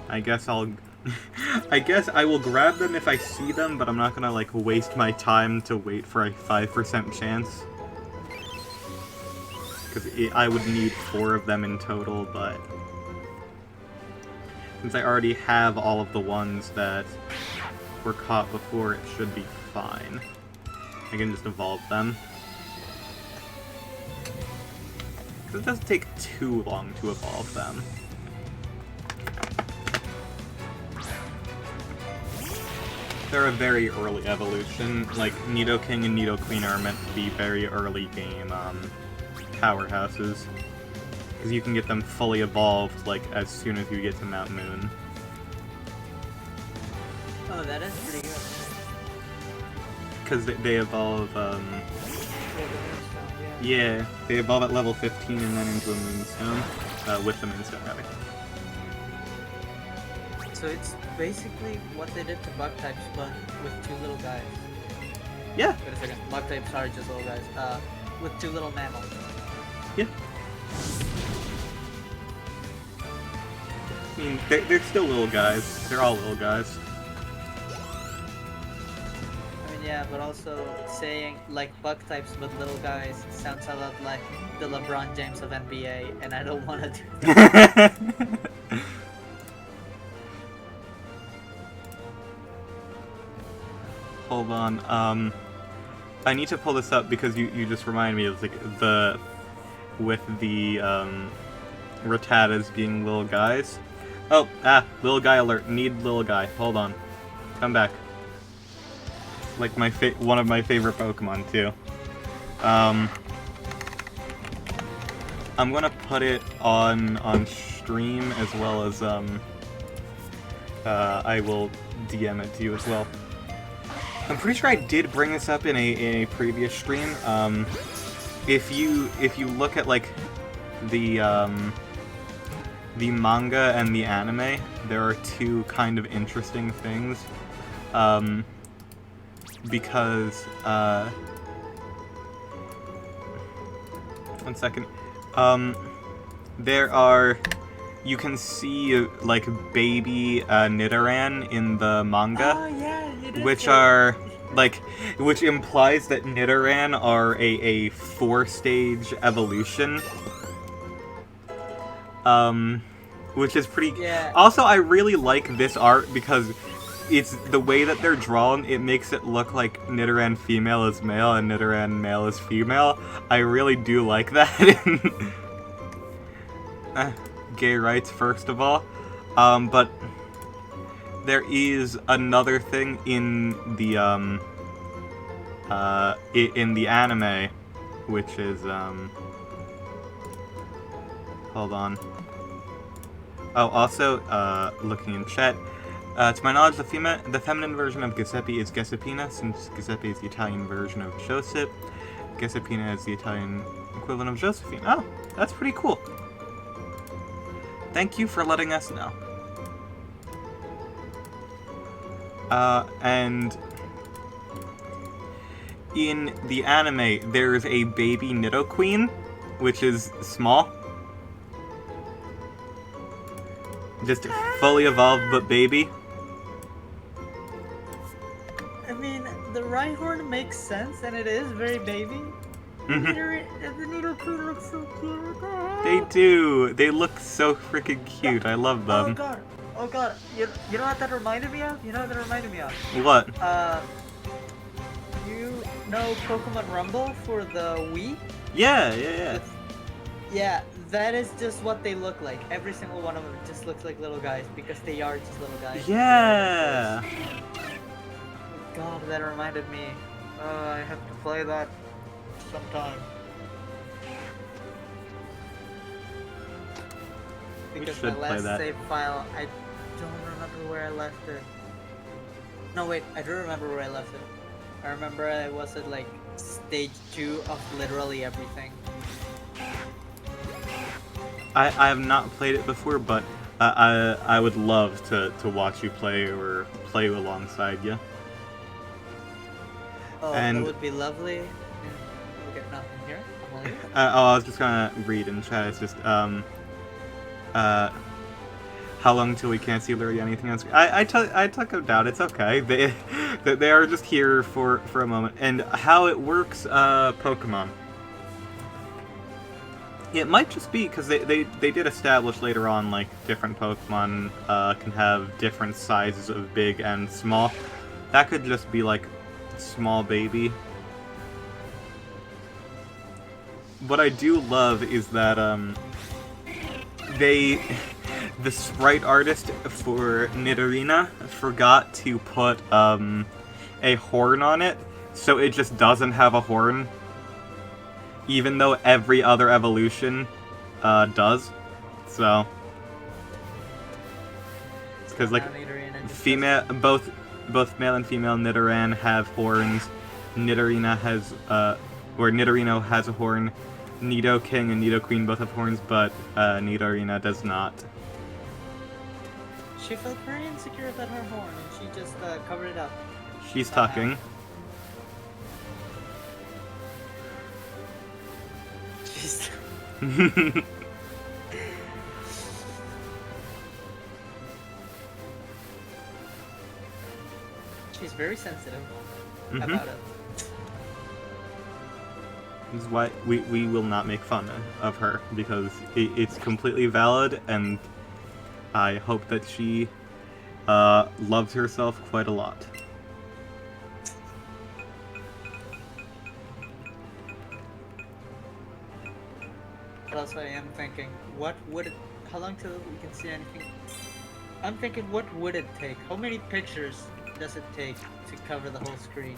I guess I guess I will grab them if I see them, but I'm not gonna, like, waste my time to wait for a 5% chance. Because I would need 4 of them in total, but... Since I already have all of the ones that were caught before, it should be fine. I can just evolve them. Because it doesn't take too long to evolve them. They're a very early evolution. Like, Nidoking and Nidoqueen are meant to be very early game powerhouses. Because you can get them fully evolved, like, as soon as you get to Mount Moon. Oh, that is pretty good. Because they evolve, yeah, they evolve at level 15 and then into a Moonstone. With the Moonstone, rather. So it's basically what they did to bug types, but with 2 little guys. Yeah. Wait a second. Bug types are just little guys. With 2 little mammals. Yeah. I mean, they're still little guys. They're all little guys. I mean, yeah, but also saying like bug types but little guys sounds a lot like the LeBron James of NBA, and I don't want to do that. Hold on, I need to pull this up because you just remind me of, like, with the, Rattatas being little guys. Oh, little guy alert. Need little guy. Hold on. Come back. Like, one of my favorite Pokemon, too. I'm gonna put it on stream as well as, I will DM it to you as well. I'm pretty sure I did bring this up in a previous stream. If you look at, like, the manga and the anime, there are 2 kind of interesting things. Because one second. You can see, like, baby Nidoran in the manga. Oh yeah, you did Which say- are like, which implies that Nidoran are a 4-stage evolution. Which is pretty... Yeah. Also, I really like this art because it's the way that they're drawn, it makes it look like Nidoran female is male and Nidoran male is female. I really do like that. Gay rights, first of all. But there is another thing in the anime, which is hold on. Oh, also, looking in chat, to my knowledge, the feminine version of Giuseppe is Giuseppina, since Giuseppe is the Italian version of Joseph. Giuseppina is the Italian equivalent of Josephine. Oh, that's pretty cool. Thank you for letting us know. And in the anime, there's a baby Nidoqueen, which is small. Just fully evolved, but baby. I mean, the Rhyhorn makes sense, and it is very baby. The Nidoqueen looks so cute. They do. They look so freaking cute. I love them. Oh god. You know what that reminded me of? What? You know Pokemon Rumble for the Wii? Yeah. Yeah, that is just what they look like. Every single one of them just looks like little guys because they are just little guys. Yeah. God, that reminded me. I have to play that sometime. Because my last save file, I don't remember where I left it. No, wait, I do remember where I left it. I remember I was at like stage 2 of literally everything. I have not played it before, but I would love to watch you play or play alongside you. Oh, and that would be lovely. Okay, nothing here. I was just gonna read in chat. It's just how long till we can't see literally anything else? I took them down. It's okay. They are just here for a moment. And how it works, Pokemon. It might just be because they did establish later on, like, different Pokemon can have different sizes of big and small. That could just be like small baby. What I do love is that the sprite artist for Nidorina forgot to put a horn on it, so it just doesn't have a horn. Even though every other evolution does. So it's because like both male and female Nidoran have horns. Nidorina has Nidorino has a horn. Nidoking and Nidoqueen both have horns, but Nidorina does not. She felt very insecure about her horn, and she just covered it up. She's talking. She's very sensitive about it. This is why we will not make fun of her, because it's completely valid, and I hope that she loves herself quite a lot. But also I am thinking, how long till we can see anything? I'm thinking, what would it take? How many pictures does it take to cover the whole screen?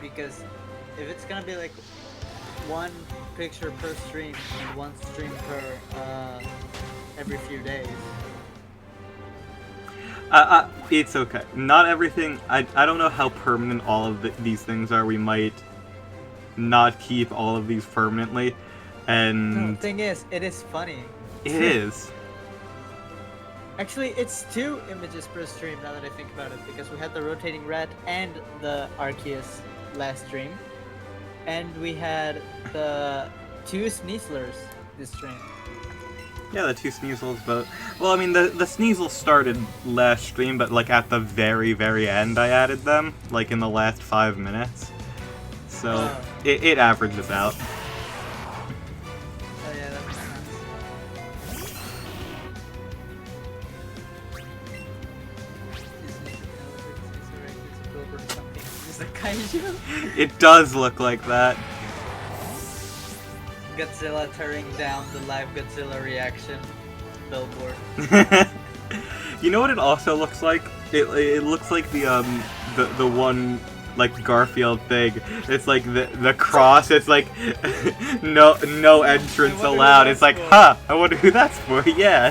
Because if it's gonna be like 1 picture per stream and 1 stream per every few days. It's okay. Not everything. I don't know how permanent all of these things are. We might not keep all of these permanently. And no, the thing is, it is funny. It is. Actually, it's 2 images per stream now that I think about it, because we had the rotating rat and the Arceus last stream, and we had the 2 Sneaslers this stream. Yeah, the two Sneasels, but... Well, I mean, the Sneasels started last stream, but, like, at the very, very end I added them. Like, in the last 5 minutes. So, it averages out. Oh yeah, that makes sense. Is a kaiju? It does look like that. Godzilla tearing down the live Godzilla reaction billboard. You know what it also looks like? It looks like the one like Garfield thing. It's like the cross. It's like no entrance allowed. It's like, huh? I wonder who that's for. Yeah.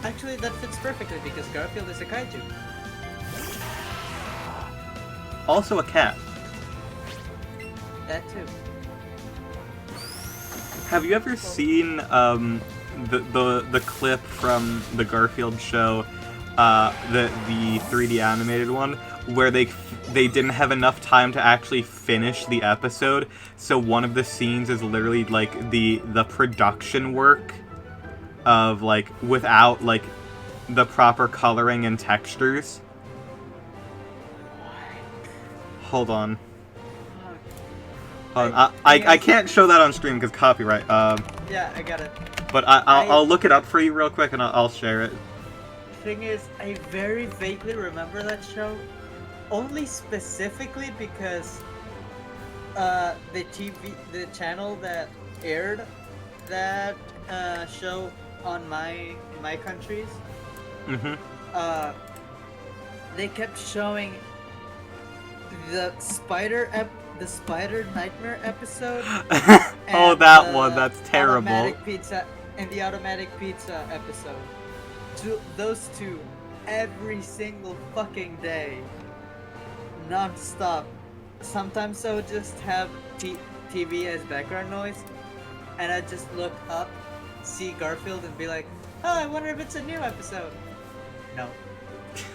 Actually, that fits perfectly because Garfield is a kaiju. Also a cat. That too. Have you ever seen the clip from the Garfield show, the 3D animated one, where they didn't have enough time to actually finish the episode, so one of the scenes is literally like the production work of like without like the proper coloring and textures? Hold on. I can't show that on stream because copyright. Yeah, I got it. But I'll look it up for you real quick and I'll share it. Thing is, I very vaguely remember that show, only specifically because the channel that aired that show on my countries, they kept showing the Spider Nightmare episode. Oh, that one. That's terrible. The automatic pizza episode. Those two, every single fucking day, non-stop. Sometimes I would just have TV as background noise, and I'd just look up, see Garfield, and be like, "Oh, I wonder if it's a new episode." No.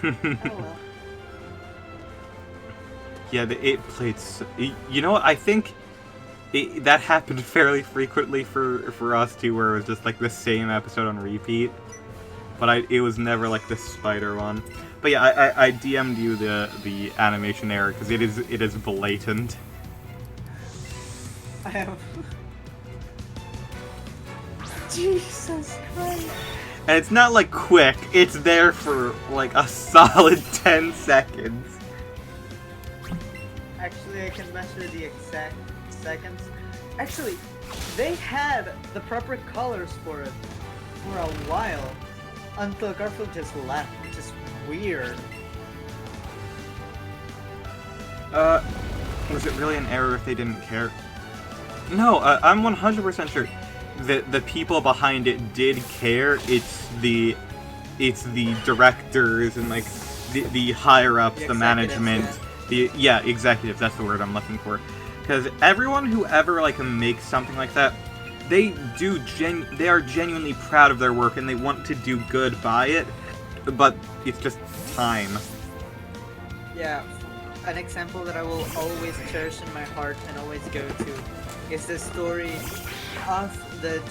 Oh well. Yeah, it played. You know what? I think that happened fairly frequently for us too, where it was just like the same episode on repeat. But it was never like the spider one. But yeah, I DM'd you the animation error because it is blatant. I have. Jesus Christ. And it's not like quick. It's there for like a solid 10 seconds. Actually, I can measure the exact seconds. Actually, they had the proper colors for it for a while until Garfield just left, which is weird. Was it really an error if they didn't care? No, I'm 100% sure that the people behind it did care. It's the directors and like the higher ups, the management. Yeah. Executives, that's the word I'm looking for. Because everyone who ever like makes something like that, they are genuinely proud of their work and they want to do good by it, but it's just time. Yeah, an example that I will always cherish in my heart and always go to is the story of the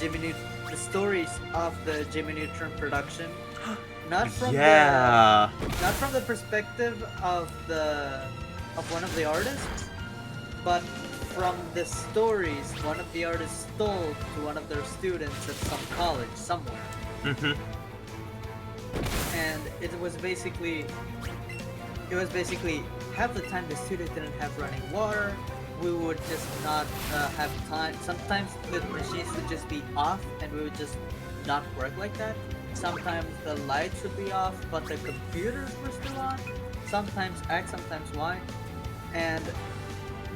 stories of the Jimmy Neutron production. Not from the perspective of one of the artists, but from the stories one of the artists told to one of their students at some college somewhere. And it was basically half the time the student didn't have running water. We would just not have time. Sometimes the machines would just be off and we would just not work like that. Sometimes the lights would be off, but the computers were still on. Sometimes X, sometimes Y. And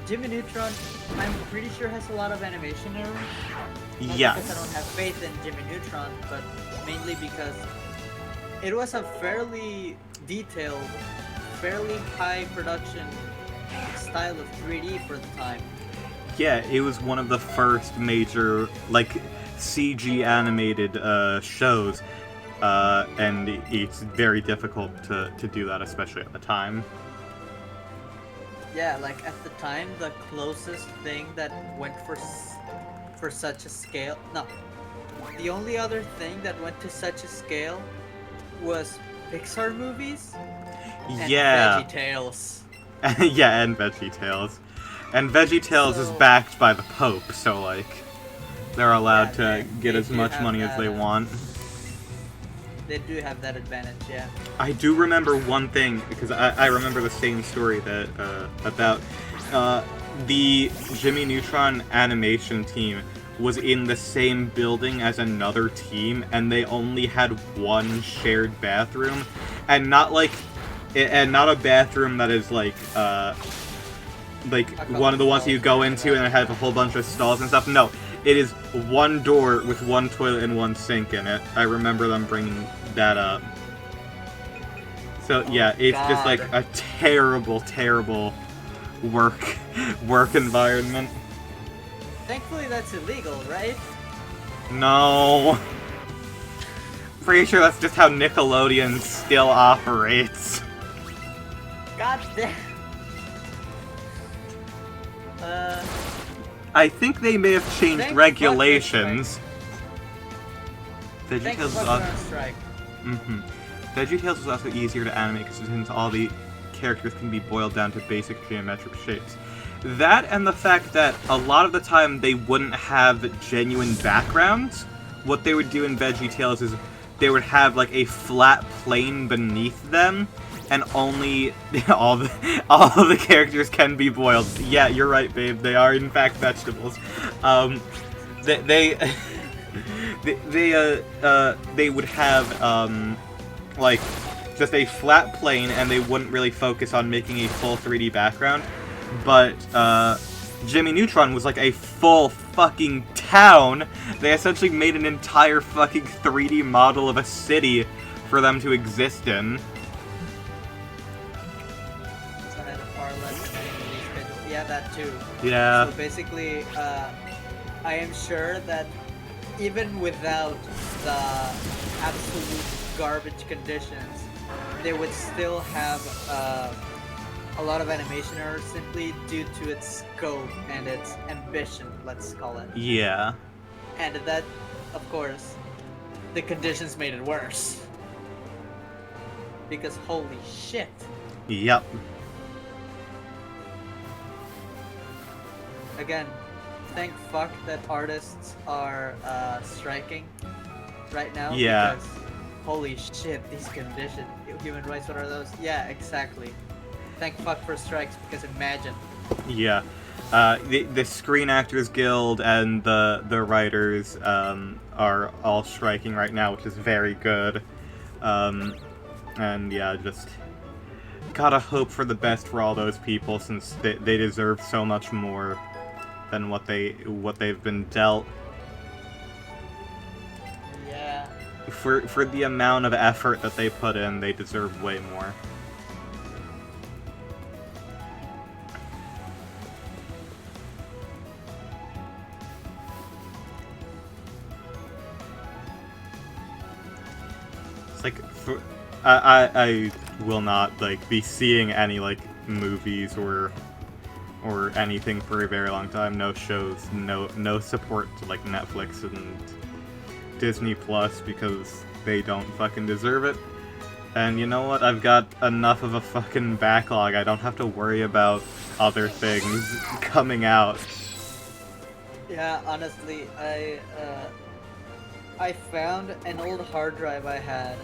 Jimmy Neutron, I'm pretty sure has a lot of animation errors. Not Yes. because I don't have faith in Jimmy Neutron, but mainly because it was a fairly detailed, fairly high production style of 3D for the time. Yeah, it was one of the first major like CG animated shows. And it's very difficult to do that, especially at the time. Yeah, like at the time, the closest thing that went for such a scale. No, the only other thing that went to such a scale was Pixar movies and Yeah. VeggieTales. Yeah, and VeggieTales. And VeggieTales is So backed by the Pope, so, like, they're allowed yeah, to get they as do much have money as that. they want. They do have that advantage, yeah. I do remember one thing, because I remember the same story that, about, the Jimmy Neutron animation team was in the same building as another team, and they only had one shared bathroom, and not a bathroom that is like one of the ones you go into and it has a whole bunch of stalls and stuff. No, it is one door with one toilet and one sink in it. I remember them bringing that up. So yeah, it's just like a terrible, terrible work environment. Thankfully, that's illegal, right? No. Pretty sure that's just how Nickelodeon still operates. God damn. I think they may have changed Thank regulations. Thanks VeggieTales was fuck also on strike. VeggieTales was also easier to animate because since all the characters can be boiled down to basic geometric shapes. That and the fact that a lot of the time they wouldn't have genuine backgrounds. What they would do in VeggieTales is they would have like a flat plane beneath them, and only all the characters can be boiled. Yeah, you're right, babe. They are in fact vegetables. They would have like just a flat plane, and they wouldn't really focus on making a full 3D background. But Jimmy Neutron was like a full fucking town. They essentially made an entire fucking 3D model of a city for them to exist in. So I had a far less release schedule. Yeah, that too. Yeah. So basically, I am sure that even without the absolute garbage conditions, they would still have a lot of animation errors simply due to its scope and its ambition, let's call it. Yeah. And that, of course, the conditions made it worse. Because holy shit. Yep. Again, thank fuck that artists are striking right now. Yeah. Because holy shit, these conditions. Human rights, what are those? Yeah, exactly. Thank fuck for strikes, because imagine. Yeah. The Screen Actors Guild and the writers are all striking right now, which is very good. And yeah, just gotta hope for the best for all those people, since they deserve so much more than what they've been dealt. Yeah. For the amount of effort that they put in, they deserve way more. It's like, I will not like be seeing any like movies or anything for a very long time. No shows, no support to like Netflix and Disney Plus, because they don't fucking deserve it. And you know what? I've got enough of a fucking backlog. I don't have to worry about other things coming out. Yeah, honestly, I found an old hard drive I had,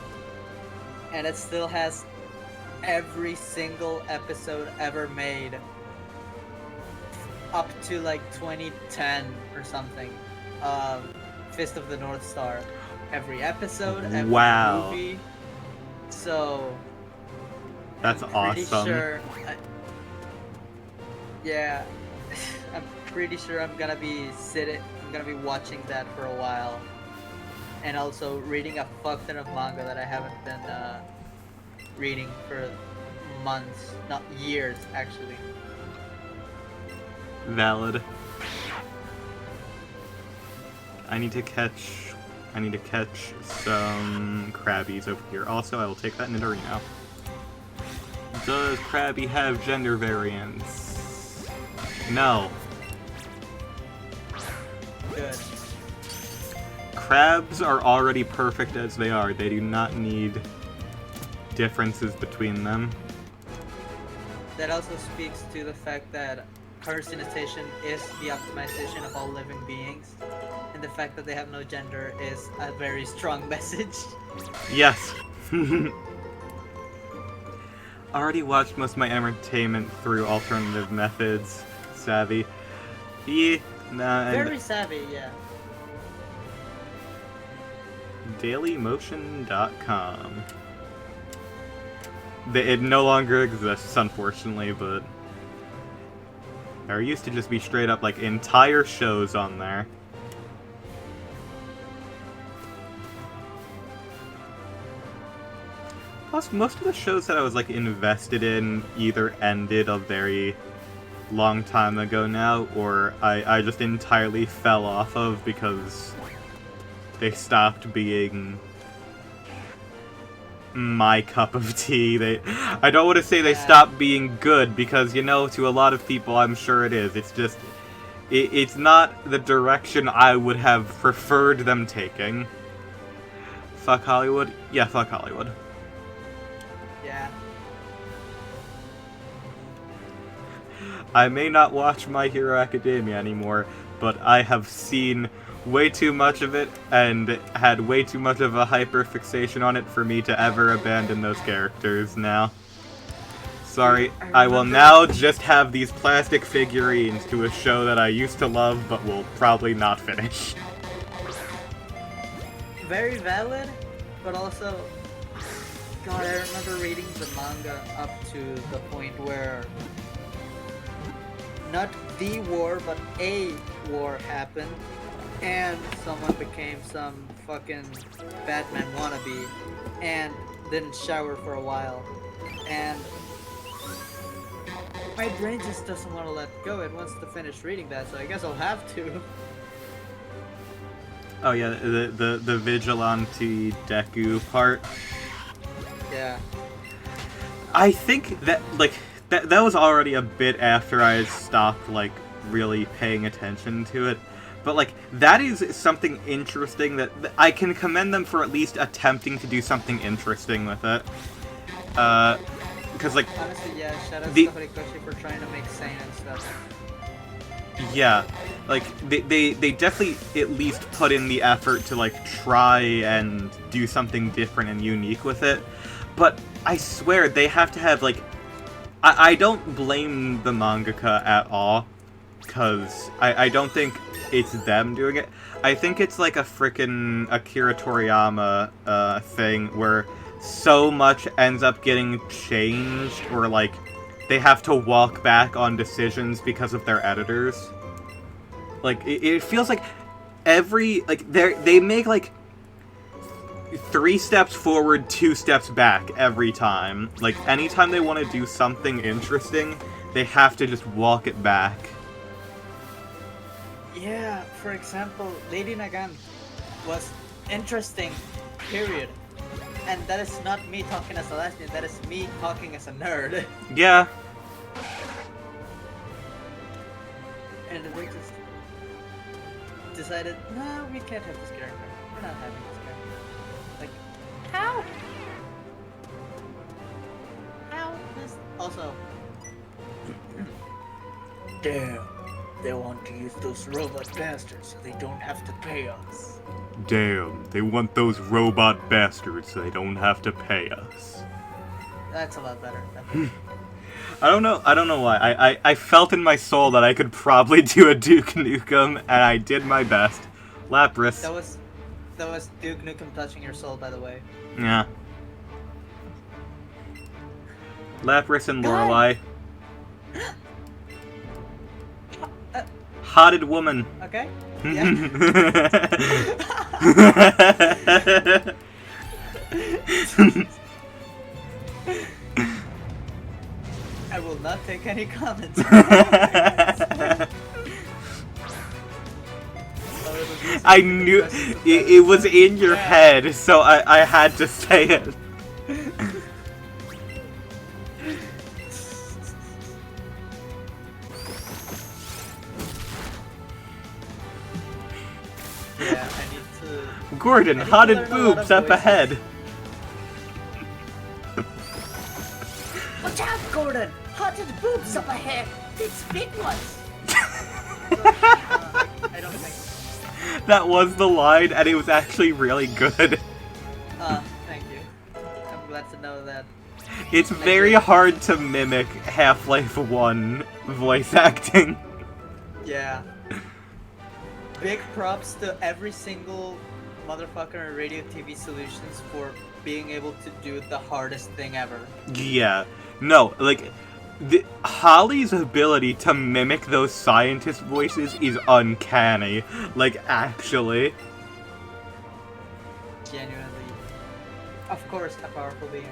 and it still has every single episode ever made up to like 2010 or something. Fist of the North Star. Every episode, every Wow. movie. So That's I'm pretty awesome. sure yeah, I'm pretty sure I'm gonna be watching that for a while, and also reading a fuck ton of manga that I haven't been reading for months, not years, actually. Valid. I need to catch some crabbies over here. Also, I will take that Nidori now. Does Krabby have gender variance? No. Good. Crabs are already perfect as they are. They do not need differences between them. That also speaks to the fact that carcinization is the optimization of all living beings, and the fact that they have no gender is a very strong message. Yes. Already watched most of my entertainment through alternative methods. Savvy. Yeah, nah, Very savvy, yeah. DailyMotion.com. It no longer exists, unfortunately, but there used to just be straight up, like, entire shows on there. Plus, most of the shows that I was, like, invested in either ended a very long time ago now, or I just entirely fell off of because they stopped being my cup of tea. I don't want to say they stopped being good, because, you know, to a lot of people, I'm sure it is. It's just, it's not the direction I would have preferred them taking. Fuck Hollywood? Yeah, fuck Hollywood. Yeah. I may not watch My Hero Academia anymore, but I have seen way too much of it and had way too much of a hyper-fixation on it for me to ever abandon those characters now. Sorry, I will now just have these plastic figurines to a show that I used to love but will probably not finish. Very valid, but also, God, I remember reading the manga up to the point where not the war, but a war happened, and someone became some fucking Batman wannabe and didn't shower for a while, and my brain just doesn't want to let go. It wants to finish reading that, so I guess I'll have to. Oh yeah, the Vigilante Deku part. Yeah. I think that, like, that was already a bit after I had stopped, like, really paying attention to it. But, like, that is something interesting that I can commend them for at least attempting to do something interesting with it. Because, like... Honestly, yeah, shout out to Horikoshi for trying to make seinen stuff. Yeah, like, they definitely at least put in the effort to, like, try and do something different and unique with it. But I swear, they have to have, like... I don't blame the mangaka at all, because I don't think it's them doing it. I think it's like a frickin' Akira Toriyama thing where so much ends up getting changed, or like they have to walk back on decisions because of their editors. Like it feels like they make like 3 steps forward, 2 steps back every time. Like anytime they want to do something interesting, they have to just walk it back. Yeah, for example, Lady Nagan was interesting, period. And that is not me talking as a lesbian, that is me talking as a nerd. Yeah. And they just decided, no, we can't have this character. We're not having this character. Like, how? How? This... Also, damn. They want to use those robot bastards so they don't have to pay us. Damn, they want those robot bastards so they don't have to pay us. That's a lot better. I don't know why. I felt in my soul that I could probably do a Duke Nukem, and I did my best. Lapras. That was Duke Nukem touching your soul, by the way. Yeah. Lapras and Lorelei. Hotted woman. Okay. Yeah. I will not take any comments. I knew it was in your head, so I had to say it. Yeah, I need to... Gordon, I need to hotted learn a lot boobs of up voices. ahead. Watch out, Gordon! Hunted boobs up ahead! It's big ones! I don't think... That was the line, and it was actually really good. Thank you. I'm glad to know that. It's very hard to mimic Half-Life 1 voice acting. Yeah. Big props to every single motherfucker in Radio TV Solutions for being able to do the hardest thing ever. Yeah. No, like, Holly's ability to mimic those scientist voices is uncanny. Like, actually. Genuinely. Of course, a powerful being.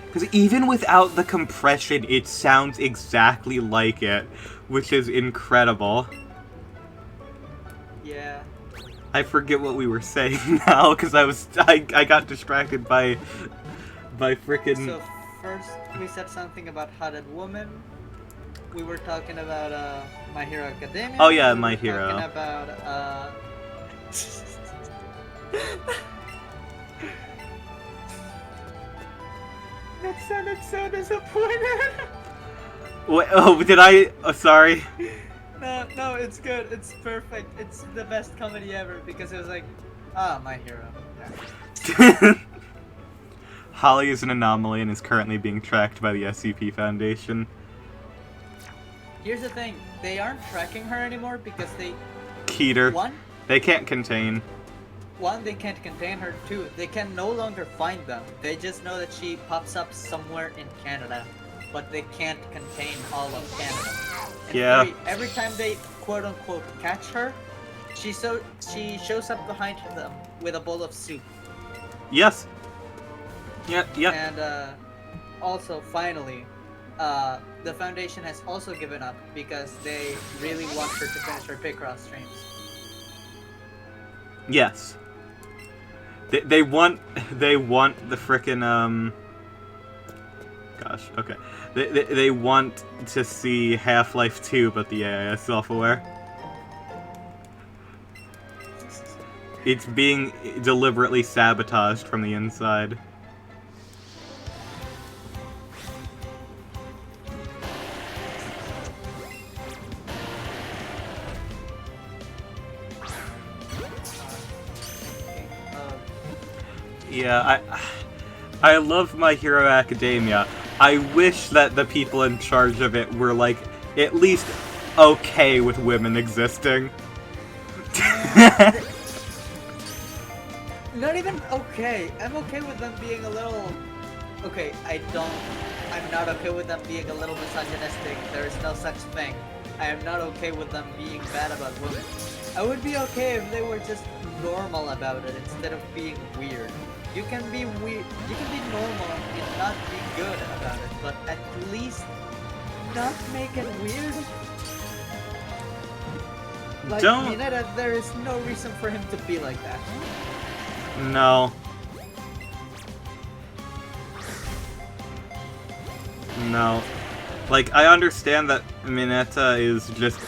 Because even without the compression, it sounds exactly like it, which is incredible. Yeah. I forget what we were saying now, because I got distracted by frickin'... So first, we said something about Hotted Woman. We were talking about My Hero Academia. Oh yeah, we My were Hero. Talking about That sounded so disappointed. Wait, oh, did I... Oh, sorry. No, it's good. It's perfect. It's the best comedy ever because it was like, My Hero. Yeah. Holly is an anomaly and is currently being tracked by the SCP Foundation. Here's the thing. They aren't tracking her anymore because Keter. One, They can't contain. they can't contain her. Two, they can no longer find them. They just know that she pops up somewhere in Canada, but they can't contain all of Canada. And Yeah. three, every time they quote unquote catch her, she shows up behind them with a bowl of soup. Yes. Yeah. And also, finally, the Foundation has also given up because they really want her to finish her Picross streams. Yes. They want the frickin' Gosh. Okay. They want to see Half-Life 2, but the AI is self-aware. It's being deliberately sabotaged from the inside. Yeah, I love My Hero Academia. I wish that the people in charge of it were, like, at least okay with women existing. Not even okay. I'm okay with them being a little... Okay, I'm not okay with them being a little misogynistic. There is no such thing. I am not okay with them being bad about women. I would be okay if they were just normal about it instead of being weird. You can be weird, you can be normal and not be good about it, but at least not make it weird. Like, Don't- Mineta, there is no reason for him to be like that. No. No. Like, I understand that Mineta is just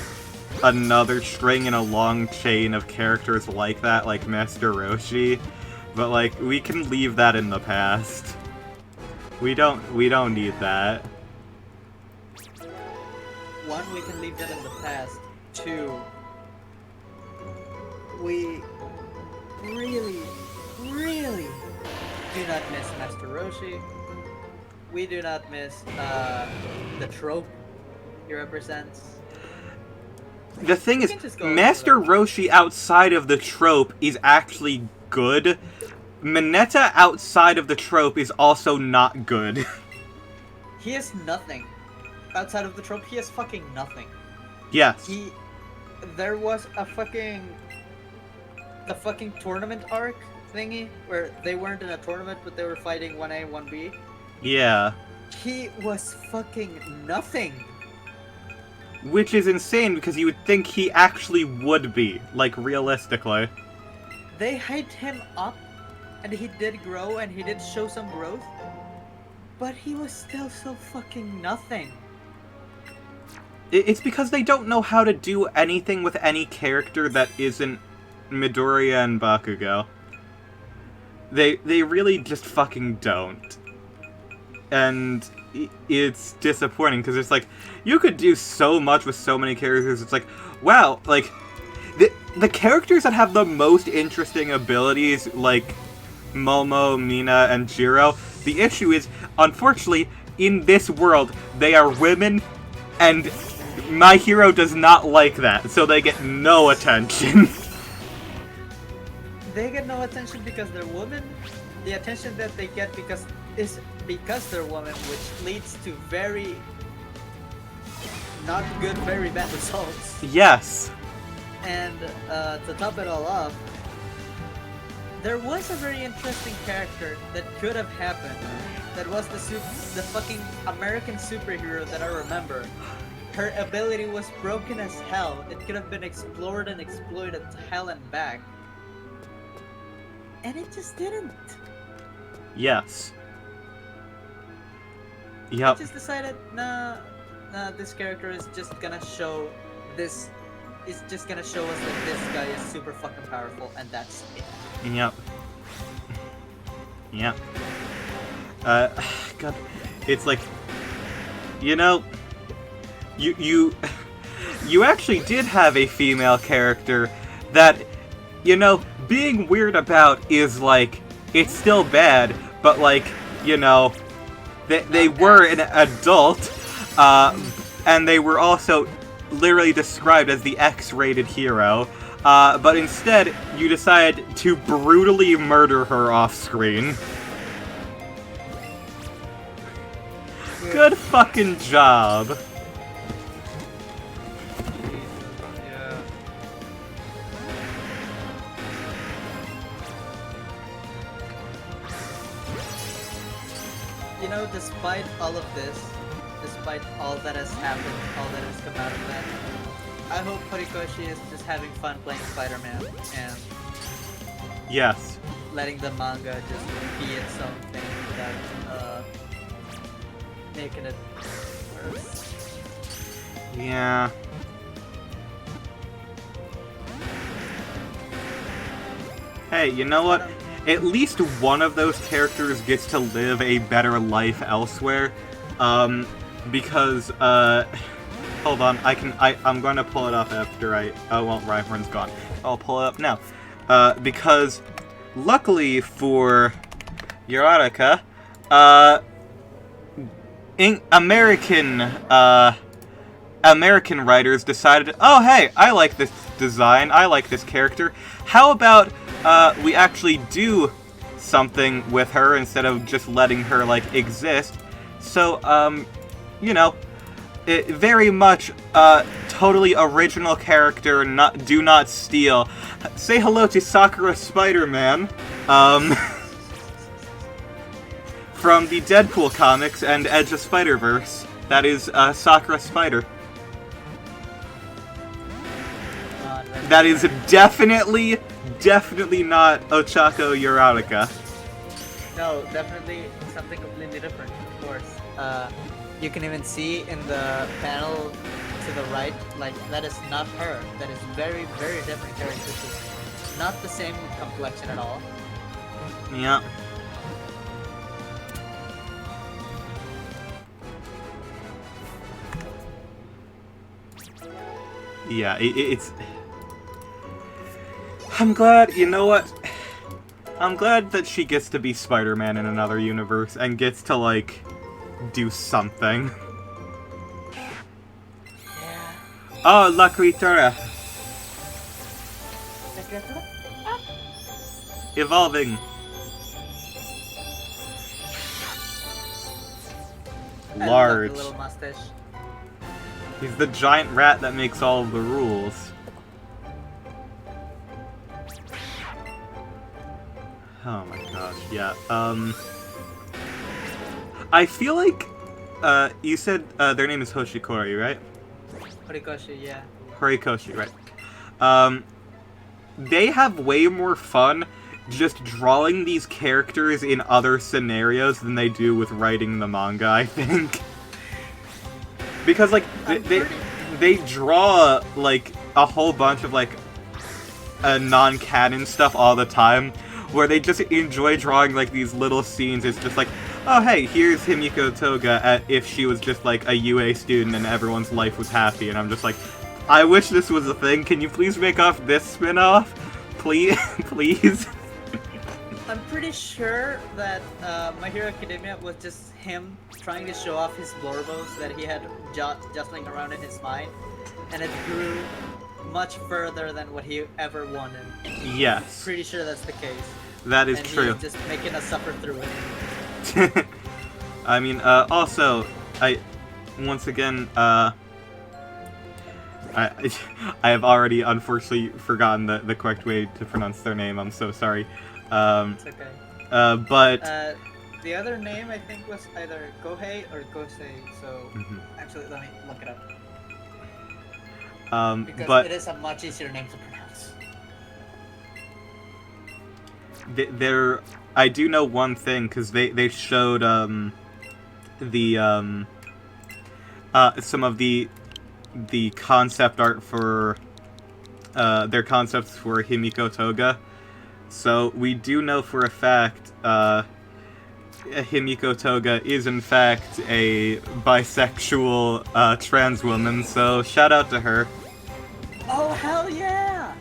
another string in a long chain of characters like that, like Master Roshi, but, like, we can leave that in the past. We don't need that. One, we can leave that in the past. Two, we really do not miss Master Roshi. We do not miss the trope he represents. The thing is, can just go Master over that. Roshi outside of the trope is actually good. Mineta outside of the trope is also not good. He has nothing. Outside of the trope, he has fucking nothing. Yes. There was the fucking tournament arc thingy, where they weren't in a tournament, but they were fighting 1A, 1B. Yeah. He was fucking nothing. Which is insane, because you would think he actually would be, like, realistically. They hyped him up, and he did grow, and he did show some growth, but he was still so fucking nothing. It's because they don't know how to do anything with any character that isn't Midoriya and Bakugo. They really just fucking don't. And it's disappointing, because it's like, you could do so much with so many characters. It's like, wow, like, the characters that have the most interesting abilities, like Momo, Mina, and Jiro, the issue is, unfortunately, in this world, they are women, and My Hero does not like that, so they get no attention. They get no attention because they're women. The attention that they get is because they're women, which leads to very not good, very bad results. Yes. And to top it all off, there was a very interesting character that could have happened. That was the fucking American superhero that I remember. Her ability was broken as hell. It could have been explored and exploited to hell and back. And it just didn't. Yes. Yep. I just decided, nah, this character is just gonna show this. It's just gonna show us that this guy is super fucking powerful, and that's it. Yep. Yep. God, it's like, you know, you actually did have a female character that, you know, being weird about is like, it's still bad, but like, you know, they were an adult, and they were also literally described as the X-rated hero, but instead you decide to brutally murder her off screen. Good fucking job. Yeah. You know, despite all of this, despite all that has happened, all that has come out of that, I hope Horikoshi is just having fun playing Spider-Man and Yes. letting the manga just be its own thing without making it worse. Yeah. Hey, you know what? At least one of those characters gets to live a better life elsewhere. Because, hold on, I'm going to pull it up after well, Rhyhorn's gone. I'll pull it up now. Because, luckily for Uraraka, American writers decided, oh hey, I like this design, I like this character, how about, we actually do something with her instead of just letting her, like, exist. So, you know, it very much, totally original character, do not steal. Say hello to Sakura Spider-Man, from the Deadpool comics and Edge of Spider-Verse. That is, Sakura Spider. That is definitely not Ochako Uraraka. No, definitely something completely different, of course. You can even see in the panel to the right, like, that is not her. That is very, very different character. Not the same complexion at all. Yeah. Yeah, it's... I'm glad, you know what? I'm glad that she gets to be Spider-Man in another universe and gets to, like, do something. Yeah. Oh, La Criatura. Evolving. I Large. love the little mustache. He's the giant rat that makes all of the rules. Oh my gosh, yeah. I feel like, you said, their name is Hoshikori, right? Horikoshi, yeah. Horikoshi, right. They have way more fun just drawing these characters in other scenarios than they do with writing the manga, I think. Because, like, they draw, like, a whole bunch of, like, non-canon stuff all the time, where they just enjoy drawing like these little scenes. It's just like, oh hey, here's Himiko Toga if she was just like a UA student and everyone's life was happy, and I'm just like, I wish this was a thing. Can you please make off this spin-off? Please, please. I'm pretty sure that My Hero Academia was just him trying to show off his blorbos that he had jostling around in his mind, and it grew much further than what he ever wanted. Yes. Pretty sure that's the case. That is and true. He's just making us suffer through it. I mean, also, once again, I have already unfortunately forgotten the correct way to pronounce their name. I'm so sorry. It's okay. But the other name I think was either Gohei or Gosei. So actually, let me look it up. Because but it is a much easier name to pronounce. I do know one thing, because they showed some of the concept art for their concepts for Himiko Toga. So we do know for a fact Himiko Toga is in fact a bisexual trans woman, so shout out to her. Oh, hell yeah!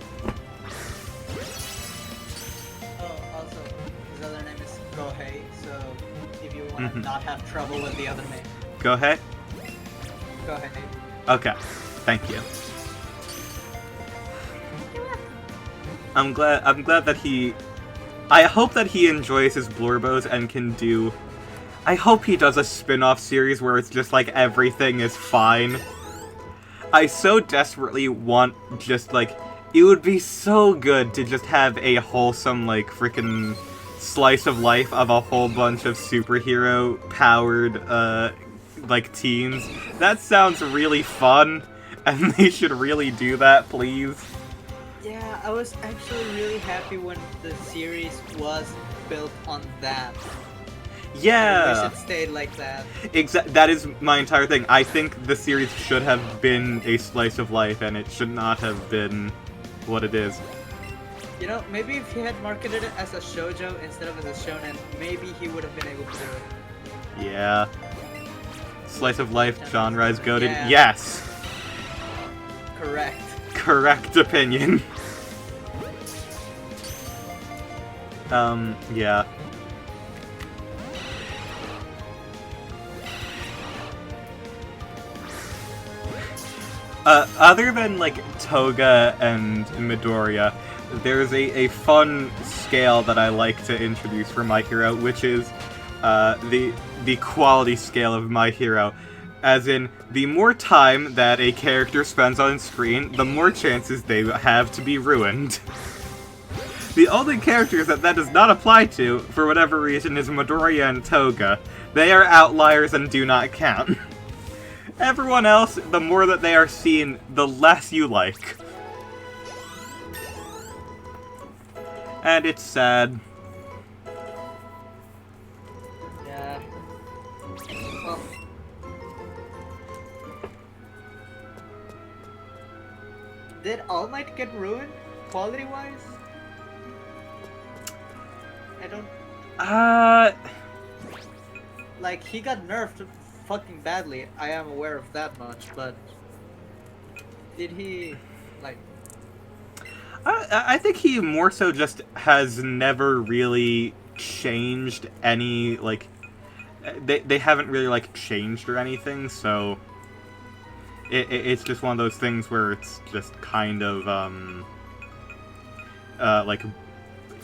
Oh, also, his other name is Gohei, so if you want to not have trouble with the other name. Gohei? Gohei. Okay, thank you. I'm glad that I hope that he enjoys his blorbos and can do... I hope he does a spin-off series where it's just like everything is fine. I so desperately want just like... It would be so good to just have a wholesome like freaking slice of life of a whole bunch of superhero-powered like teens. That sounds really fun, and they should really do that, please. Yeah, I was actually really happy when the series was built on that. Yeah! I wish it stayed like that. That is my entire thing. I think the series should have been a slice of life, and it should not have been what it is. You know, maybe if he had marketed it as a shoujo instead of as a shonen, maybe he would have been able to do it. Yeah. Slice of life genre is goated. Yeah. Yes! Correct. Correct opinion. Yeah. Other than, like, Toga and Midoriya, there's a fun scale that I like to introduce for My Hero, which is, the quality scale of My Hero. As in, the more time that a character spends on screen, the more chances they have to be ruined. The only characters that does not apply to, for whatever reason, is Midoriya and Toga. They are outliers and do not count. Everyone else, the more that they are seen, the less you like. And it's sad. Yeah. Well. Did All Might get ruined, quality-wise? I don't... Like, he got nerfed fucking badly, I am aware of that much, but... Did he... like... I think he more so just has never really changed any, like... They haven't really, like, changed or anything, so... It's just one of those things where it's just kind of, like...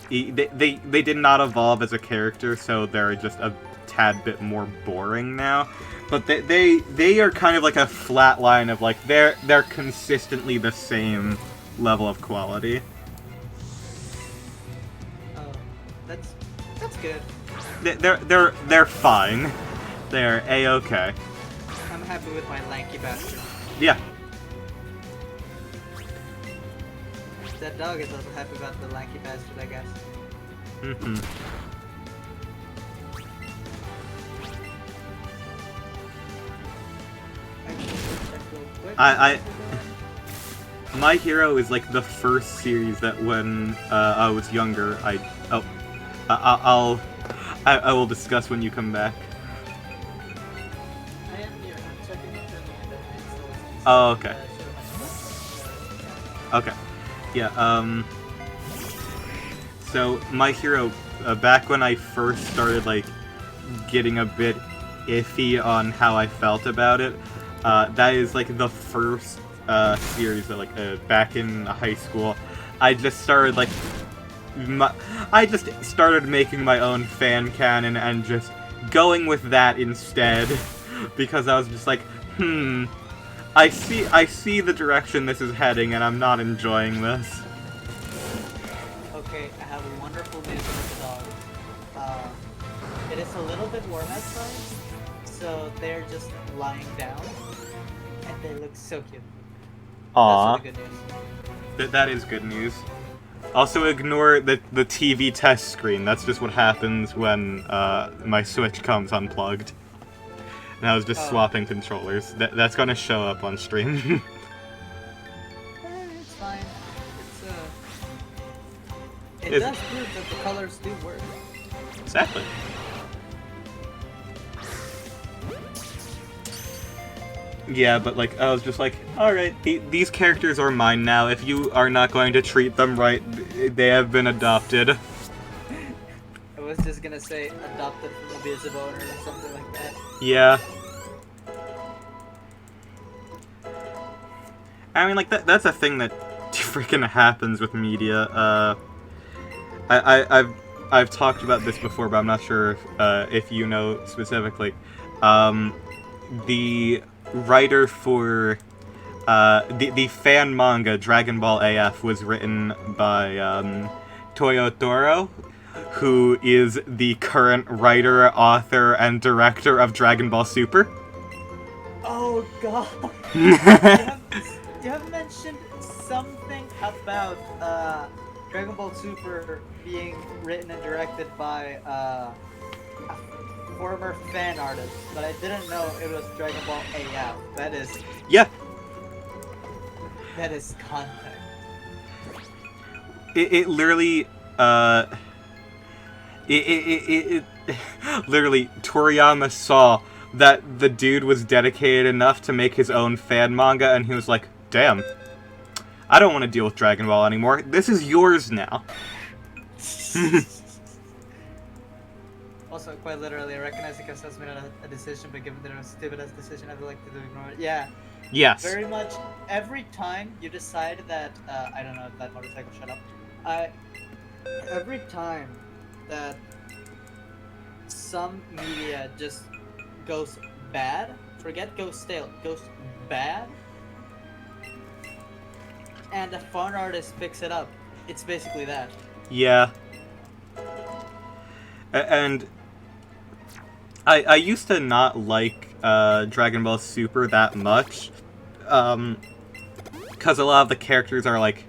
They did not evolve as a character, so they're just a tad bit more boring now. But they are kind of like a flat line of, like, they're consistently the same level of quality. Oh, that's good. They're fine. They're A-okay. I'm happy with my lanky bastard. Yeah. That dog is also happy about the lanky bastard, I guess. Mm-hmm. My Hero is like the first series that when I was younger, I will discuss when you come back. I am here. I'm checking internally that Oh, okay. Okay. Yeah, so My Hero, back when I first started, like, getting a bit iffy on how I felt about it, that is, like, the first, series that, like, back in high school, I just started, like, I just started making my own fan canon and just going with that instead, because I was just like, I see the direction this is heading, and I'm not enjoying this. Okay, I have a wonderful news for the dogs. It is a little bit warm outside, so they're just lying down, and they look so cute. Aww. That's really good news. That is good news. Also ignore the TV test screen. That's just what happens when my Switch comes unplugged. And I was just swapping controllers. That's gonna show up on stream. It's fine. It does prove that the colors do work. Exactly. Yeah, but like, I was just like, alright, these characters are mine now. If you are not going to treat them right, they have been adopted. I was just gonna say adopted from abusive owner or something like that. Yeah. I mean, like, that's a thing that freaking happens with media. I've talked about this before, but I'm not sure if you know specifically. The writer for the fan manga Dragon Ball AF was written by Toyotaro, who is the current writer, author, and director of Dragon Ball Super. Oh god! you have mentioned something about Dragon Ball Super being written and directed by a former fan artist, but I didn't know it was Dragon Ball AF. That is... Yeah. That is context. It literally, literally, Toriyama saw that the dude was dedicated enough to make his own fan manga, and he was like, damn, I don't want to deal with Dragon Ball anymore. This is yours now. Also, quite literally, I recognize the guest has made a decision, but given that it was a stupid-ass decision, I'd like to ignore it. Yeah. Yes. Very much. Every time you decide that, I don't know if that motorcycle shut up. Every time that some media just goes bad, forget goes stale, goes bad, and a fan artist picks it up, it's basically that. Yeah. And I used to not like Dragon Ball Super that much, because a lot of the characters are like,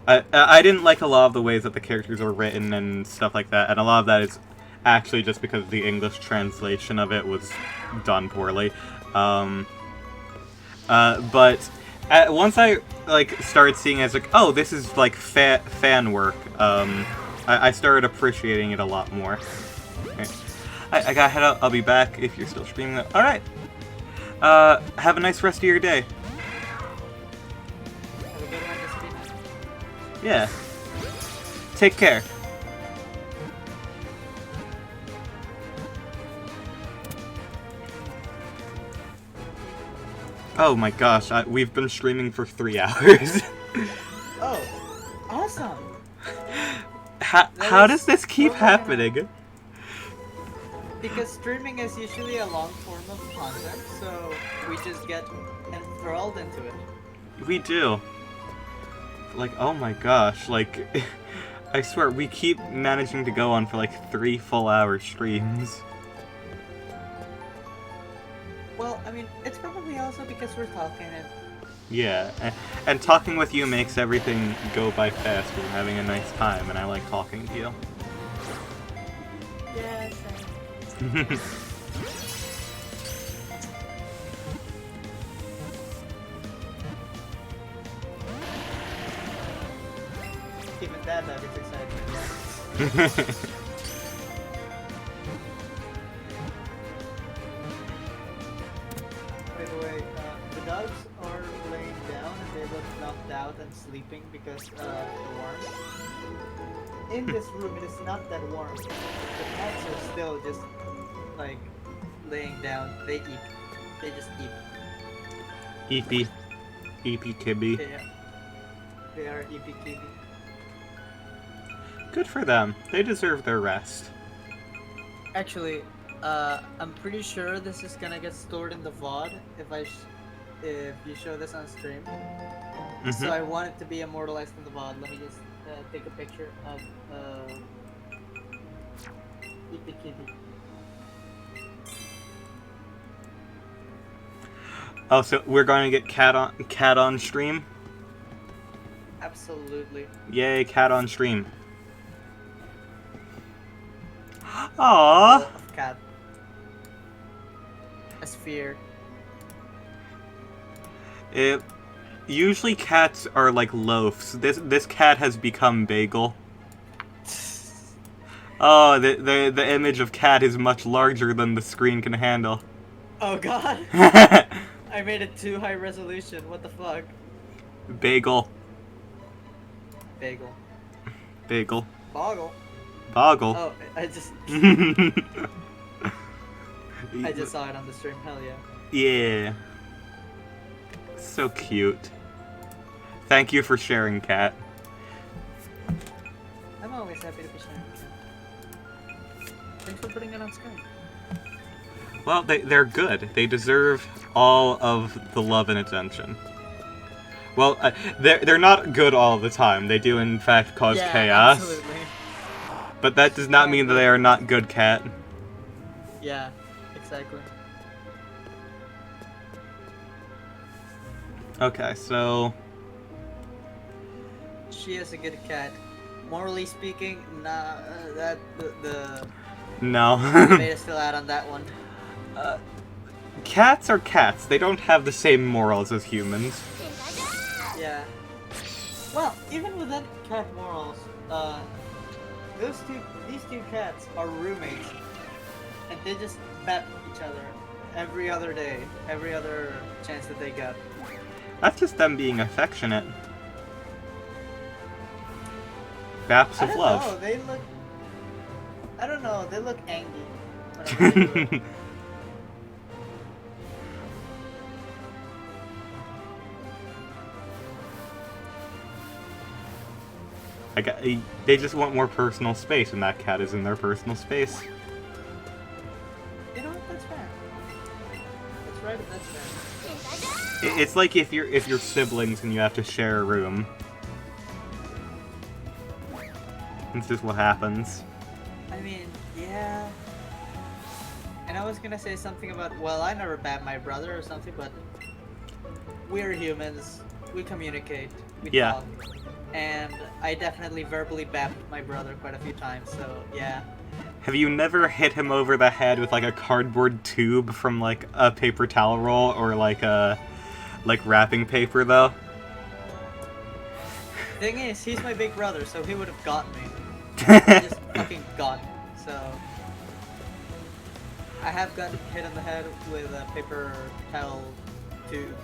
I didn't like a lot of the ways that the characters were written and stuff like that, and a lot of that is actually just because the English translation of it was done poorly. But once I like started seeing it as like, oh, this is like fan work, I started appreciating it a lot more. Okay. I gotta head out. I'll be back if you're still streaming. Alright. Have a nice rest of your day. Have a good one this weekend. Yeah. Take care. Oh my gosh, we've been streaming for 3 hours. Oh, awesome! How does this keep happening? Because streaming is usually a long form of content, so we just get enthralled into it. We do. Like, oh my gosh, like, I swear, we keep managing to go on for like 3 full-hour streams. Well, I mean, it's probably also because we're talking and... Yeah, and talking with you makes everything go by fast. We're having a nice time, and I like talking to you. Yeah, same. dad that gets excited. By the way, the dogs are laying down and they look knocked out and sleeping because the warmth. In this room, it is not that warm. The cats are still just like laying down. They eat. They just eat. Eepy. Eepy Tibby. They are eepy kitty. Good for them. They deserve their rest. Actually, I'm pretty sure this is gonna get stored in the VOD if you show this on stream. So I want it to be immortalized in the VOD. Let me just take a picture of Eepy Kitty. Oh, so we're going to get cat on stream? Absolutely. Yay, cat on stream. Aww. Cat. A sphere. Usually cats are like loafs. This cat has become bagel. Oh, the image of cat is much larger than the screen can handle. Oh god. I made it too high resolution. What the fuck? Bagel. Bagel. Bagel. Boggle. Boggle. Oh, I just saw it on the stream. Hell yeah. Yeah. So cute. Thank you for sharing, Cat. I'm always happy to be sharing. Thanks for putting it on screen. Well, they're good. They deserve all of the love and attention. Well, they're not good all the time. They do, in fact, cause chaos. Absolutely. But that does not mean that they are not good, Cat. Yeah, exactly. Okay, so... She is a good cat. Morally speaking, nah, the No. made us still out on that one. Cats are cats. They don't have the same morals as humans. Yeah. Well, even within cat morals, these two cats are roommates, and they just bat each other every other day, every other chance that they got. That's just them being affectionate. Baps of love. I don't know, they look angry whenever they do it. They just want more personal space, and that cat is in their personal space. You know what? That's fair. That's right. That's fair. It's like if you're siblings and you have to share a room. This is what happens. I mean, yeah. And I was gonna say something about, well, I never bat my brother or something, but we're humans. We communicate. We talk. And I definitely verbally bapped my brother quite a few times, so yeah. Have you never hit him over the head with like a cardboard tube from like a paper towel roll or like wrapping paper though? Thing is, he's my big brother, so he would have got me. He just fucking got me. So I have gotten hit on the head with a paper towel tube.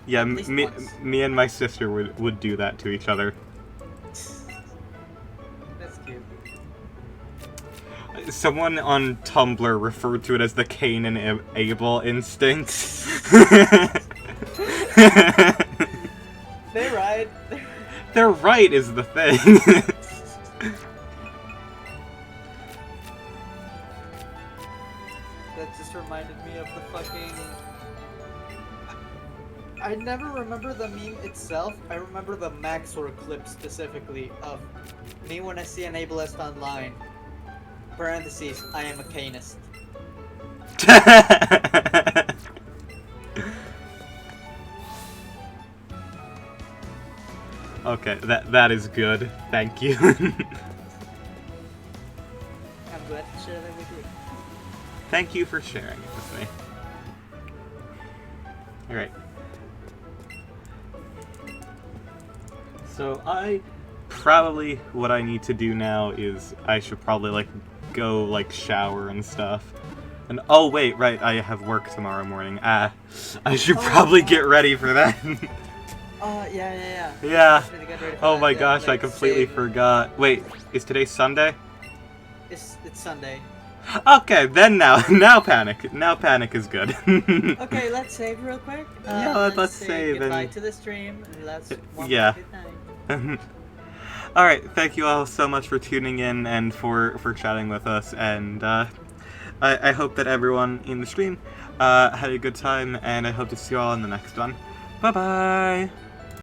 Yeah, me and my sister would do that to each other. That's cute. Someone on Tumblr referred to it as the Cain and Abel instinct. They're right. They're right is the thing. That just reminded me of the fucking... I never remember the meme itself. I remember the Maxor clip specifically of me when I see an ableist online. Parentheses, I am a Cainist. Okay, that is good. Thank you. I'm glad to share that with you. Thank you for sharing it with me. Alright. So I probably what I need to do now is I should probably like go like shower and stuff. And oh wait, right, I have work tomorrow morning. I should probably get ready for that. Yeah. Yeah. Should get ready for Oh that, my yeah, gosh, I like, completely save- forgot. Wait, is today Sunday? It's Sunday. Okay, then now panic. Now panic is good. Okay, let's save real quick. Yeah, let's say save goodbye and- to the stream and let's Yeah. good night. Alright, thank you all so much for tuning in and for chatting with us, and I hope that everyone in the stream had a good time, and I hope to see you all in the next one. Bye-bye!